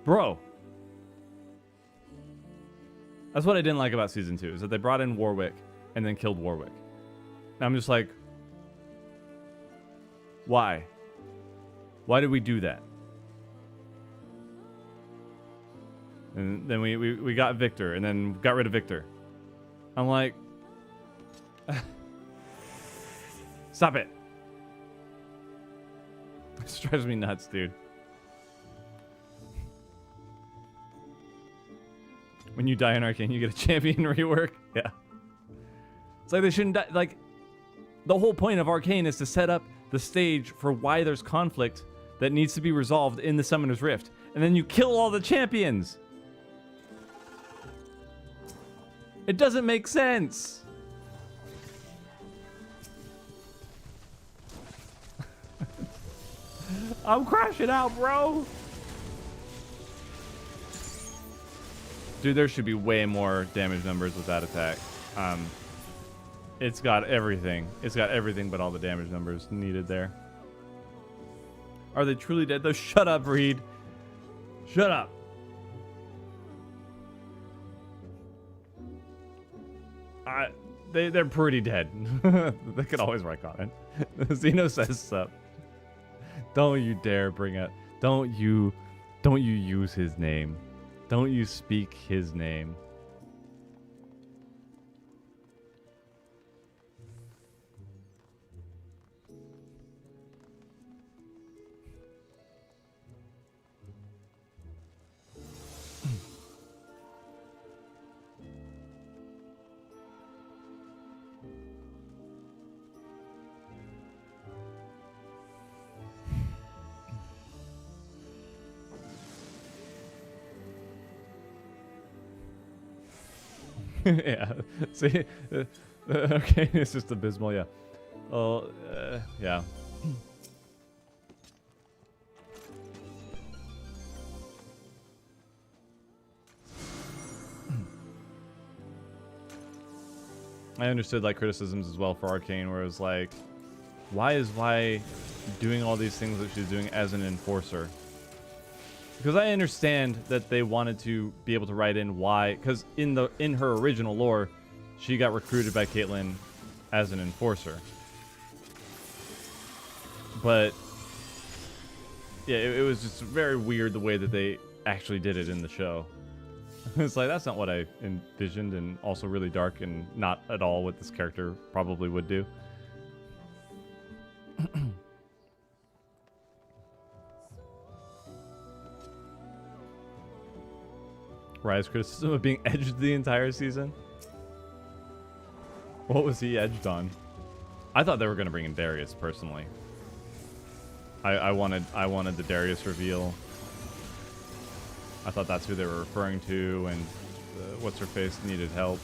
bro. That's what I didn't like about season 2, is that they brought in Warwick and then killed Warwick. And I'm just like, why? Why did we do that? And then we got Victor and then got rid of Victor. I'm like, stop it. This drives me nuts, dude. When you die in Arcane, you get a champion rework. Yeah. It's like they shouldn't die. Like, the whole point of Arcane is to set up the stage for why there's conflict that needs to be resolved in the Summoner's Rift. And then you kill all the champions. It doesn't make sense. I'm crashing out, bro. Dude, there should be way more damage numbers with that attack. It's got everything. It's got everything but all the damage numbers needed there. Are they truly dead though? Shut up, Reed. Shut up. They're pretty dead. They could always write comment. Zeno says sup. Don't you dare bring it. Don't you use his name. Don't you speak his name. Yeah. See, okay, it's just abysmal. Yeah. Oh, yeah. I understood like criticisms as well for Arcane, where it was like, why is Vi doing all these things that she's doing as an enforcer? Because I understand that they wanted to be able to write in why, because in her original lore, she got recruited by Caitlyn as an enforcer. But yeah, it was just very weird the way that they actually did it in the show. It's like, that's not what I envisioned, and also really dark and not at all what this character probably would do. Raya's criticism of being edged the entire season? What was he edged on? I thought they were going to bring in Darius, personally. I wanted the Darius reveal. I thought that's who they were referring to, and what's-her-face needed help.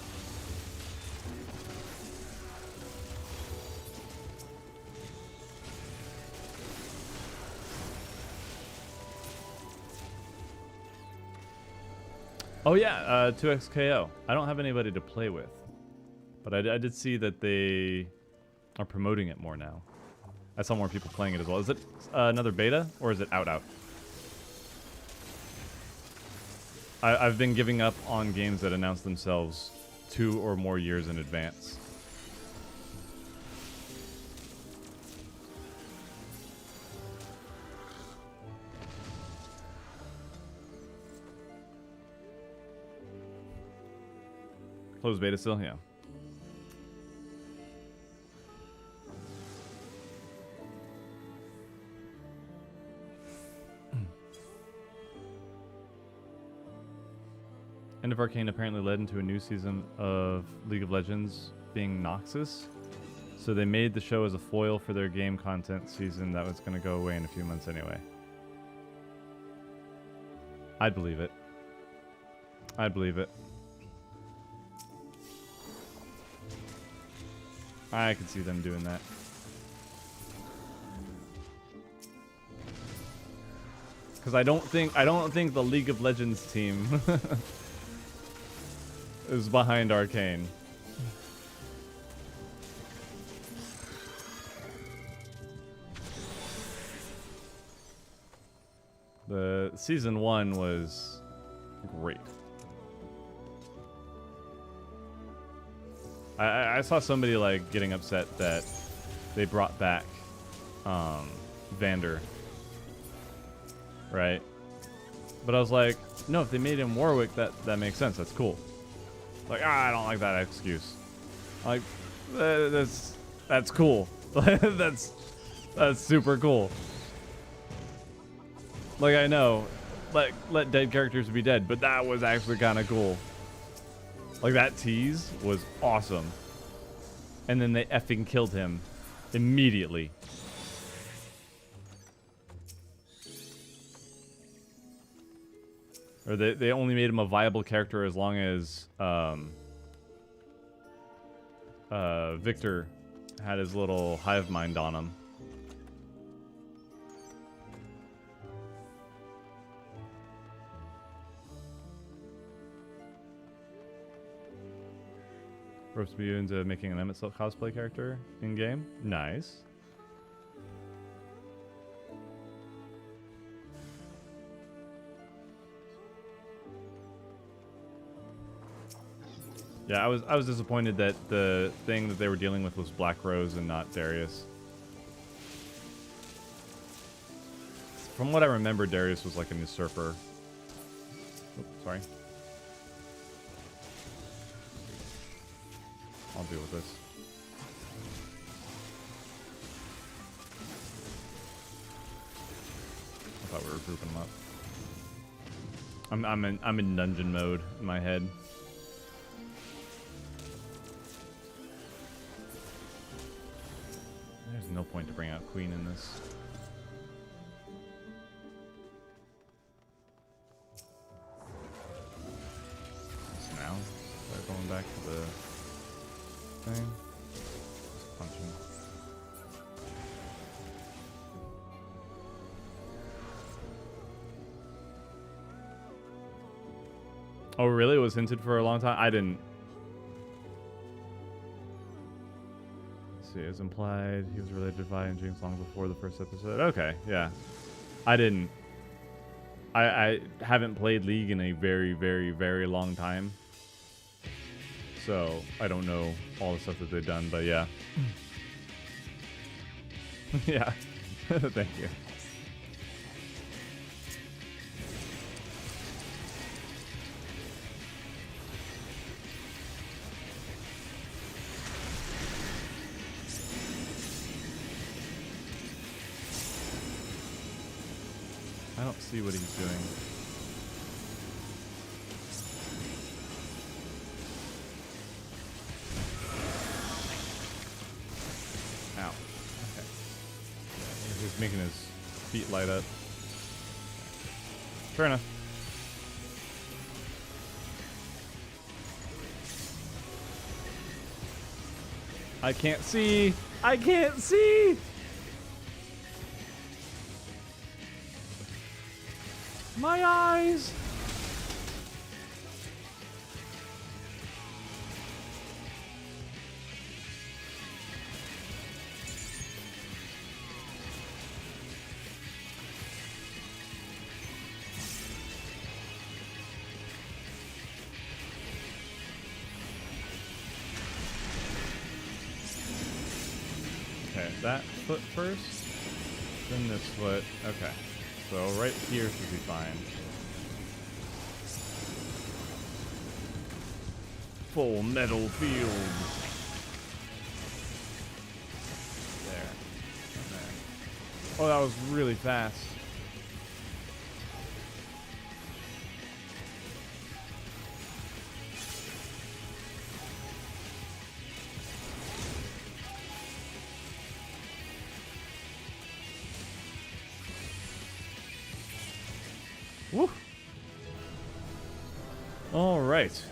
Oh yeah, 2XKO. I don't have anybody to play with, but I did see that they are promoting it more now. I saw more people playing it as well. Is it another beta, or is it out? I've been giving up on games that announce themselves 2 or more years in advance. Closed beta still? Yeah. End of Arcane apparently led into a new season of League of Legends being Noxus. So they made the show as a foil for their game content season that was going to go away in a few months anyway. I'd believe it. I'd believe it. I could see them doing that. Because I don't think the League of Legends team is behind Arcane. The season 1 was great. I saw somebody like getting upset that they brought back Vander, right? But I was like, no, if they made him Warwick, that makes sense. That's cool. Like, I don't like that excuse. Like, that's cool. that's super cool. Like, I know, let dead characters be dead, but that was actually kind of cool. Like, that tease was awesome. And then they effing killed him immediately. Or they only made him a viable character as long as Victor had his little hive mind on him. Ropes you into making an Emmett cosplay character in game. Nice. Yeah, I was disappointed that the thing that they were dealing with was Black Rose and not Darius. From what I remember, Darius was like a usurper. Oops, sorry. I'll deal with this. I thought we were grouping them up. I'm in dungeon mode in my head. There's no point to bring out Queen in this. So now, start going back to the thing. Just punch him. Oh, really? It was hinted for a long time? I didn't. Let's see, it was implied he was related to Vi and James long before the first episode. Okay, yeah. I didn't. I haven't played League in a very, very, very long time. So, I don't know all the stuff that they've done, but yeah. Yeah. Thank you. I don't see what he's doing. Ow. Okay. He's making his feet light up. Fair enough. I can't see! I can't see! My eyes! Okay, that foot first, then this foot. Okay. So right here should be fine. Full metal field. There. Oh, that was really fast. Woo! All right.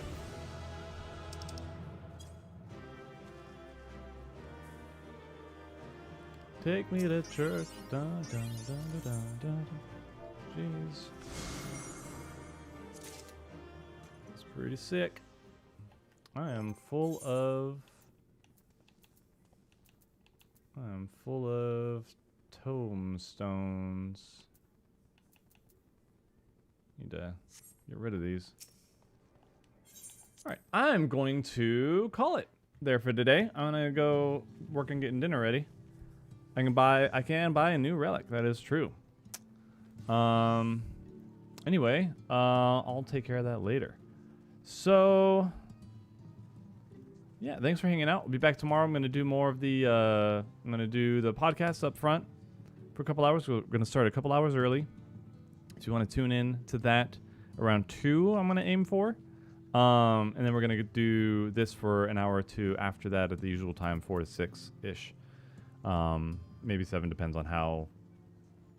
Take me to church. Dun, dun, dun, dun, dun, dun. Jeez. It's pretty sick. I am full of tomestones. Need to get rid of these. All right, I'm going to call it there for today. I'm gonna go work on getting dinner ready. I can buy a new relic. That is true. Anyway, I'll take care of that later. So, yeah, thanks for hanging out. We'll be back tomorrow. I'm gonna do more of the I'm gonna do the podcast up front for a couple hours. We're gonna start a couple hours early. So you want to tune in to that around 2, I'm going to aim for. And then we're going to do this for an hour or 2 after that at the usual time, 4 to 6-ish. Maybe 7, depends on how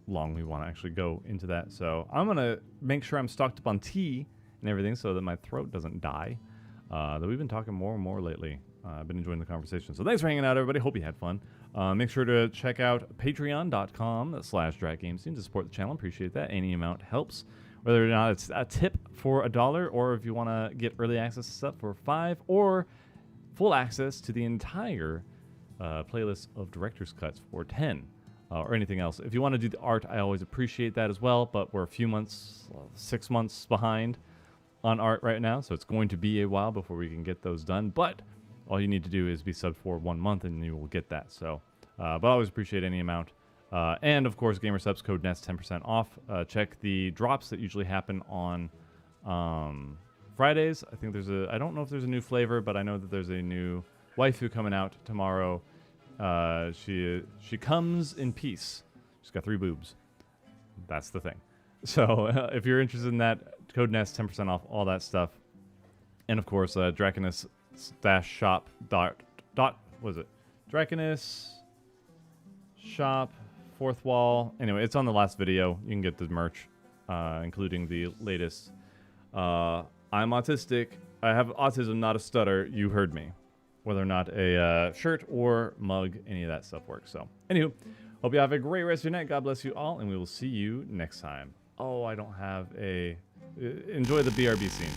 long we want to actually go into that. So I'm going to make sure I'm stocked up on tea and everything so that my throat doesn't die. Though we've been talking more and more lately. I've been enjoying the conversation. So thanks for hanging out, everybody. Hope you had fun. Make sure to check out patreon.com/DrakGamestein to support the channel. Appreciate that. Any amount helps. Whether or not it's a tip for $1 or if you want to get early access to stuff for $5 or full access to the entire playlist of director's cuts for 10 or anything else. If you want to do the art, I always appreciate that as well, but we're a few months, 6 months behind on art right now, so it's going to be a while before we can get those done, but all you need to do is be subbed for 1 month and you will get that. So, but I always appreciate any amount. And of course, gamer subs code NEST 10% off. Check the drops that usually happen on Fridays. I think I don't know if there's a new flavor, but I know that there's a new waifu coming out tomorrow. She comes in peace. She's got 3 boobs. That's the thing. So if you're interested in that, code NEST 10% off all that stuff. And of course, Draconus shop was it? Draconus shop, 4th wall. Anyway, it's on the last video. You can get the merch, including the latest. I'm autistic. I have autism, not a stutter. You heard me. Whether or not a shirt or mug, any of that stuff works. So, anywho, hope you have a great rest of your night. God bless you all, and we will see you next time. Oh, I don't have a... Enjoy the BRB scene.